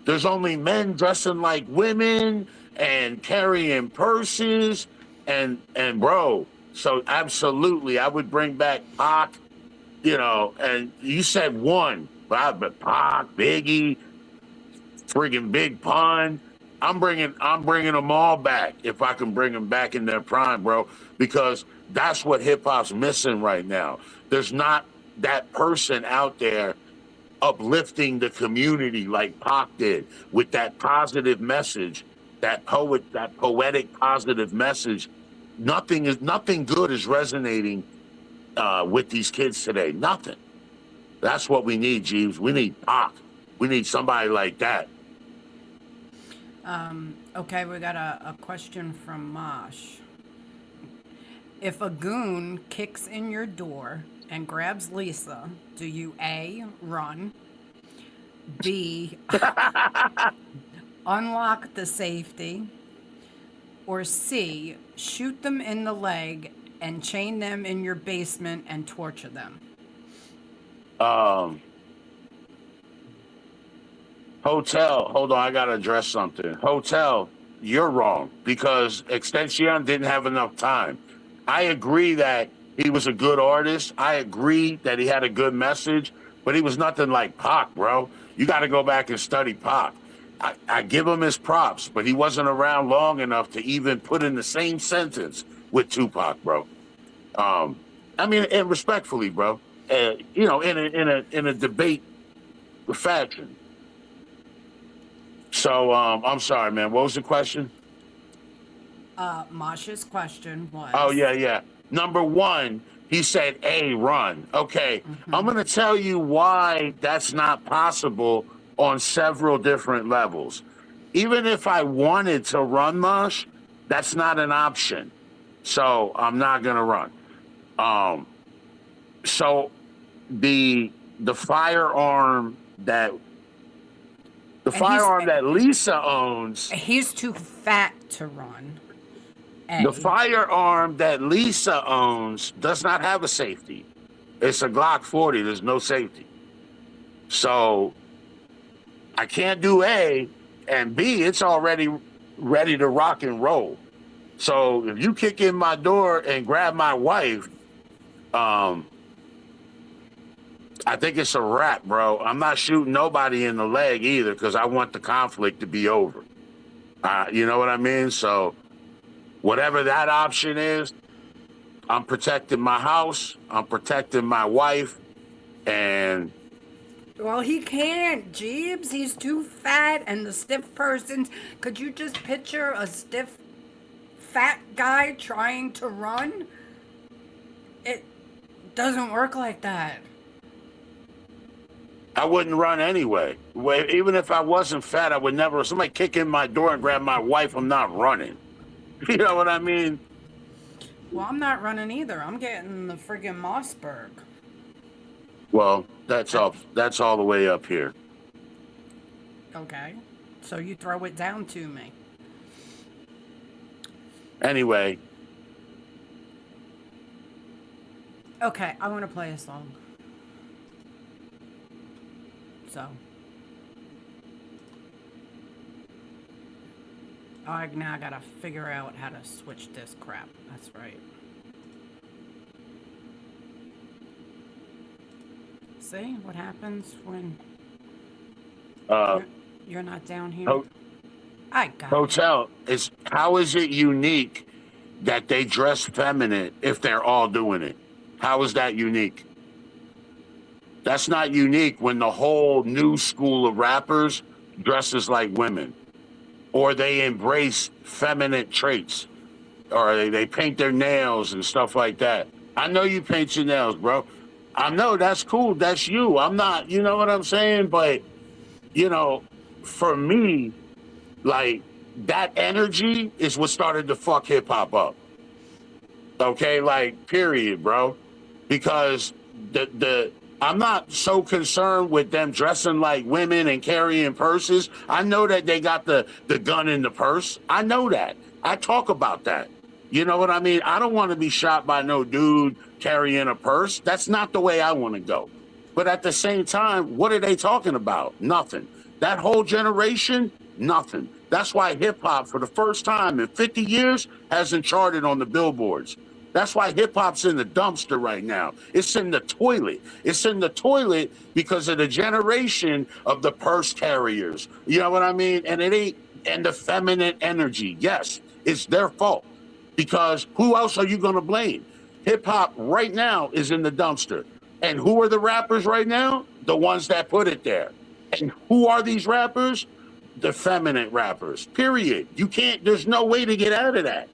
There's only men dressing like women and carrying purses and bro. So absolutely, I would bring back Pac. You know, and you said one, but Pac, Biggie, friggin' Big Pun. I'm bringing them all back if I can bring them back in their prime, bro, because that's what hip hop's missing right now. There's not that person out there uplifting the community like Pac did with that positive message, that poetic positive message. Nothing good is resonating with these kids today. Nothing. That's what we need, Jeeves. We need Pac. We need somebody like that. Okay, we got a question from Mosh. If a goon kicks in your door and grabs Lisa, do you A, run, B, unlock the safety, or C, shoot them in the leg and chain them in your basement and torture them? Hotel, hold on, I gotta address something. Hotel, you're wrong, because Extension didn't have enough time. I agree that He was a good artist. I agree that he had a good message, but he was nothing like Pac, bro. You got to go back and study Pac. I give him his props, but he wasn't around long enough to even put in the same sentence with Tupac, bro. I mean, and respectfully, bro, you know, in a debate fashion. So I'm sorry, man. What was the question? Masha's question was. Oh yeah. Number one, he said, "A run." Okay, I'm gonna tell you why that's not possible on several different levels. Even if I wanted to run, Mosh, that's not an option. So I'm not gonna run. So the firearm that Lisa owns. He's too fat to run. A. The firearm that Lisa owns does not have a safety. It's a Glock 40. There's no safety. So I can't do A, and B, it's already ready to rock and roll. So if you kick in my door and grab my wife, I think it's a wrap, bro. I'm not shooting nobody in the leg either because I want the conflict to be over. You know what I mean? So whatever that option is, I'm protecting my house, I'm protecting my wife, and... Well, he can't, Jeebs. He's too fat, and the stiff persons... Could you just picture a stiff, fat guy trying to run? It doesn't work like that. I wouldn't run anyway. Even if I wasn't fat, I would never... Somebody kick in my door and grab my wife, I'm not running. You know what I mean? Well, I'm not running either. I'm getting the friggin' Mossberg. Well, that's all the way up here. Okay. So you throw it down to me. Anyway. Okay, I want to play a song. So. Now I gotta figure out how to switch this crap. That's right. See what happens when you're not down here? I got Hotel, how is it unique that they dress feminine if they're all doing it? How is that unique? That's not unique when the whole new school of rappers dresses like women. Or they embrace feminine traits, or they paint their nails and stuff like that. I know you paint your nails, bro. I know that's cool. That's you. I'm not, you know what I'm saying? But, you know, for me, like, that energy is what started to fuck hip hop up. Okay, like, period, bro. Because I'm not so concerned with them dressing like women and carrying purses. I know that they got the gun in the purse. I know that. I talk about that. You know what I mean? I don't want to be shot by no dude carrying a purse. That's not the way I want to go. But at the same time, what are they talking about? Nothing. That whole generation, nothing. That's why hip hop, for the first time in 50 years, hasn't charted on the billboards. That's why hip-hop's in the dumpster right now. It's in the toilet. It's in the toilet because of the generation of the purse carriers. You know what I mean? And the feminine energy. Yes, it's their fault. Because who else are you going to blame? Hip-hop right now is in the dumpster. And who are the rappers right now? The ones that put it there. And who are these rappers? The feminine rappers, period. You can't, there's no way to get out of that.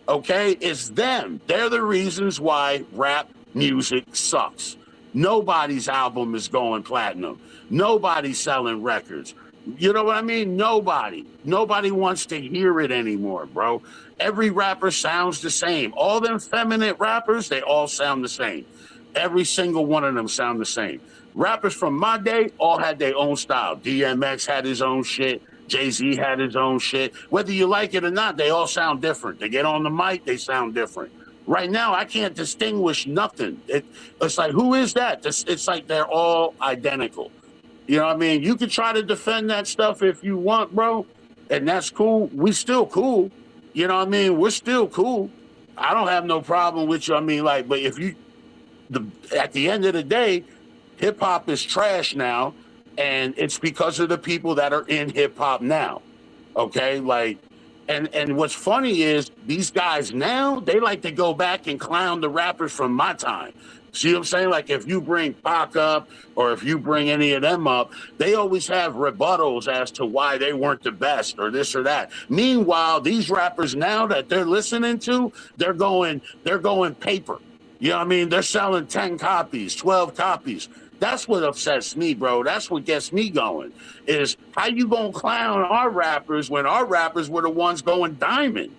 Okay, it's them. They're the reasons why rap music sucks. Nobody's album is going platinum. Nobody's selling records. You know what I mean? Nobody. Nobody wants to hear it anymore, bro. Every rapper sounds the same. All them feminine rappers, they all sound the same. Every single one of them sound the same. Rappers from my day all had their own style. DMX had his own shit. Jay-Z had his own shit. Whether you like it or not, they all sound different. They get on the mic, they sound different. Right now, I can't distinguish nothing. It's like, who is that? It's like they're all identical. You know what I mean? You can try to defend that stuff if you want, bro, and that's cool. We still cool. You know what I mean? We're still cool. I don't have no problem with you. I mean, like, but if you, at the end of the day, hip hop is trash now, and it's because of the people that are in hip hop now. Okay, like, and what's funny is these guys now, they like to go back and clown the rappers from my time. See what I'm saying? Like, if you bring Pac up or if you bring any of them up, they always have rebuttals as to why they weren't the best or this or that. Meanwhile, these rappers now that they're listening to, they're going paper. You know what I mean? They're selling 10 copies, 12 copies. That's what upsets me, bro. That's what gets me going, is how you gonna clown our rappers when our rappers were the ones going diamond?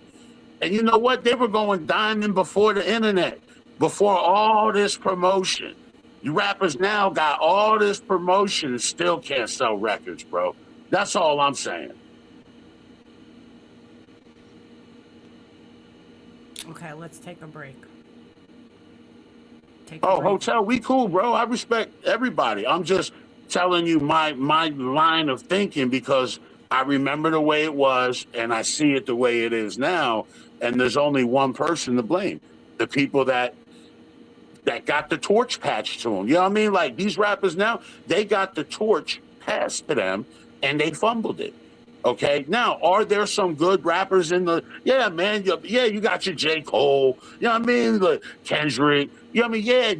And you know what? They were going diamond before the internet, before all this promotion. You rappers now got all this promotion and still can't sell records, bro. That's all I'm saying. Okay, let's take a break. Oh, Hotel, we cool, bro. I respect everybody. I'm just telling you my line of thinking because I remember the way it was and I see it the way it is now. And there's only one person to blame. The people that got the torch patched to them. You know what I mean? Like, these rappers now, they got the torch passed to them and they fumbled it. Okay, now, are there some good rappers in the, yeah, man, you got your J. Cole, you know what I mean, like Kendrick, you know what I mean, yeah,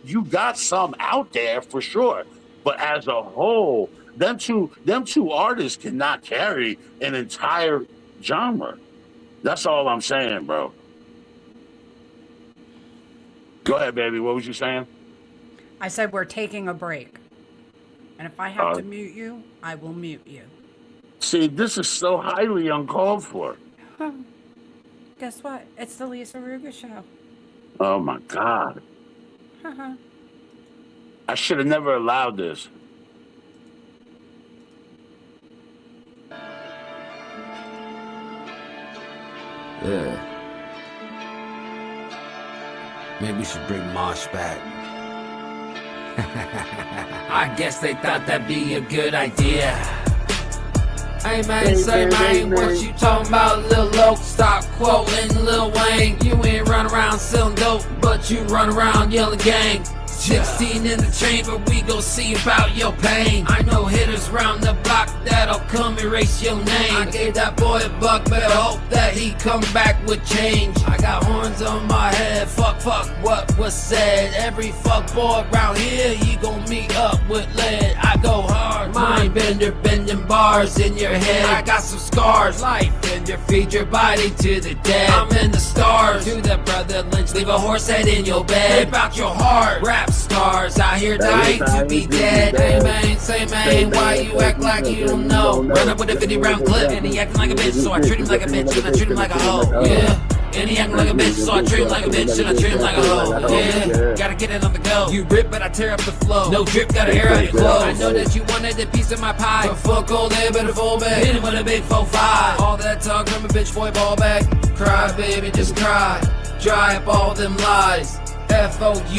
you got some out there for sure, but as a whole, them two artists cannot carry an entire genre. That's all I'm saying, bro. Go ahead, baby, what was you saying? I said we're taking a break, and if I have to mute you, I will mute you. See, this is so highly uncalled for. Guess what? It's the Lisa Ruga show. Oh my God. I should have never allowed this. Yeah. Maybe we should bring Mosh back. I guess they thought that'd be a good idea. Hey man, say man, what you talking about, Lil Loc? Stop quoting Lil Wayne. You ain't run around selling dope, but you run around yelling gang. 16 in the chamber, we gon' see about your pain. I know hitters round the block that'll come erase your name. I gave that boy a buck, better hope that he come back with change. I got horns on my head, fuck what was said. Every fuck boy around here, he gon' meet up with lead. I go hard, mind bender, bending bars in your head. I got some scars, life bender, feed your body to the dead. I'm in the stars, do that brother Lynch, leave a horse head in your bed. Rip out your heart, rap stars out here dying to be dead. Hey man, say man, why you act like you don't know? Run up with a 50 round clip and he acting like a bitch, so I treat him like a bitch and I treat him like a hoe. Yeah. And he acting like a bitch, so I treat him like a bitch and I treat him like a hoe. Yeah, gotta get it on the go. You rip, but I tear up the flow. No drip, gotta air out your clothes. I know that you wanted a piece of my pie, but fuck all that, better fall back. Hit him with a big 4-5. All that talk from a bitch boy, ball back. Cry, baby, just cry. Dry up all them lies. FOURFIVE.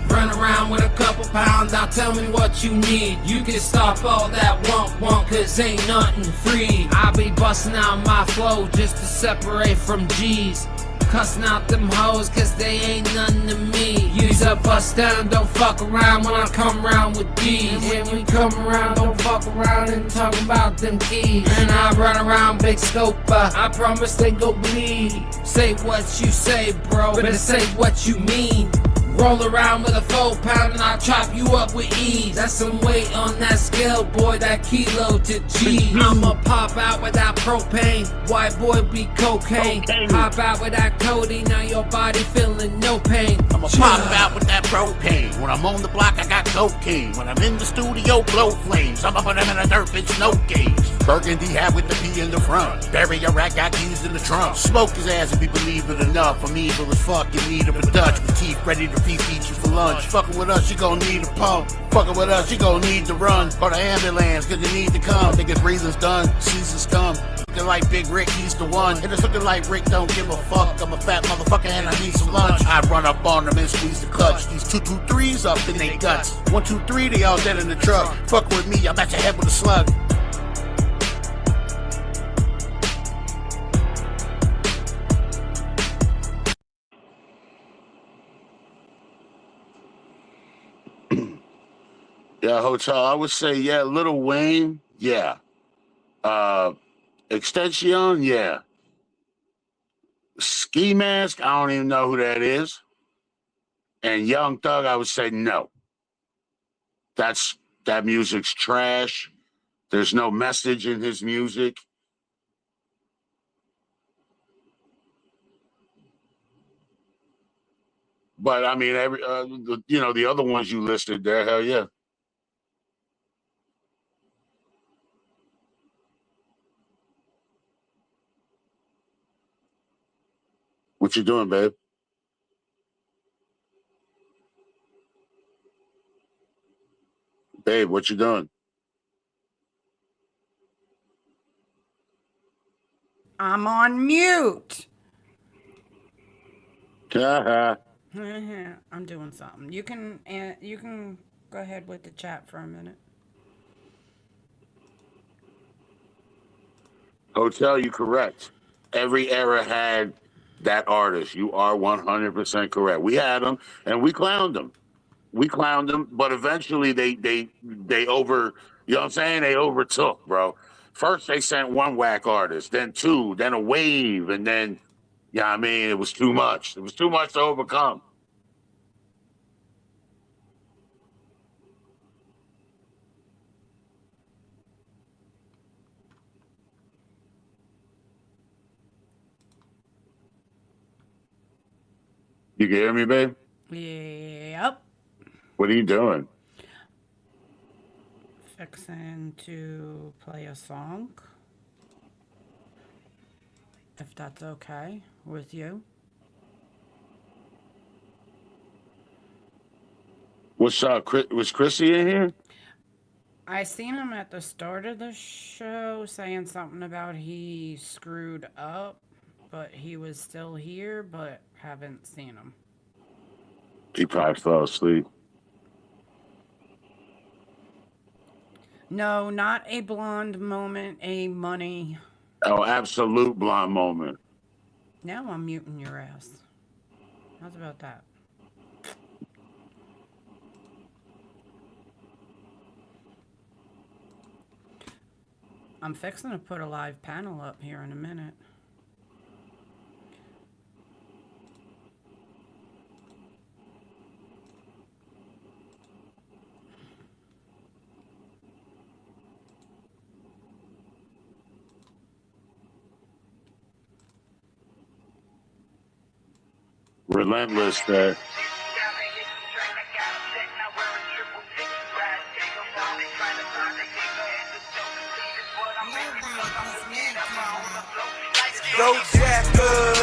Run around with a couple pounds, now tell me what you need. You can stop all that want, cause ain't nothing free. I be busting out my flow just to separate from G's. Cussing out them hoes cause they ain't nothing to me. Use a bust down, don't fuck around when I come around with D's. And when we come around, don't fuck around and talk about them keys. And I run around big scope, I promise they go bleed. Say what you say, bro, better say what you mean. Roll around with a 4-pound and I'll chop you up with ease. That's some weight on that scale, boy, that kilo to G. I'ma pop out with that propane, white boy be cocaine. Pop out with that codeine, now your body feeling no pain. I'ma pop out with that propane. When I'm on the block, I got cocaine. When I'm in the studio, blow flames. I'm up on them in a dirt, bitch, no gauge. Burgundy hat with the P in the front. Bury a rat, got keys in the trunk. Smoke his ass if you believe it enough. I'm evil as fuck, in need of a Dutch. With teeth ready to feed you for lunch. Fucking with us, you gon' need a pump. Fucking with us, you gon' need to run. Call the ambulance, cause you need to come. Think his breathing's done, season's come. Looking like Big Rick, he's the one. And it's looking like Rick don't give a fuck. I'm a fat motherfucker and I need some lunch. I run up on them and squeeze the clutch. These 223s up in they guts. 1, 2, 3, they all dead in the truck. Fuck with me, I'm at your head with a slug. Yeah, Hotel. I would say, yeah, Lil Wayne, yeah. Extension, yeah. Ski Mask, I don't even know who that is. And Young Thug, I would say no. That music's trash. There's no message in his music. But I mean, the other ones you listed there, hell yeah. What you doing, babe? Babe, what you doing? I'm on mute. Haha. I'm doing something. You can go ahead with the chat for a minute. Hotel, you correct. Every era had that artist. You are 100% correct. We had them and we clowned them. But eventually they over, you know what I'm saying? They overtook, bro. First they sent one whack artist, then two, then a wave, and then, yeah, I mean, it was too much. It was too much to overcome. You can hear me, babe? Yep. What are you doing? Fixing to play a song. If that's okay with you. What's up? Was Chrissy in here? I seen him at the start of the show saying something about he screwed up, but he was still here, but haven't seen him. He probably fell asleep. No, not a blonde moment, a money. Oh, absolute blonde moment. Now I'm muting your ass. How's about that? I'm fixing to put a live panel up here in a minute. Relentless there. Go Jacker.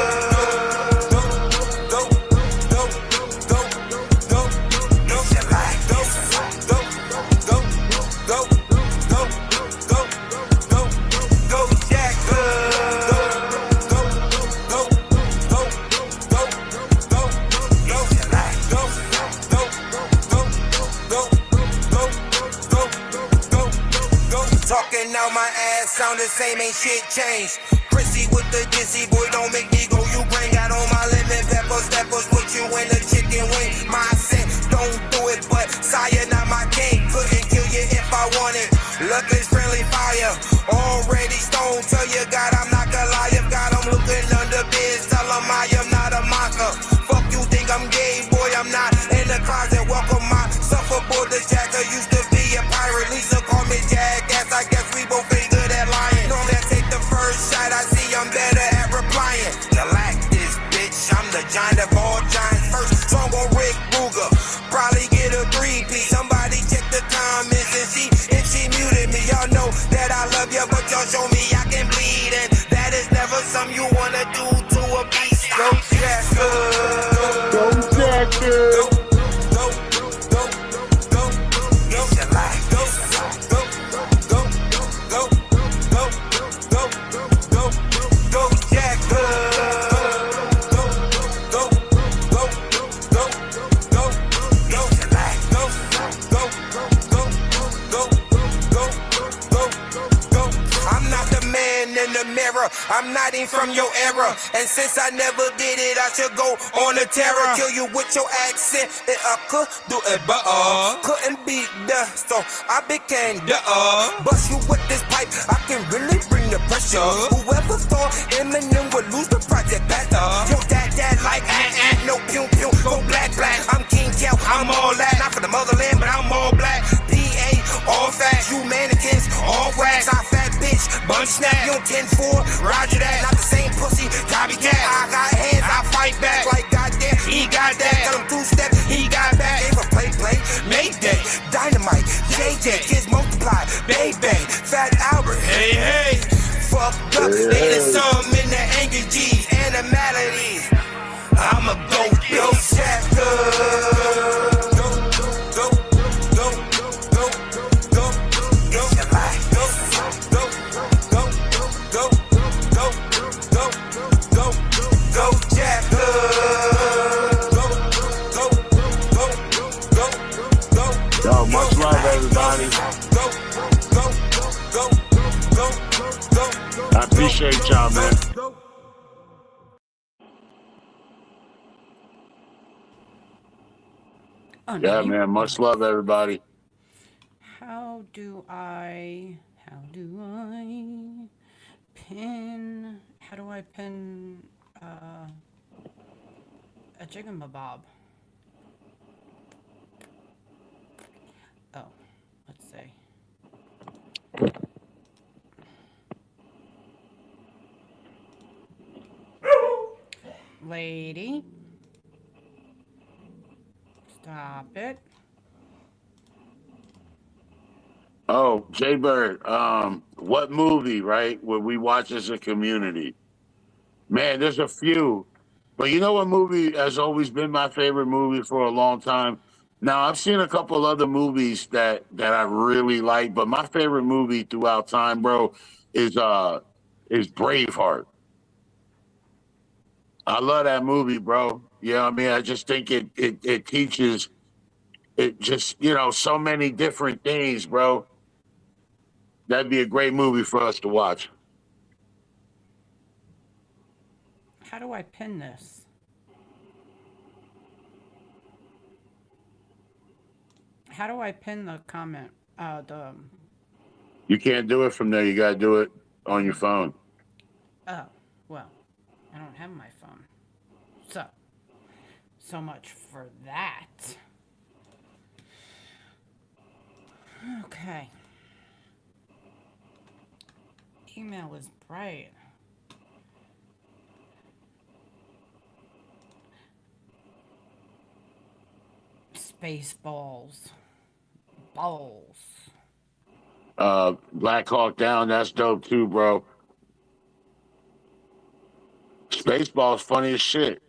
Talking out my ass, sound the same, ain't shit changed. Chrissy with the dizzy, boy, don't make me go Ukraine. Got on my lemon peppers, put you in a chicken wing. My scent, don't do it, but sire, not my king. Couldn't kill you if I wanted. Luckless, friendly fire, already stone. Tell you God, I'm not gonna lie. If God, I'm looking under beds, tell him I am not a monster. Fuck you, think I'm gay, boy, I'm not in the closet. Welcome my sufferboard, the jacker used to be a pirate. Lisa called me jackass, I guess we both ain't good at lying. Normally I take the first shot, I see I'm better at replying. Galactus, bitch, I'm the giant of all giants. First song on Rick Ruger, probably get a 3-piece. Somebody check the comments and see if she muted me. Y'all know that I love you, but y'all show me I can bleed. And I'm not even from your era. And since I never did it, I should go on a terror. Kill you with your accent. And I could do it, but couldn't beat the. So I became the bust you with this pipe. I can really bring the pressure. Whoever thought Eminem would lose the project better. Yo, that like no pew pew, go black. I'm King Kel, I'm all that. Not for the motherland, but I'm all black. PA, all fat. You mannequins, all wax. I fat bitch, bunch snap. You 10-4, Roger that. Not the same pussy, copycat. I got hands, I fight back. Like goddamn, he got that. Tell him 2-step, he got back. Ain't for play, Mayday, Dynamite, JJ, kids multiply, baby, Fat Albert, hey. Fucked up, they the sum in the anger G's, animality. I'ma go chapter. Yo, much love, everybody. I appreciate y'all, man. Oh, Yeah, no. man. Much love, everybody. How do I pin, a jigamabob? Oh, let's see. Lady, stop it. Oh, Jay Bird, what movie, right, would we watch as a community? Man, there's a few. But you know what movie has always been my favorite movie for a long time? Now, I've seen a couple other movies that I really like, but my favorite movie throughout time, bro, is Braveheart. I love that movie, bro. You know what I mean? I just think it teaches it just, so many different things, bro. That'd be a great movie for us to watch. How do I pin this? How do I pin the comment? You can't do it from there. You got to do it on your phone. Oh, well, I don't have my phone. So much for that. Okay. Email is bright. Spaceballs. Balls. Black Hawk Down, that's dope too, bro. Spaceballs funny as shit.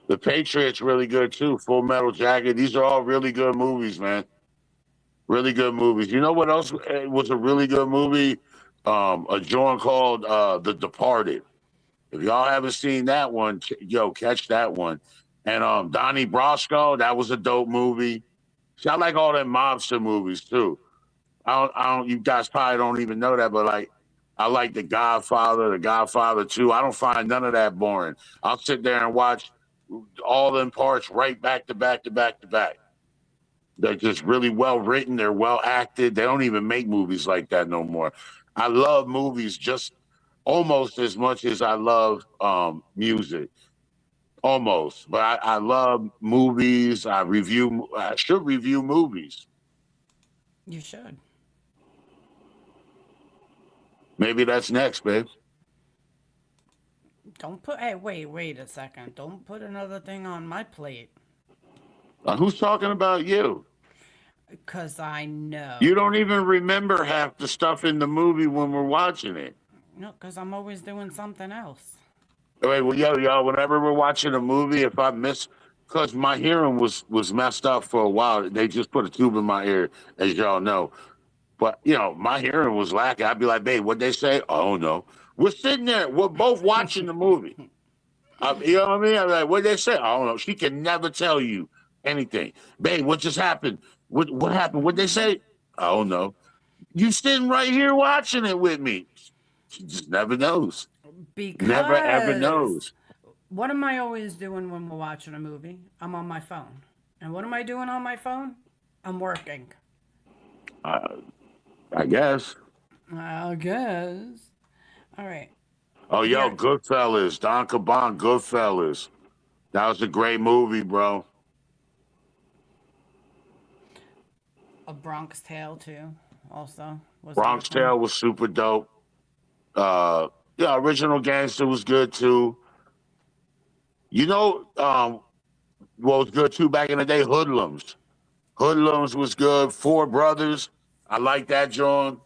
The Patriots really good too. Full Metal Jacket. These are all really good movies, man. Really good movies. You know what else was a really good movie? A joint called The Departed. If y'all haven't seen that one, catch that one. And Donnie Brasco, that was a dope movie. See, I like all them mobster movies too. I don't. You guys probably don't even know that, but like, I like The Godfather 2. I don't find none of that boring. I'll sit there and watch all them parts right back to back to back to back. They're just really well written. They're well acted. They don't even make movies like that no more. I love movies just almost as much as I love music. Almost. But I love movies. I should review movies. You should. Maybe that's next, babe. Don't put. Hey, wait a second. Don't put another thing on my plate. Who's talking about you? Because I know. You don't even remember half the stuff in the movie when we're watching it. No, because I'm always doing something else. Wait, well, y'all, whenever we're watching a movie, if I miss, because my hearing was messed up for a while. They just put a tube in my ear, as y'all know. But, my hearing was lacking. I'd be like, babe, what'd they say? Oh, no. We're sitting there. We're both watching the movie. You know what I mean? I'm like, what'd they say? I don't know. She can never tell you anything. Babe, what just happened? What happened? What'd they say? I don't know. You sitting right here watching it with me. She just never knows. Never ever Because knows. what am I always doing when we're watching a movie? I'm on my phone. And what am I doing on my phone? I'm working. I guess. I guess. All right. Oh, yo, Here, Goodfellas, Don Caban, Goodfellas. That was a great movie, bro. A Bronx Tale too. Also was a Bronx good one. Tale was super dope. Yeah, Original Gangster was good too. You know, what was good too back in the day? Hoodlums. Hoodlums was good. Four Brothers. I like that, John.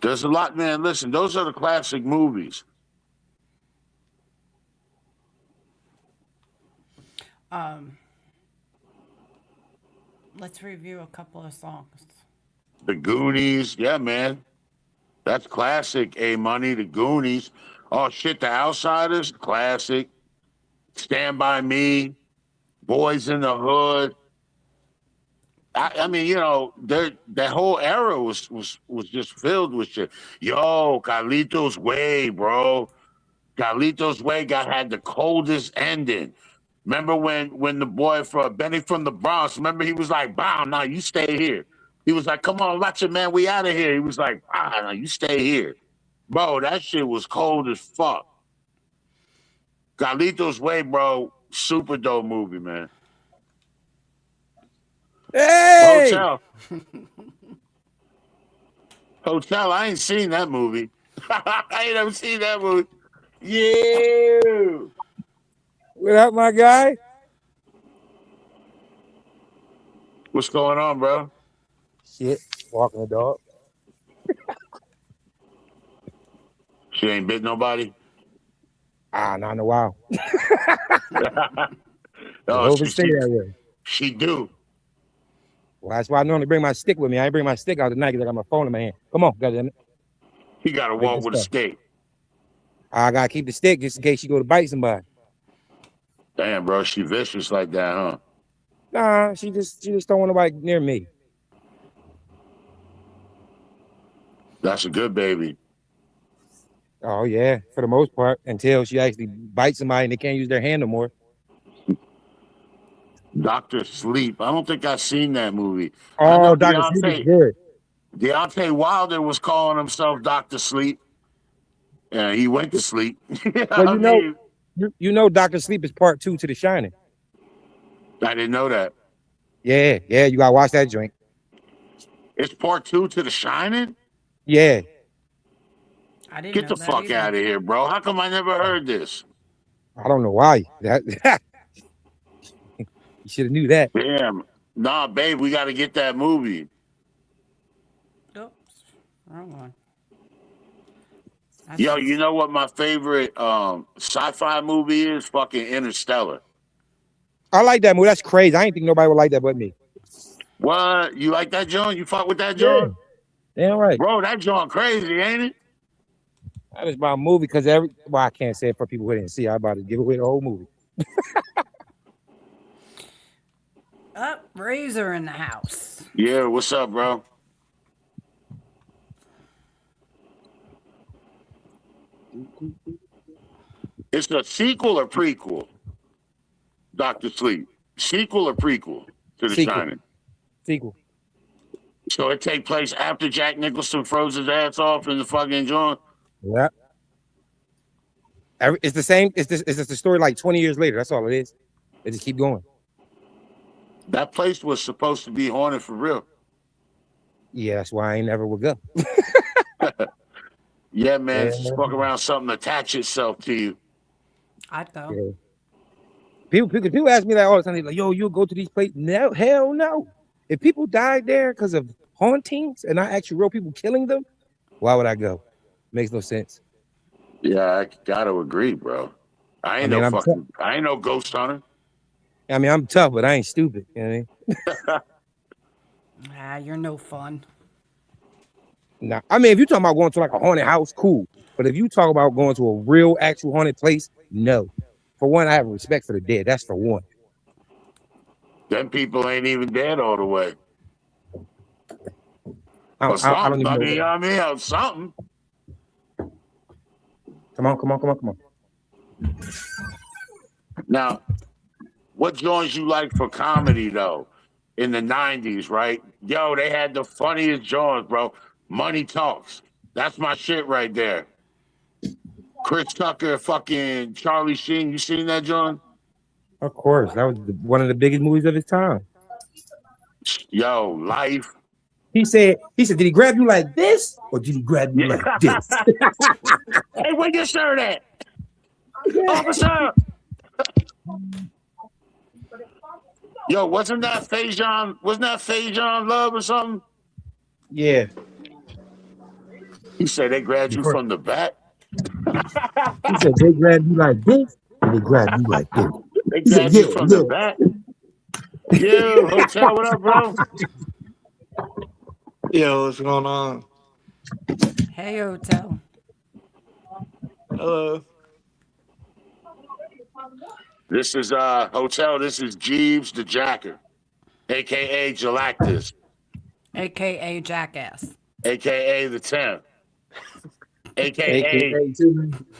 There's a lot, man. Listen, those are the classic movies. Um, let's review a couple of songs. The Goonies. Yeah, man. That's classic. A Money, The Goonies. Oh, shit, The Outsiders. Classic. Stand By Me. Boys in the Hood. I mean, you know, that whole era was just filled with shit. Yo, Carlitos Way, bro. Carlitos Way had the coldest ending. Remember when the boy from Benny from the Bronx, remember he was like, "Bah, now you stay here." He was like, "Come on, watch it, man, we out of here." He was like, "Ah, now you stay here." Bro, that shit was cold as fuck. Carlitos Way, bro, super dope movie, man. Hey! Hotel. Hotel, I ain't seen that movie. I ain't never seen that movie. Yeah. What up, my guy? What's going on, bro? Shit, walking the dog. She ain't bit nobody. Not in a while. Oh, Hope it stay that way. she do. Well, that's why I normally bring my stick with me. I ain't bring my stick out tonight because I got my phone in my hand. Come on, goddammit. He got to walk with a stick. I gotta keep the stick just in case she go to bite somebody. Damn, bro, she vicious like that, huh? Nah, she just don't want nobody near me. That's a good baby. Oh yeah, for the most part, until she actually bites somebody and they can't use their hand no more. Dr. Sleep. I don't think I've seen that movie. Oh, Dr. Sleep is good. Deontay Wilder was calling himself Dr. Sleep. Yeah, he went to sleep. Well, you know, Dr. Sleep is part 2 to The Shining. I didn't know that. Yeah, you gotta watch that joint. It's part 2 to The Shining? Yeah. I didn't Get know the that fuck either. out of here, bro. How come I never heard this? I don't know why. You should have knew that. Damn. Nah, babe, we got to get that movie. Oops, wrong one. Yo, you know what my favorite sci-fi movie is? Fucking Interstellar. I like that movie. That's crazy. I didn't think nobody would like that but me. What? You like that John? You fuck with that John? Yeah. Damn right. Bro, that John crazy, ain't it? That is my movie because I can't say it for people who didn't see it. I'm about to give away the whole movie. Up, Razor in the house. Yeah, what's up, bro? It's a sequel or prequel? Dr. Sleep. Sequel or prequel to The Shining? Sequel. So it take place after Jack Nicholson froze his ass off in the fucking joint? Yeah. It's the same. It's just the story like 20 years later. That's all it is. They just keep going. That place was supposed to be haunted for real. Yeah, that's why I ain't never would go. Yeah, man. Just fuck around, something attach itself to you. I'd go. Yeah. People ask me that all the time. They're like, yo, you'll go to these places? No, hell no. If people died there because of hauntings and not actually real people killing them, why would I go? Makes no sense. Yeah, I gotta agree, bro. I ain't no ghost hunter. I mean, I'm tough, but I ain't stupid. You know what I mean? You're no fun. Nah, I mean, if you're talking about going to like a haunted house, cool. But if you talk about going to a real, actual haunted place, no. For one, I have respect for the dead. That's for one. Them people ain't even dead all the way. Or I don't something. even I know mean, you what. know what I mean? Or something. Come on. Now, what joints you like for comedy though? In the '90s, right? Yo, they had the funniest joints, bro. Money Talks. That's my shit right there. Chris Tucker, fucking Charlie Sheen. You seen that, John? Of course, that was one of the biggest movies of his time. Yo, Life. Did he grab you like this or did he grab you Yeah. like this? Hey, where your shirt at? Officer. Yo, wasn't that Fajon Love or something? Yeah. He said they grabbed you Before from the back. he said they grab you like this and they grab you like this. They He said, grabbed you yeah, from the yeah. back. Yo, Hotel, what up, bro? Yo, what's going on? Hey, Hotel. Hello. This is Hotel. This is Jeeves the Jacker, aka Galactus, AKA Jackass. aka the 10th, aka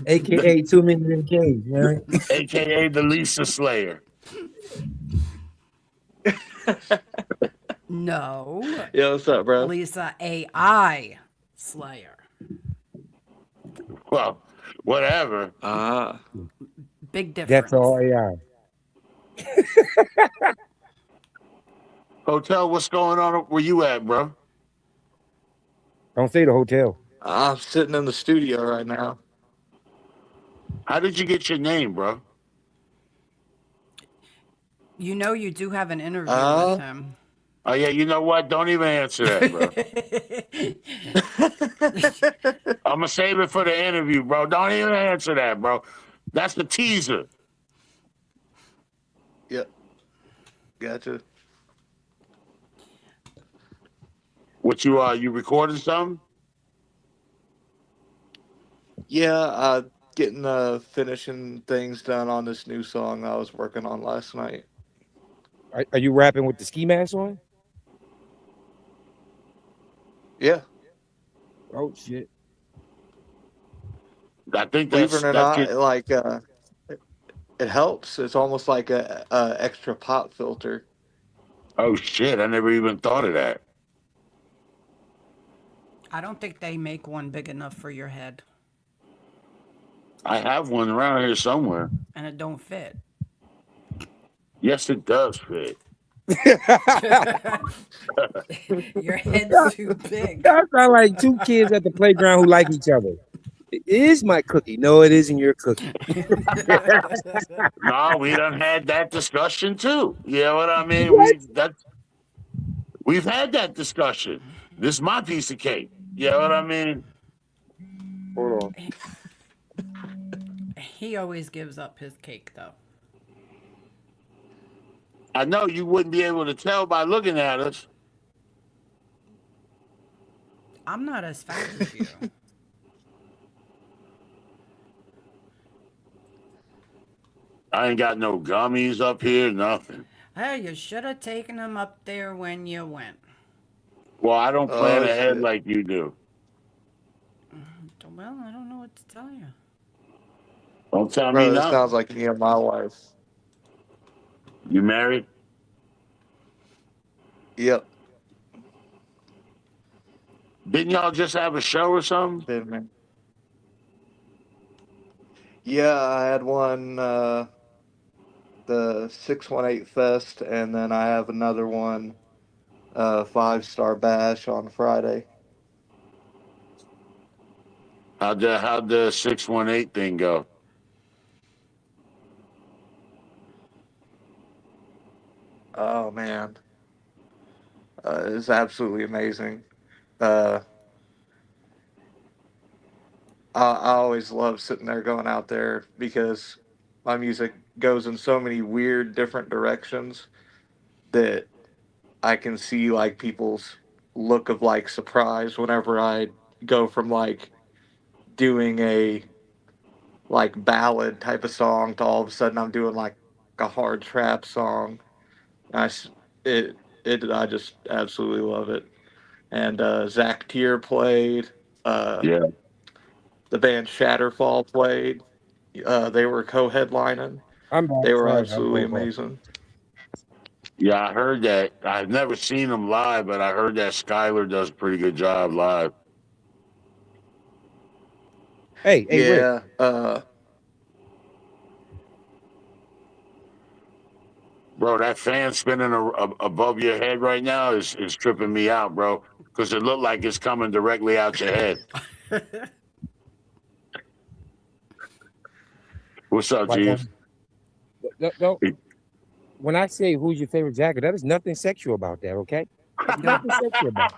AKA two minutes in the cage, man. aka the Lisa Slayer. No. Yo, what's up, bro? Lisa AI Slayer. Well, whatever. Big difference. That's all AI. Hotel, what's going on? Where you at, bro? Don't say the hotel. I'm sitting in the studio right now. How did you get your name, bro? You know you do have an interview with him. Oh yeah, you know what? Don't even answer that, bro. I'm gonna save it for the interview, bro. Don't even answer that, bro. That's the teaser. Yep. Gotcha. What you recording something? Yeah, getting finishing things done on this new song I was working on last night. Are you rapping with the ski mask on? Yeah. Oh shit. I think Believe it or not, it. like it helps. It's almost like a extra pop filter. Oh shit! I never even thought of that. I don't think they make one big enough for your head. I have one around here somewhere. And it don't fit. Yes, it does fit. Your head's too big. That sound like two kids at the playground who like each other. It is my cookie. No, it isn't your cookie. No, we done had that discussion too. You know what I mean? We've had that discussion. This is my piece of cake. You know what I mean? Hold on. He always gives up his cake, though. I know you wouldn't be able to tell by looking at us. I'm not as fat as you. I ain't got no gummies up here, nothing. Hey, you should have taken them up there when you went. Well, I don't plan Oh, ahead shit. like you do. Well, I don't know what to tell you. Don't tell Bro, me this nothing. sounds like me and my wife. You married? Yep. Didn't y'all just have a show or something? Been man. Yeah, I had one the 618 Fest, and then I have another one, 5-Star Bash on Friday. How'd the 618 thing go? Oh man, it's absolutely amazing. Uh, I always love sitting there going out there because my music goes in so many weird different directions that I can see like people's look of like surprise whenever I go from like doing a like ballad type of song to all of a sudden I'm doing like a hard trap song. I s- it I just absolutely love it. and Zach Tier played. Yeah. The band Shatterfall played. They were co-headlining. I'm back. They were Sorry, I absolutely broke off. amazing. Yeah, I heard that. I've never seen them live, but I heard that Skylar does a pretty good job live. Hey, Rick. Yeah. Bro, that fan spinning above your head right now is tripping me out, bro. Because it looked like it's coming directly out your head. What's up, Like, Jeeves? when I say who's your favorite Jacker, that is nothing sexual about that, okay? There's nothing sexual about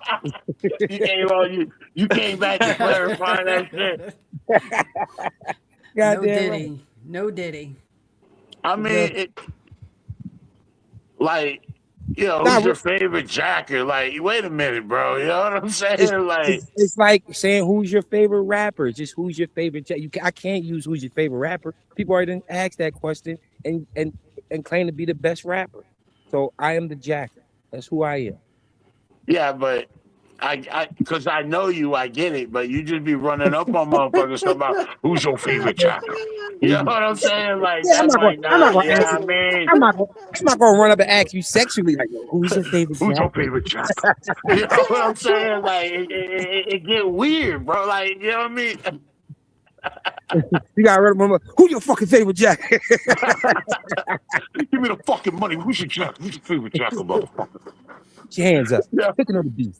it. You came back to clarify that shit. No Diddy. No Diddy. I mean, like, Nah, who's your favorite Jacker? Like, wait a minute, bro. You know what I'm saying? It's like saying who's your favorite rapper. Just who's your favorite I can't use who's your favorite rapper. People already didn't ask that question and claim to be the best rapper. So I am the Jacker. That's who I am. Yeah, but because I know you, I get it, but you just be running up on motherfuckers talking about who's your favorite Jacker. You know what I'm saying? Like, Yeah, that's like, I'm not nah, gonna ask I you. mean, I'm not gonna run up and ask you sexually like who's your favorite who's your Jacker? favorite Jacker? You know what I'm saying? Like, it get weird, bro. Like, you know what I mean? You gotta remember who's your fucking favorite Jacker? Give me the fucking money. Who's your Jacker? Who's your favorite Jacker, motherfucker? Put your hands up. Yeah. Picking up the beef.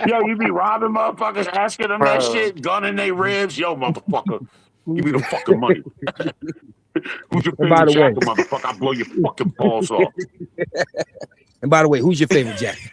Yo, you be robbing motherfuckers, asking them that shit, gunning their ribs. Yo, motherfucker, give me the fucking money. Who's your favorite Jacker, motherfucker? I'll blow your fucking balls off. And by the way, who's your favorite Jacker?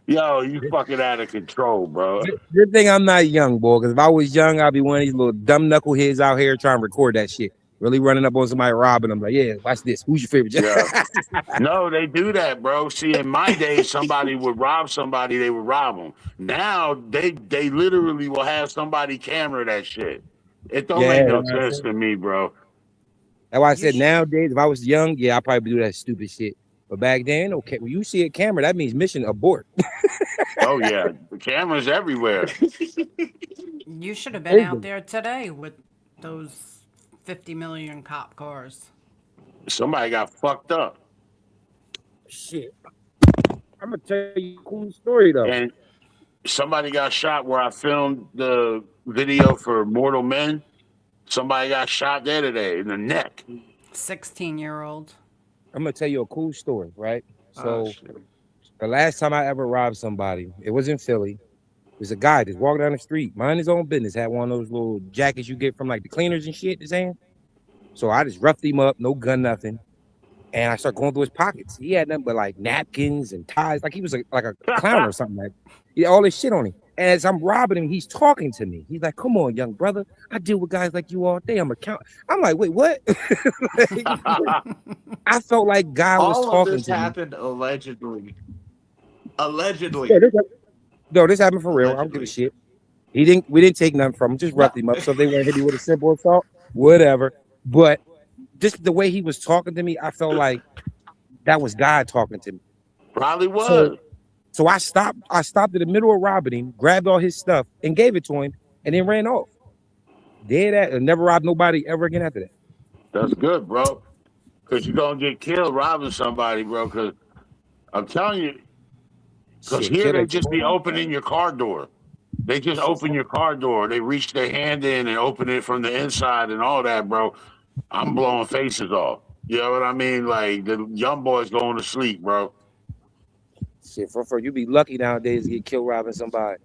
Yo, you fucking out of control, bro. Good thing I'm not young, boy, because if I was young, I'd be one of these little dumb knuckleheads out here trying to record that shit. Really running up on somebody robbing them. Like, yeah, watch this. Who's your favorite Jacker? Yeah. No, they do that, bro. See, in my day, somebody would rob somebody, they would rob them. Now, they literally will have somebody camera that shit. It don't make no sense to me, bro. That's why I said nowadays, if I was young, yeah, I'd probably do that stupid shit. But back then, okay, when you see a camera, that means mission abort. Oh, yeah. The camera's everywhere. You should have been out there today with those 50 million cop cars. Somebody got fucked up. Shit. I'm going to tell you a cool story, though. And somebody got shot where I filmed the video for Mortal Men. Somebody got shot there today in the neck. 16-year-old. I'm going to tell you a cool story, right? So the last time I ever robbed somebody, it was in Philly. It was a guy just walking down the street, mind his own business, had one of those little jackets you get from like the cleaners and shit, his hand. So I just roughed him up, no gun, nothing. And I started going through his pockets. He had nothing but like napkins and ties, like he was like a clown or something. Like he had all this shit on him. And as I'm robbing him, he's talking to me. He's like, "Come on, young brother. I deal with guys like you all day. I'm a count." I'm like, "Wait, what?" I felt like God was talking to me. All of this happened allegedly. Allegedly. Yeah, this happened for real. I don't give a shit. We didn't take nothing from him. Just roughed him up. So if they want to hit me with a simple assault, whatever. But just the way he was talking to me, I felt like that was God talking to me. Probably was. So I stopped in the middle of robbing him, grabbed all his stuff, and gave it to him, and then ran off. Did that and never robbed nobody ever again after that. That's good, bro. Because you're going to get killed robbing somebody, bro. Because I'm telling you, because here they just be opening your car door. They just open your car door. They reach their hand in and open it from the inside and all that, bro. I'm blowing faces off. You know what I mean? Like, the young boys going to sleep, bro. Shit, for you be lucky nowadays to get killed robbing somebody.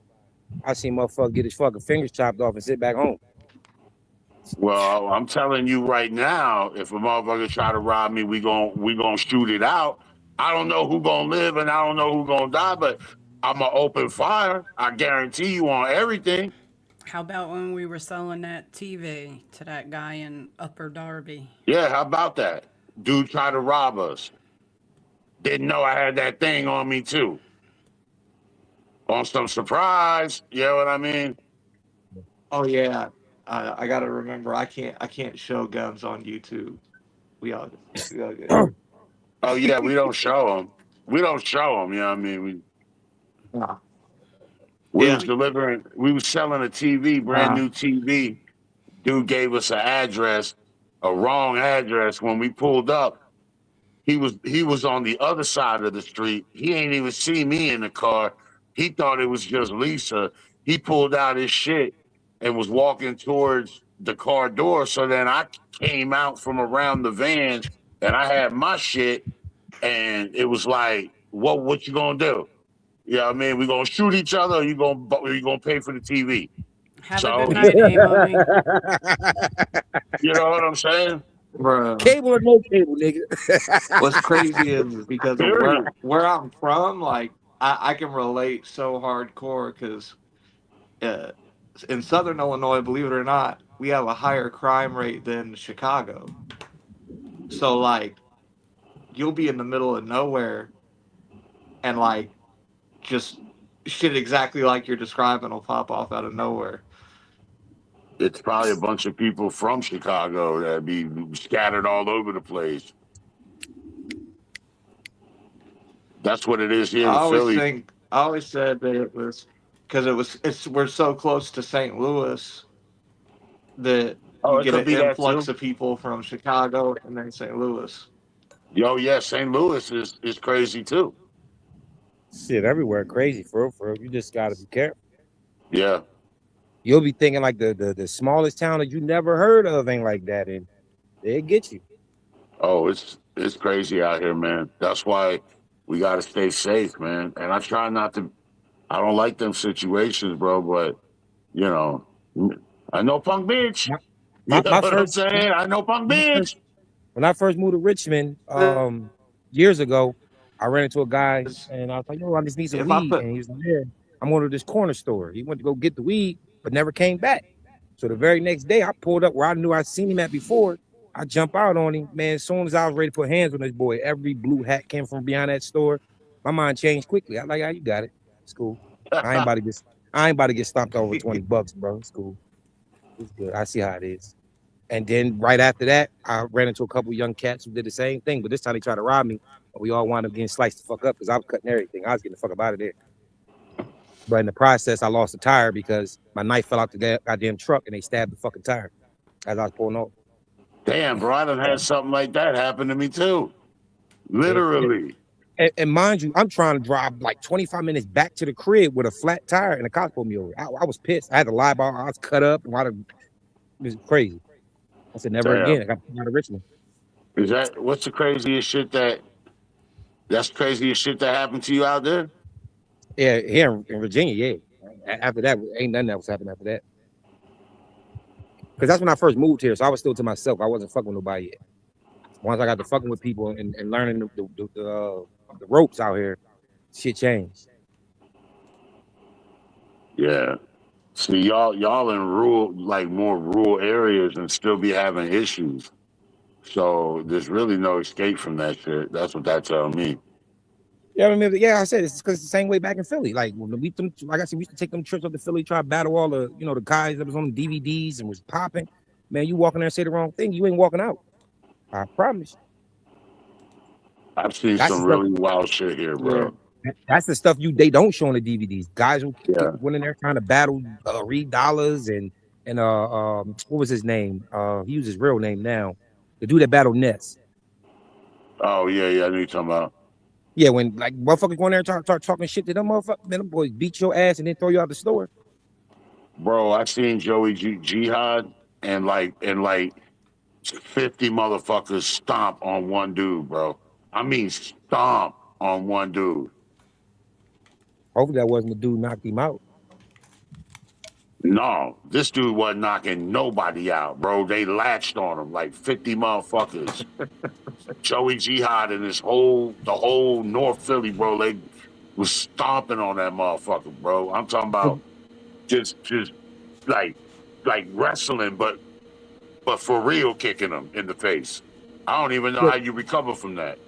I seen motherfucker get his fucking fingers chopped off and sit back home. Well, I'm telling you right now, if a motherfucker try to rob me, we gon' shoot it out. I don't know who gonna live and I don't know who gonna die, but I'm gonna open fire. I guarantee you on everything. How about when we were selling that TV to that guy in Upper Darby? Yeah, how about that? Dude tried to rob us. Didn't know I had that thing on me too. On some surprise, you know what I mean? Oh yeah, I gotta remember. I can't show guns on YouTube. We all good. Oh yeah, we don't show them. We don't show them. You know what I mean? Nah. We Yeah. was delivering. We was selling a TV, brand new TV. Dude gave us an address, a wrong address. When we pulled up, he was on the other side of the street. He ain't even see me in the car. He thought it was just Lisa. He pulled out his shit and was walking towards the car door. So then I came out from around the van and I had my shit, and it was like, what you gonna do? You know what I mean? We gonna shoot each other, or you gonna pay for the TV? Have a good So night, A Bobby. you know what I'm saying? Bro. Cable or no cable, nigga. What's crazy is because of Period. where I'm from, like I can relate so hardcore because in Southern Illinois, believe it or not, we have a higher crime rate than Chicago. So like you'll be in the middle of nowhere and like just shit exactly like you're describing will pop off out of nowhere. It's probably a bunch of people from Chicago that be scattered all over the place. That's what it is here in Philly. I always said that it was because we're so close to St. Louis that Oh, you it get could an be that influx too. of people from Chicago and then St. Louis. Yo, yeah, St. Louis is crazy too. Shit, everywhere crazy, for real. You just gotta be careful. Yeah. You'll be thinking like the smallest town that you never heard of ain't like that, and they get you. Oh, it's crazy out here, man. That's why we gotta stay safe, man. And I try not to. I don't like them situations, bro. But you know, I know Punk Bitch. My, You my, know my what I'm first, my, saying? I know Punk my first Bitch. when I first moved to Richmond, years ago, I ran into a guy and I was like, "Yo, I just need some If I weed," put and he was like, "Yeah, I'm going to this corner store." He went to go get the weed, but never came back. So the very next day, I pulled up where I knew I'd seen him at before. I jump out on him, man. As soon as I was ready to put hands on this boy, every blue hat came from behind that store. My mind changed quickly. I was like, "Ah, you got it. It's cool. I ain't about to get, I ain't about to get stomped over $20, bro. It's cool. It's good. I see how it is." And then right after that, I ran into a couple young cats who did the same thing, but this time they tried to rob me. But we all wound up getting sliced the fuck up because I was cutting everything. I was getting the fuck up out of there. But in the process, I lost a tire because my knife fell out the goddamn truck and they stabbed the fucking tire as I was pulling off. Damn, bro, I done had something like that happen to me too. Literally. And mind you, I'm trying to drive like 25 minutes back to the crib with a flat tire and the cops pulled me over. I was pissed. I had to lie about I was cut up and it was crazy. I said, never Damn. again. I got out of Richmond. What's the craziest shit that's craziest shit that happened to you out there? Yeah, here in Virginia, yeah. After that, ain't nothing else happened after that. Because that's when I first moved here, so I was still to myself. I wasn't fucking with nobody yet. Once I got to fucking with people and learning the ropes out here, shit changed. Yeah. See, y'all in more rural areas and still be having issues. So there's really no escape from that shit. That's what that tells me. Yeah, I mean, yeah, I said it's because it's the same way back in Philly. Like when like I said, we used to take them trips up to Philly, try to battle all the the guys that was on the DVDs and was popping. Man, you walk in there and say the wrong thing, you ain't walking out. I promise. I've seen That's some really wild shit here, bro. That's the stuff they don't show on the DVDs. Guys who Yeah. went in there trying to battle Reed Dollars and what was his name? He used his real name now. The dude that battled Ness. Oh yeah, I know you're talking about. Yeah, when like motherfuckers go in there and start talking shit to them motherfuckers, man, them boys beat your ass and then throw you out the store. Bro, I seen Joey Jihad and like 50 motherfuckers stomp on one dude, bro. I mean stomp on one dude. Hopefully that wasn't the dude knocked him out. No, this dude wasn't knocking nobody out, bro. They latched on him like 50 motherfuckers. Joey Jihad and the whole North Philly, bro, they was stomping on that motherfucker, bro. I'm talking about just like wrestling, but for real kicking him in the face. I don't even know how you recover from that.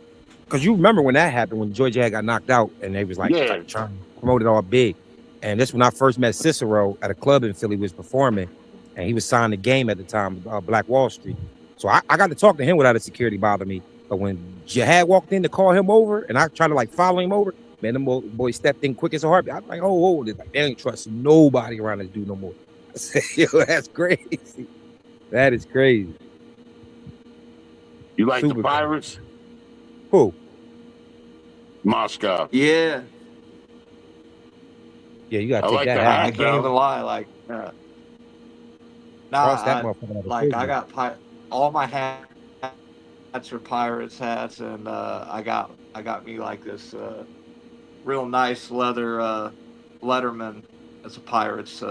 Because you remember when that happened, when Georgia had got knocked out and they was like trying to promote it all big. And this when I first met Cicero at a club in Philly, was performing, and he was signing the game at the time, Black Wall Street. So I got to talk to him without a security bother me. But when Jihad walked in to call him over, and I tried to like follow him over, man, them boy stepped in quick as a heartbeat. I was like, oh, like, they ain't trust nobody around this dude no more. I said, yo, that's crazy. That is crazy. You like Super the Pirates? Who? Moscow. Yeah. Yeah, you gotta I take like that the out. I hat, can't even though. lie. Like, Cross that nah, motherfucker out of like I prison. got all my hats are Pirates hats, and I got me like this real nice leather Letterman. It's a Pirates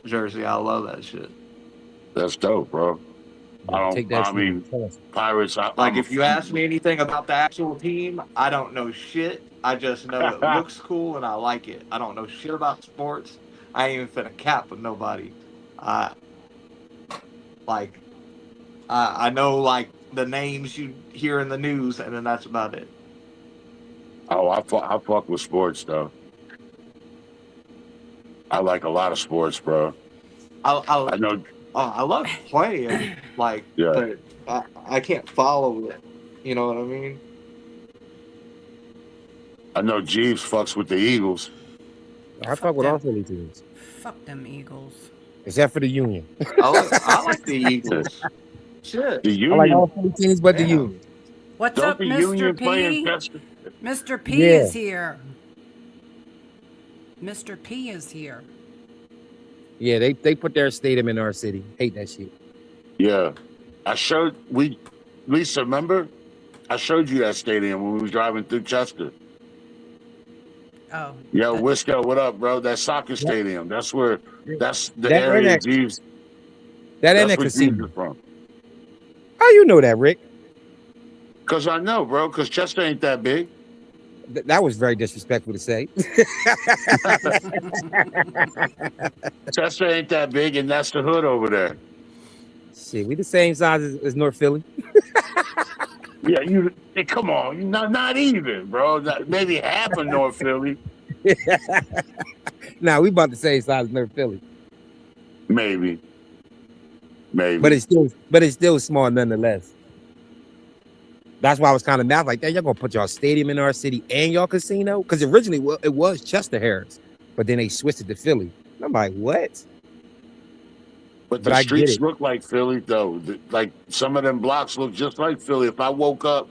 jersey. I love that shit. That's dope, bro. Take that I shit mean, and toss it. Pirates. Like, if you ask me anything about the actual team, I don't know shit. I just know it looks cool and I like it. I don't know shit about sports. I ain't even finna cap with nobody. I know like the names you hear in the news, and then that's about it. Oh, I fuck with sports though. I like a lot of sports, bro. I know. I love playing, like, Yeah. but I can't follow it. You know what I mean? I know Jeeves fucks with the Eagles. I fuck with all Philly teams, Fuck them Eagles. except for the Union. I like the Eagles. Shit. The I like all Union. Philly teams, but the Damn. Union. What's Don't up, the Mr. Union play in P? Chester? Mr. P Yeah. is here. Mr. P is here. Yeah, they put their stadium in our city. Hate that shit. Yeah. Lisa, remember? I showed you that stadium when we was driving through Chester. Oh. Yo, Wisco, what up, bro? That soccer stadium. That's the That area annex- Jeeves. That That's annex where is Jeeves seen. is from. How you know that, Rick? Cause I know, bro. Cause Chester ain't that big. That was very disrespectful to say. Chester ain't that big, and that's the hood over there. Shit, we the same size as North Philly. Yeah, come on, not even, bro. Maybe half of North Philly, Nah, we about the same size as North Philly. maybe. But it's still small nonetheless. That's why I was kind of mad. Like, y'all gonna put y'all stadium in our city and y'all casino? Because originally it was Chester Harris, but then they switched it to Philly. I'm like, what? But But the I get streets it. look like Philly, though. Like some of them blocks look just like Philly. If I woke up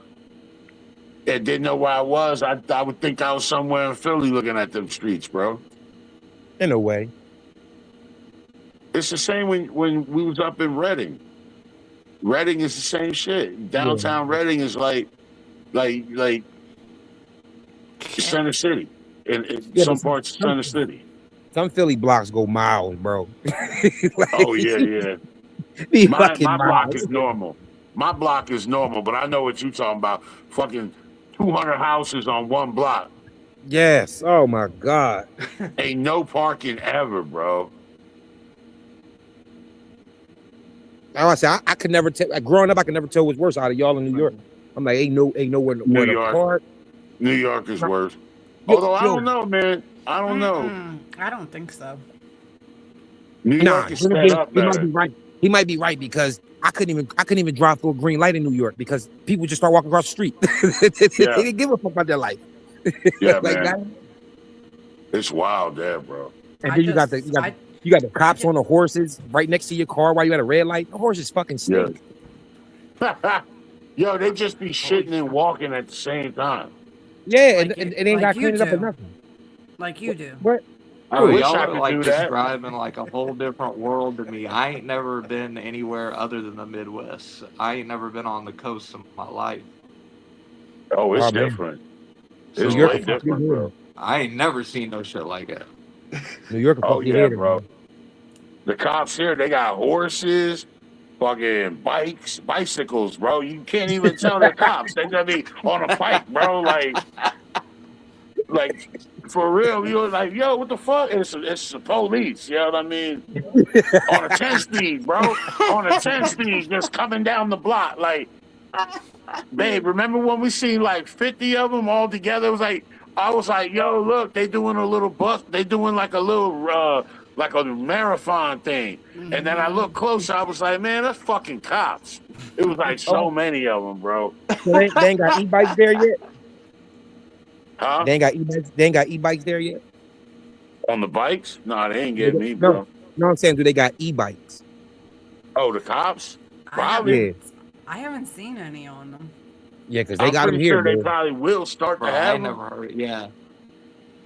and didn't know where I was, I would think I was somewhere in Philly looking at them streets, bro. In a way. It's the same when we was up in Reading. Reading is the same shit. Downtown Reading is like Center City. In some parts of Center City. Some Philly blocks go miles, bro. Like, Oh yeah. be My fucking block miles. is normal. My block is normal, but I know what you're talking about. Fucking 200 houses on one block. Yes. Oh my God. Ain't no parking ever, bro. I said I could never tell. Growing up, I could never tell what's worse out of y'all in New York. I'm like, ain't nowhere New to York. park. New York is worse. Although I don't know, man. I don't know. I don't think so. New York is set up he might better. be right. He might be right because I couldn't even drive through a green light in New York because people just start walking across the street. They didn't give a fuck about their life. Yeah, Like man. that. It's wild there, bro. And then you got the cops on the horses right next to your car while you at a red light. The horses fucking stink. Yeah. Yo, they just be shitting and walking at the same time. Yeah, Like and you- they ain't got like you cleaned up or do. nothing. Like you do. But I wish y'all I are could like do that. describing like a whole different world to me. I ain't never been anywhere other than the Midwest. I ain't never been on the coast in my life. Oh, it's Oh, man. different. It's New York way will fuck different, your bro. head. I ain't never seen no shit like that. New York will Oh fuck your yeah, head, bro. The cops here, they got horses, fucking bikes, bicycles, bro. You can't even tell they're cops. They gonna be on a bike, bro. Like for real. You're like, yo, what the fuck? It's the police. You know what I mean? On a 10 speed, bro. On a 10 speed, just coming down the block. Like, babe, remember when we seen like 50 of them all together? It was like, I was like, yo, look, they doing a little bus. They doing like a little, like a marathon thing. And then I looked closer. I was like, man, that's fucking cops. It was like so many of them, bro. So they ain't got e-bikes there yet. Huh? They ain't got e-bikes. They ain't got e-bikes there yet. On the bikes? Nah, they ain't getting me, No, bro. no, I'm saying, do they got e-bikes? Oh, the cops? I Probably. Yeah, I haven't seen any on them. yeah, because they I'm got them pretty here, sure they bro. probably will start Bro, to I have ain't them. never heard it. Yeah.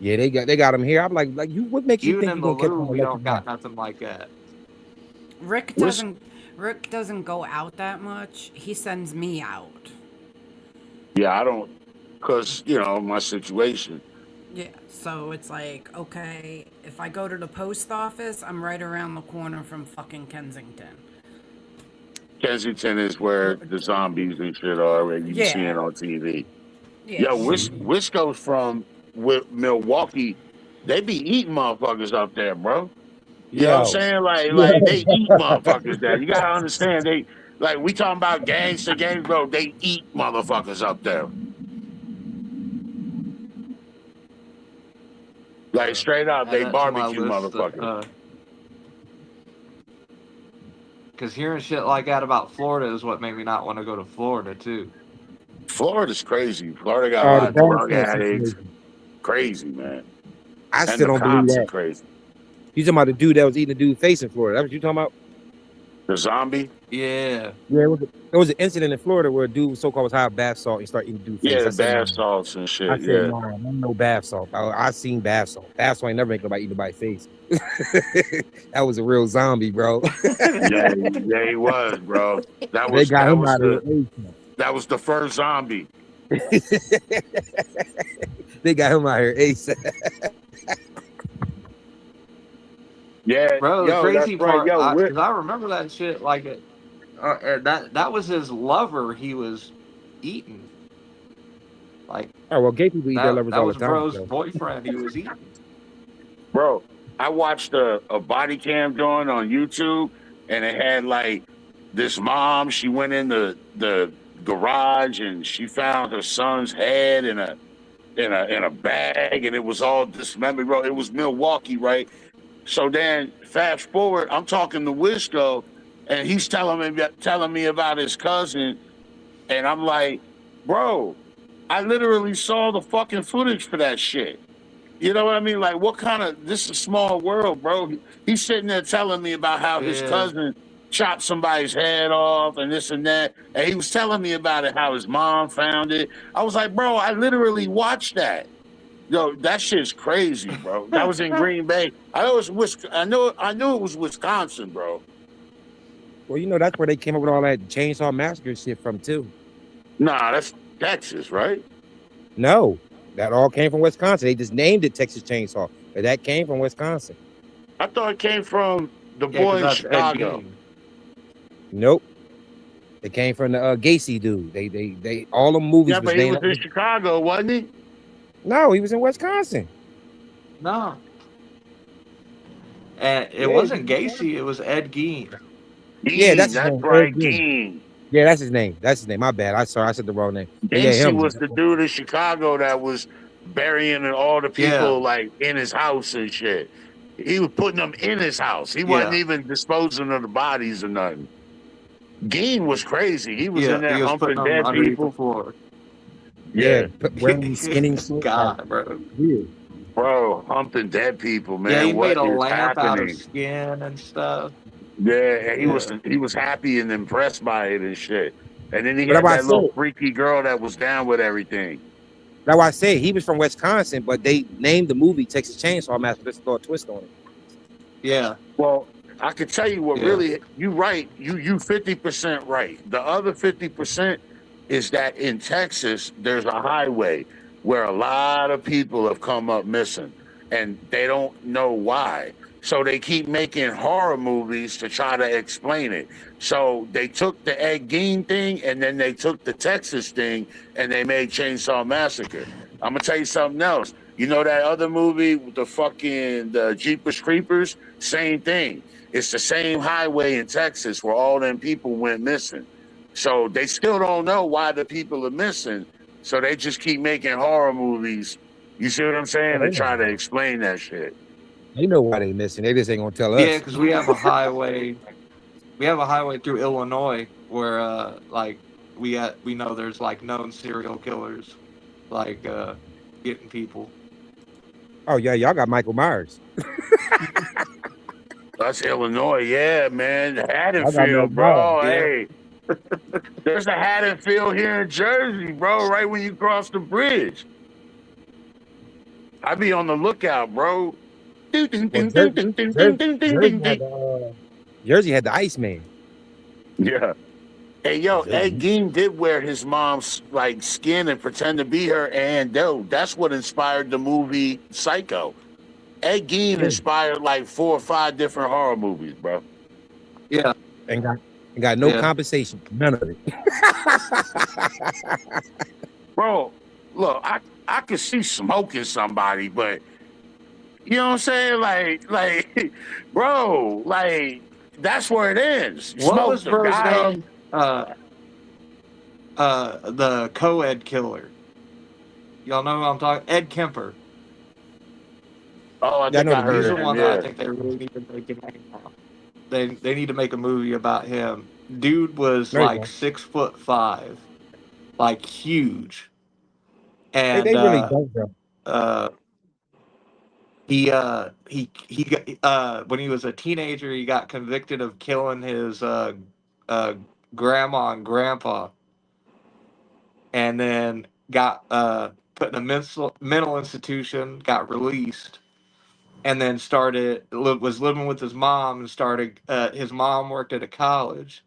Yeah, they got them here. I'm like you. What makes you Even think in you're the gonna catch Lou, one we electric don't got bike? nothing like that. Rick doesn't go out that much. He sends me out. Yeah, I don't, because, you know, my situation. Yeah, so it's like, okay, if I go to the post office, I'm right around the corner from fucking Kensington. Kensington is where the zombies and shit are, where you see it Yeah. on TV. Yeah. Yo, Wisco's from Milwaukee. They be eating motherfuckers up there, bro. You know what I'm Yo, saying? yeah. Like they eat motherfuckers there. You gotta understand, they like we talking about gangster gangs, bro. They eat motherfuckers up there. Like straight up, Add they that to my barbecue list. motherfuckers. Because hearing shit like that about Florida is what made me not want to go to Florida, too. Florida's crazy. Florida got a Oh, lot the of drug basketball addicts. situation. Crazy, man. I And still the don't believe cops are that. crazy. You talking about the dude that was eating the dude face in Florida? That's what you talking about? The zombie? Yeah. Yeah, there was an incident in Florida where a dude so-called was high of bath salt and started eating dude's face. Yeah, I said, no. bath salts and I shit. said, Yeah. no, no bath salt. I seen bath salt. Bath salt ain't never make nobody eat nobody's face. That was a real zombie, bro. Yeah, yeah, he was, bro. That They was got that him was out of the here. that was the first zombie. They got him out here ASAP. Yeah, Bro, the yo, that's crazy right. part, Yo, because I remember that shit like it. That was his lover he was eating. Like, Oh, well, gay people eat their lovers that all was the time. bro's So. boyfriend he was eating. bro, I watched a body cam joint on YouTube, and it had like this mom. She went in the garage and she found her son's head in a bag, and it was all dismembered, bro. It was Milwaukee, right? So then, fast forward, I'm talking to Wisco, and he's telling me about his cousin, and I'm like, bro, I literally saw the fucking footage for that shit. You know what I mean? Like, what kind of this is a small world, bro. He's sitting there telling me about how his Yeah. cousin chopped somebody's head off and this and that, and he was telling me about it, how his mom found it. I was like, bro, I literally watched that. Yo, that shit's crazy, bro. That was in Green Bay. I know I knew it was Wisconsin, bro. Well, you know, that's where they came up with all that chainsaw massacre shit from, too. Nah, that's Texas, right? No, that all came from Wisconsin. They just named it Texas Chainsaw, but that came from Wisconsin. I thought it came from the Yeah, 'cause boy in that's Ed Chicago. Gein. Nope. It came from the Gacy dude. They all the movies Yeah, was but he named. was in Chicago, wasn't he? No, he was in Wisconsin. No. And it Yeah, wasn't Gacy, it was Ed Gein. Yeah, that's his that's name, right, Ed Gein. Gein. Yeah, that's his name. That's his name. My bad. I said the wrong name. But yeah, Gacy him. was the dude in Chicago that was burying all the people like in his house and shit. He was putting them in his house. He wasn't even disposing of the bodies or nothing. Gein was crazy. He was in there he was putting humping them dead underneath people. the floor. Yeah, wearing skinny suit. God, bro. Weird. Bro, humping dead people, man. Yeah, he what made a is lamp out of happening? skin and stuff. Yeah, and he was happy and impressed by it and shit. And then he But had that's that why I little said- freaky girl that was down with everything. That's why I said he was from Wisconsin, but they named the movie Texas Chainsaw Massacre. Just throw a twist on it. Yeah. Well, I can tell you what really you right. You 50% right. The other 50% is that in Texas there's a highway where a lot of people have come up missing, and they don't know why. So they keep making horror movies to try to explain it. So they took the Ed Gein thing, and then they took the Texas thing, and they made Chainsaw Massacre. I'm gonna tell you something else. You know that other movie with the Jeepers Creepers? Same thing. It's the same highway in Texas where all them people went missing. So they still don't know why the people are missing. So they just keep making horror movies. You see what I'm saying? To try to explain that shit. They know why they missing. They just ain't gonna tell us. Yeah, because we have a highway. We have a highway through Illinois where like we know there's like known serial killers like getting people. Oh yeah, y'all got Michael Myers. That's Illinois, yeah, man. Y'all got Michael Haddonfield, Myers. bro. Yeah. Hey, there's a Haddonfield here in Jersey, bro. Right when you cross the bridge. I be on the lookout, bro. Well, Jersey had the Iceman. Yeah. Hey, yo, Ed Jersey. Gein did wear his mom's like skin and pretend to be her, and that's what inspired the movie Psycho. Ed Gein Yeah. inspired like 4 or 5 different horror movies, bro. Yeah. And got no Yeah. compensation. None of it. Bro, look, I could see smoking somebody, but you know what I'm saying? Like, bro, like that's where it ends. What Smoke was the bro's guy. name? The co-ed killer. Y'all know who I'm talking? Ed Kemper. Oh, I Yeah, I think know I the heard He's of the him. one that I Yeah, think they really need to make a name of. They need to make a movie about him. Dude was There you like go. 6'5", like huge, They and really don't though. he got, when he was a teenager, he got convicted of killing his grandma and grandpa, and then got put in a mental institution, got released, and then was living with his mom and started. His mom worked at a college,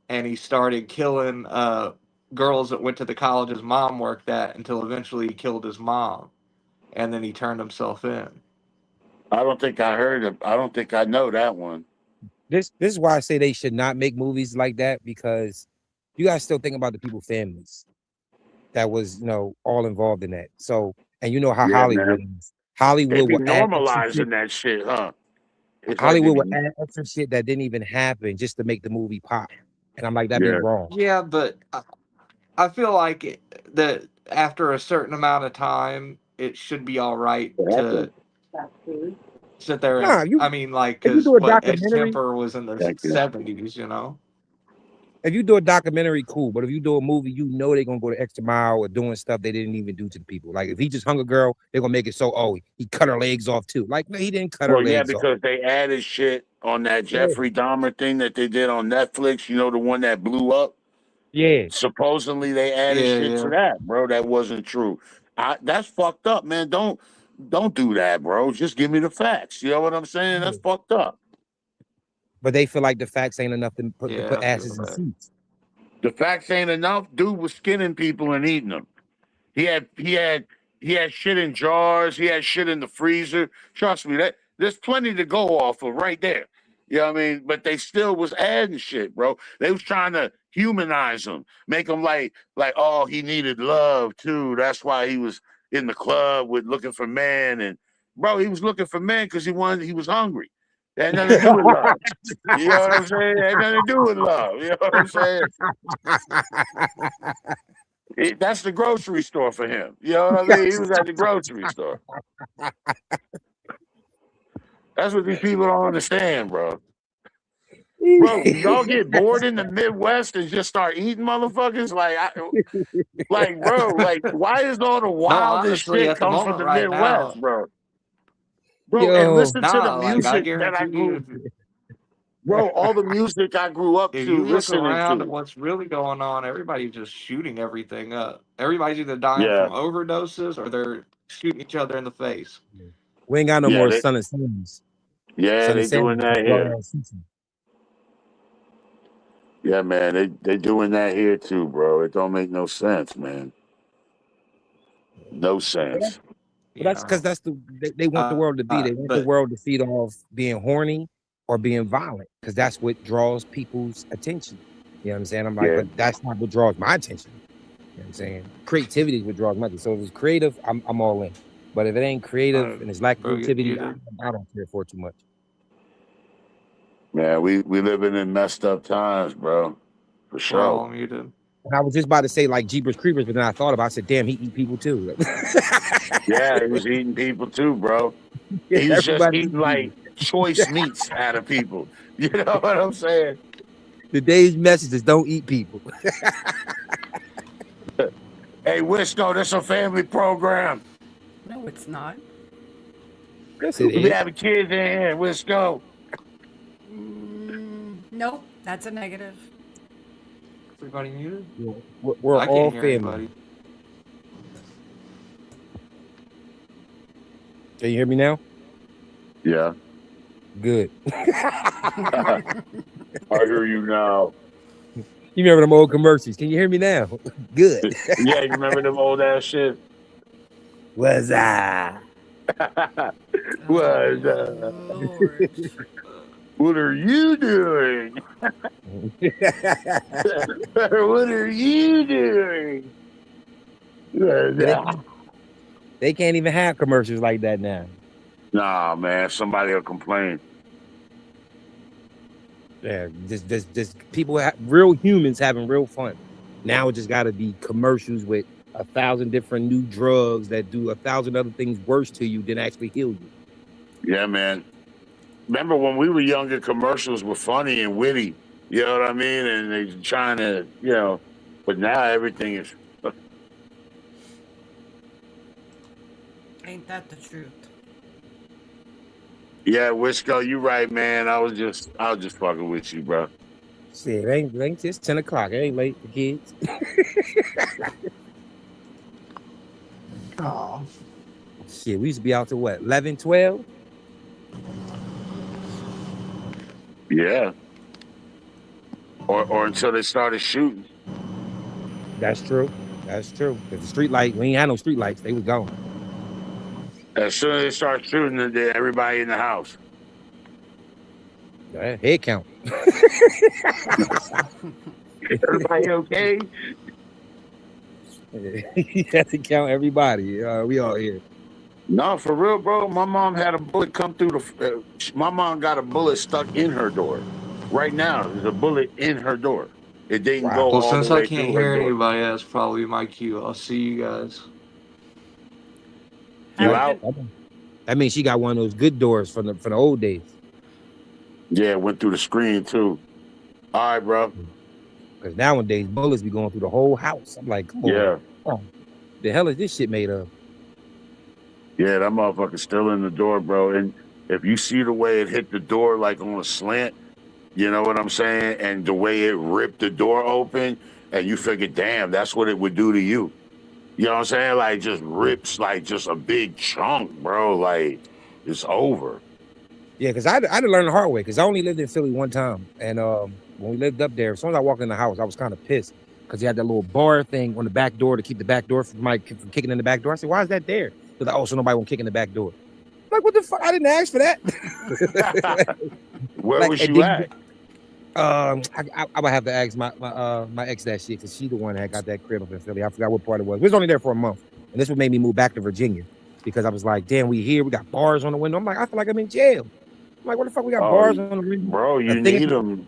and he started killing girls that went to the college his mom worked at until eventually he killed his mom, and then he turned himself in. I don't think I heard of. I don't think I know that one. This is why I say they should not make movies like that, because you guys still think about the people's families that was, all involved in that. So, and you know how Yeah, Hollywood man. is. They Hollywood be will add extra shit. normalizing that shit, huh? It's like they Hollywood will be, add extra shit that didn't even happen just to make the movie pop. And I'm like, that'd be yeah. wrong. Yeah, but I feel like that after a certain amount of time, it should be all right to sit there Nah, and I mean, like, if you because do a what Ed documentary, Kemper was in the Thank you. 70s, you know. if you do a documentary, cool. But if you do a movie, they're gonna go the extra mile or doing stuff they didn't even do to the people. Like if he just hung a girl, they're gonna make it so, oh, he cut her legs off too. Like, no, he didn't cut her Well, yeah, legs off. because they added shit on that Yeah. Jeffrey Dahmer thing that they did on Netflix. You know, the one that blew up. Yeah. Supposedly they added Yeah, shit to yeah. that, bro. That wasn't true. That's fucked up, man. Don't do that, bro. Just give me the facts. You know what I'm saying? That's fucked up. But they feel like the facts ain't enough to put Yeah, I feel asses in that. seats. The facts ain't enough. Dude was skinning people and eating them. He had shit in jars. He had shit in the freezer. Trust me, there's plenty to go off of right there. You know what I mean? But they still was adding shit, bro. They was trying to humanize him, make him like, oh, he needed love too. That's why he was in the club with looking for men. And bro, he was looking for men because he was hungry. That had nothing to do with love. You know what I'm saying? That had nothing to do with love. You know what I'm saying? That's the grocery store for him. You know what I mean? He was at the grocery store. That's what these people don't understand, bro. Bro, y'all get bored in the Midwest and just start eating motherfuckers? Bro, why is all the No, wildest honestly, shit at the come from moment the right Midwest, now, bro? Bro, and Yo, listen to the nah, like I music that I guarantee grew. you, Bro, all the music I grew up if to you look listening around at to. what's really going on, everybody's just shooting everything up. Everybody's either dying Yeah, from overdoses or they're shooting each other in the face. we ain't got no yeah, more Son of Samus. they doing that here. Yeah, man, they doing that here too, bro. It don't make no sense, man. No sense. But that's because they want the world to be. They want the But world to feed off being horny or being violent, because that's what draws people's attention. You know what I'm saying? I'm like, Yeah. but that's not what draws my attention. You know what I'm saying? Creativity is what draws my attention. So if it's creative, I'm all in. But if it ain't creative and it's lacking bro, creativity, I don't care for it too much. Man, we living in messed up times, bro. For we're all sure. muted. And I was just about to say like Jeepers Creepers, but then I thought about it, I said, damn, he eat people too. Yeah, he was eating people too, bro. He was just Everybody eating like choice meats out of people. You know what I'm saying? Today's message is don't eat people. Hey, Wisco, this a family program. No, it's not. Yes, it We be is. having kids in here, Wisco. Nope, that's a negative. Everybody muted? We're I all can't hear family. anybody. Can you hear me now? Yeah. Good. I hear you now. You remember them old commercials? Can you hear me now? Good. Yeah, you remember them old ass shit? What's up? What, Lord. what are you doing? What are you doing? They can't even have commercials like that now. Nah, man, somebody will complain. Yeah, just people, real humans having real fun. Now it just got to be commercials with 1,000 different new drugs that do 1,000 other things worse to you than actually heal you. Yeah, man. Remember when we were younger, commercials were funny and witty. You know what I mean? And they trying to, but now everything is. Ain't that the truth? Yeah, Wisco, you right, man. I was just fucking with you, bro. Shit, it ain't just 10 o'clock. It ain't late for kids. Oh. Shit, we used to be out to what, 11, 12? Yeah. Or until they started shooting. That's true. That's true. Because the street light, we ain't had no street lights. They was gone. As soon as they start shooting, everybody in the house. Head count. Everybody okay? You have to count everybody. We all here. No, for real, bro. My mom had a bullet come through the. My mom got a bullet stuck in her door. Right now, there's a bullet in her door. It didn't go Well, all since the I way can't through her hear door. anybody, that's probably my cue. I'll see you guys. You out? I mean, she got one of those good doors from the old days. Yeah, went through the screen too. All right, bro. Because nowadays bullets be going through the whole house. I'm like, come on. Yeah. Oh, the hell is this shit made of? Yeah, that motherfucker's still in the door, bro. And if you see the way it hit the door like on a slant, you know what I'm saying? And the way it ripped the door open, and you figure, damn, that's what it would do to you. You know what I'm saying? Like just rips like just a big chunk, bro. Like it's over. Yeah, because I had to learn the hard way because I only lived in Philly one time. And when we lived up there, as soon as I walked in the house, I was kind of pissed because he had that little bar thing on the back door to keep the back door from kicking in the back door. I said, why is that there? Because so nobody won't kick in the back door. I'm like, what the fuck? I didn't ask for that. Where was you at? I would have to ask my ex that shit because she the one that got that crib up in Philly. I forgot what part it was. We was only there for a month, and this what made me move back to Virginia because I was like, damn, we here. We got bars on the window. I'm like, I feel like I'm in jail. I'm like, what the fuck? We got bars on the window, bro. You need them.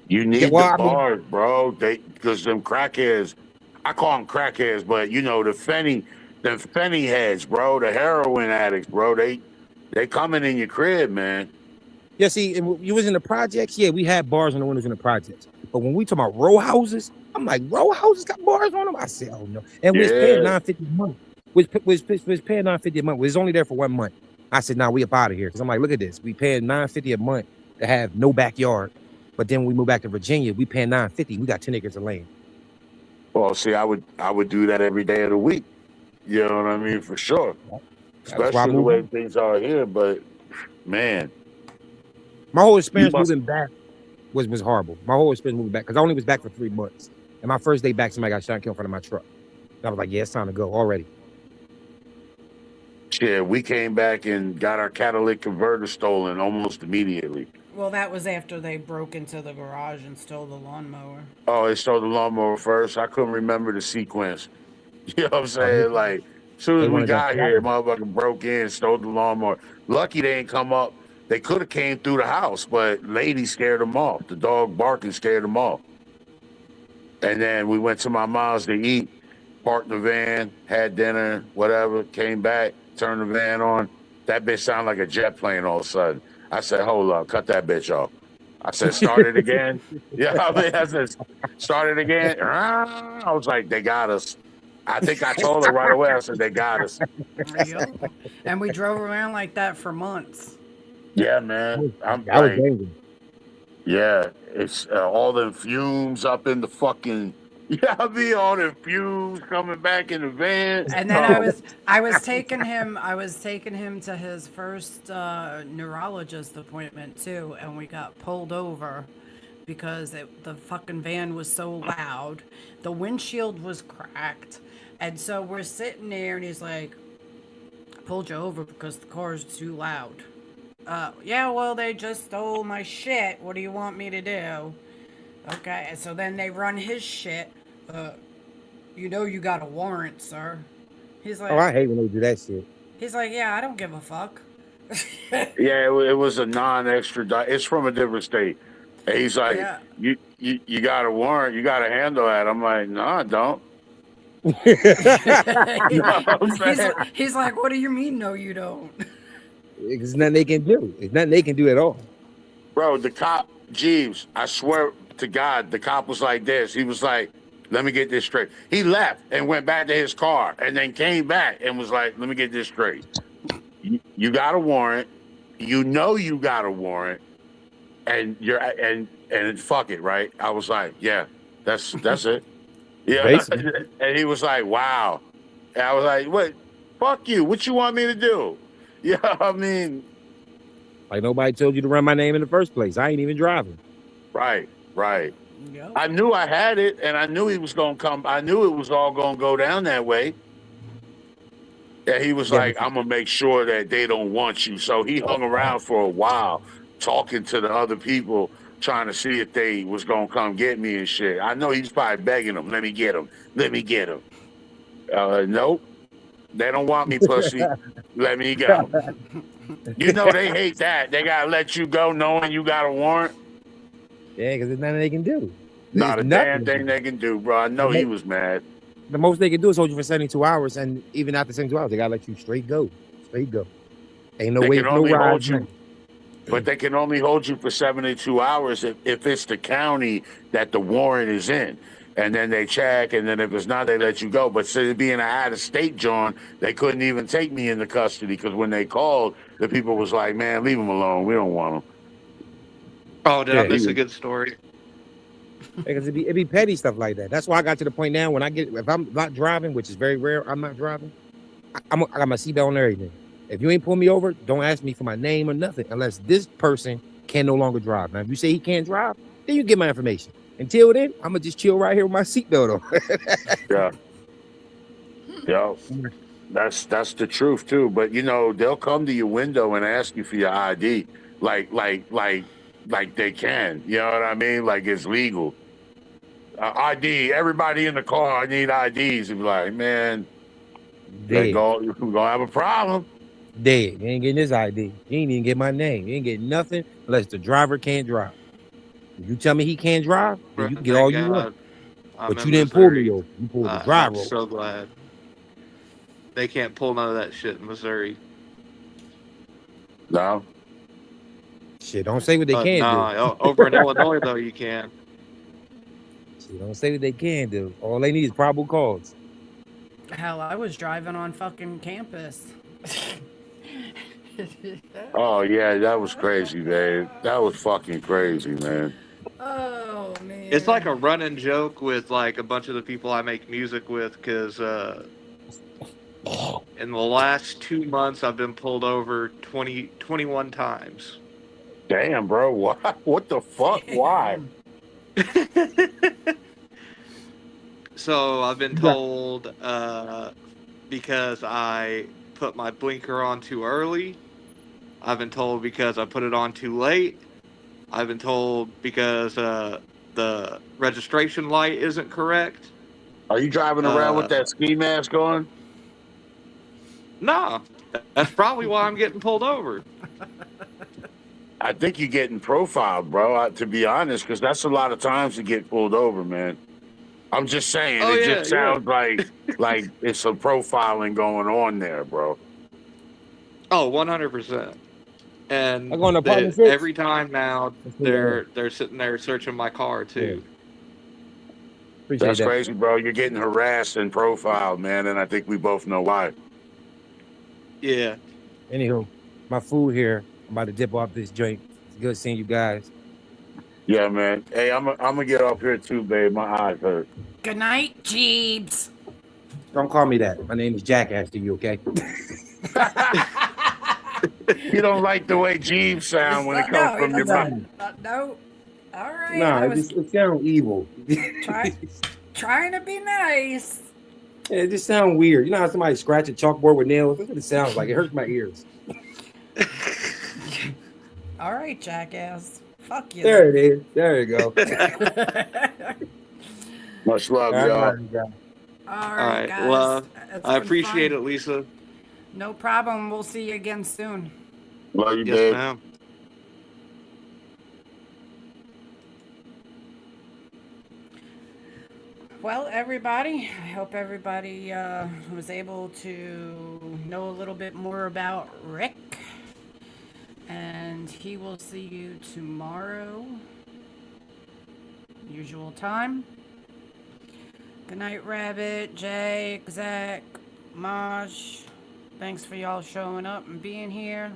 You need the bars, bro. Because them crackheads, I call them crackheads, but you know the fenny heads, bro. The heroin addicts, bro. They coming in your crib, man. Yeah, see, you was in the projects. Yeah, we had bars on the windows in the projects. But when we talk about row houses, I'm like, row houses got bars on them. I said, oh no. And we was paying $9.50 a month. We was paying $9.50 a month. We was only there for 1 month. I said, nah, we up out of here. Because I'm like, look at this. We paying $9.50 a month to have no backyard. But then when we moved back to Virginia, we paying $9.50. We got 10 acres of land. Well, see, I would do that every day of the week. You know what I mean? For sure. Especially the way things are here. But man, my whole experience moving back was horrible. My whole experience moving back because I only was back for 3 months. And my first day back, somebody got shot and killed in front of my truck. And I was like, yeah, it's time to go already. Yeah, we came back and got our catalytic converter stolen almost immediately. Well, that was after they broke into the garage and stole the lawnmower. Oh, they stole the lawnmower first. I couldn't remember the sequence. You know what I'm saying? Like, as soon as we got here, motherfucker broke in, stole the lawnmower. Lucky they didn't come up. They could have came through the house, but lady scared them off. The dog barking scared them off. And then we went to my mom's to eat, parked the van, had dinner, whatever, came back, turned the van on. That bitch sounded like a jet plane all of a sudden. I said, hold up, cut that bitch off. I said, start it again. Yeah, I mean, I said, start it again. I was like, they got us. I think I told her right away. I said, they got us. Yep. And we drove around like that for months. Yeah, man. I'm I was like, dangerous. yeah, it's all them fumes up in the fucking. Yeah, I mean, all them fumes coming back in the van. And then Oh, I was taking him to his first neurologist appointment too, and we got pulled over because the fucking van was so loud. The windshield was cracked. And so we're sitting there and he's like, I pulled you over because the car is too loud. Yeah, well, they just stole my shit. What do you want me to do? Okay, and so then they run his shit. You know you got a warrant, sir. He's like, Oh, I hate when they do that shit. he's like, yeah, I don't give a fuck. yeah, it was a non-extradite. It's from a different state. And he's like, Yeah. you got a warrant. You got to handle that. I'm like, no, I don't. He's like, what do you mean? No, you don't. There's nothing they can do. There's nothing they can do at all. Bro, the cop, Jeeves, I swear to God, the cop was like this. He was like, let me get this straight. He left and went back to his car and then came back and was like, let me get this straight. You got a warrant. You know you got a warrant. And and fuck it, right? I was like, yeah, that's it. Yeah. Basically. And he was like, wow. And I was like, what? Fuck you. What you want me to do? Yeah, I mean, like nobody told you to run my name in the first place. I ain't even driving. right. Yep. I knew I had it, and I knew he was gonna come. I knew it was all gonna go down that way. And he was like, I'm gonna make sure that they don't want you. So he hung around for a while, talking to the other people, trying to see if they was gonna come get me and shit. I know he's probably begging them, let me get him. Nope. They don't want me, pussy. Let me go. You know they hate that. They gotta let you go knowing you got a warrant. Yeah, because there's nothing they can do. Not a There's damn nothing. thing they can do, bro. I know he was mad. The most they can do is hold you for 72 hours, and even after 72 hours, they gotta let you straight go. Ain't no They way, can no only ride. hold you, but they can only hold you for 72 hours if it's the county that the warrant is in. And then they check, and then if it's not, they let you go. But since it being an out-of-state, John, they couldn't even take me into custody because when they called, the people was like, man, leave him alone. We don't want him. Oh, did I Yeah, miss a good story? Because it'd be petty stuff like that. That's why I got to the point now when if I'm not driving, which is very rare, I'm not driving. I got my seatbelt and everything. If you ain't pull me over, don't ask me for my name or nothing unless this person can no longer drive. Now, if you say he can't drive, then you get my information. Until then, I'm gonna just chill right here with my seatbelt on. Yeah. That's the truth too. But you know, they'll come to your window and ask you for your ID, like they can. You know what I mean? Like it's legal. ID. Everybody in the car, I need IDs. And be like, man, you're gonna have a problem. Dead. You ain't getting this ID. You ain't even get my name. You ain't getting nothing unless the driver can't drive. If you tell me he can't drive, then you can get all you want. But you didn't pull me over. You pulled the driver over. I'm so glad. They can't pull none of that shit in Missouri. No. Shit, don't say what they can do. Over in Illinois, though, you can. Shit, don't say what they can do. All they need is probable cause. Hell, I was driving on fucking campus. Oh yeah, that was crazy, babe. That was fucking crazy, man. Oh man. It's like a running joke with like a bunch of the people I make music with, because in the last 2 months I've been pulled over 21 times. Damn, bro. What the fuck? Why? So I've been told because I put my blinker on too early. I've been told because I put it on too late. I've been told because the registration light isn't correct. Are you driving around with that ski mask on? Nah, that's probably why I'm getting pulled over. I think you're getting profiled, bro, to be honest, because that's a lot of times to get pulled over, man. I'm just saying, just sounds like it's some profiling going on there, bro. Oh, 100%. And I go on apartment that 6. every time now Let's do that. they're sitting there searching my car too. Appreciate That's that. crazy, bro. You're getting harassed and profiled, man, and I think we both know why. Yeah. Anywho, my food here. I'm about to dip off this joint. It's good seeing you guys. Yeah, man. Hey, I'm gonna get off here too, babe. My eyes hurt. Good night, Jeebs. Don't call me that. My name is Jackass to you, okay? You don't like the way Jeeves sound when it comes from your mouth. No. All right. No, I it was sounds evil. trying to be nice. Yeah, it just sounds weird. You know how somebody scratch a chalkboard with nails? That's what it sounds like. It hurts my ears. All right, jackass. Fuck you. There it is. There you go. Much love, All y'all. right, guys. All All right, right. guys. Well, It's I been appreciate fun. it, Lisa. No problem. We'll see you again soon. Love you, Yes, babe. ma'am. Well, everybody, I hope everybody was able to know a little bit more about Rick. And he will see you tomorrow. Usual time. Good night, Rabbit, Jay, Zach, Maj. Thanks for y'all showing up and being here.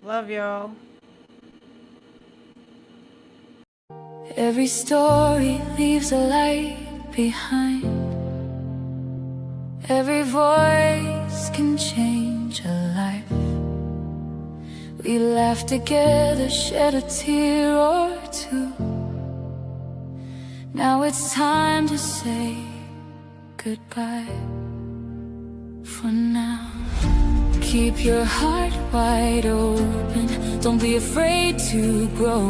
Love y'all. Every story leaves a light behind. Every voice can change a life. We laughed together, shed a tear or two. Now it's time to say goodbye. For now, keep your heart wide open. Don't be afraid to grow.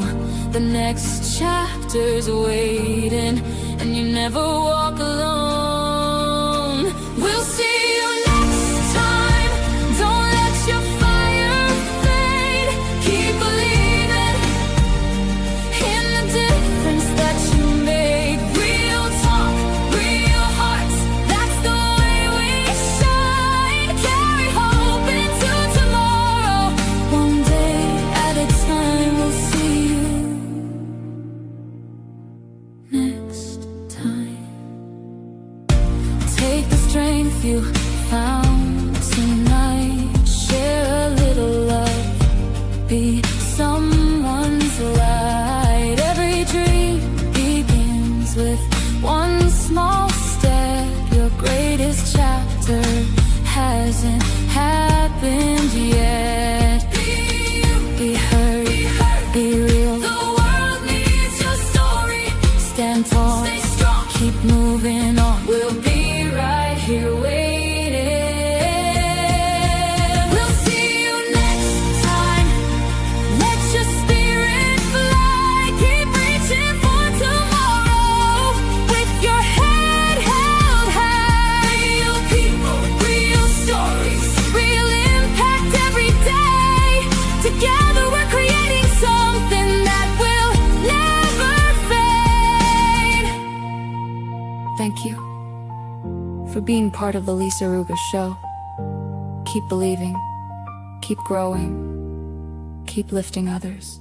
The next chapter's waiting, and you never walk alone. We'll see you next time. Don't let your fire fade. Keep believing in the difference that you made. Real talk, real hearts, that's the way we shine. Carry hope into tomorrow. One day at a time, we'll see you next time. Take the strength you found tonight. Share a little love. Be someone's light. Every dream begins with one small step. Your greatest chapter hasn't happened yet. Be heard, be real. The world needs your story. Stand tall, stay strong, keep moving on. We'll be right here waiting. We'll see you next time. Let your spirit fly. Keep reaching for tomorrow. With your head held high. Real people, real stories, real impact every day. Together we're creating something that will never fade. Thank you for being part of the Lisa Ruga Show. Keep believing, keep growing, keep lifting others.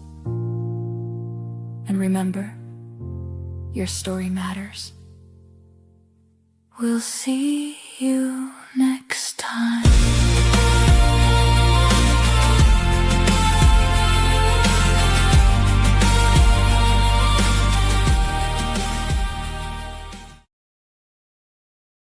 And remember, your story matters. We'll see you next time.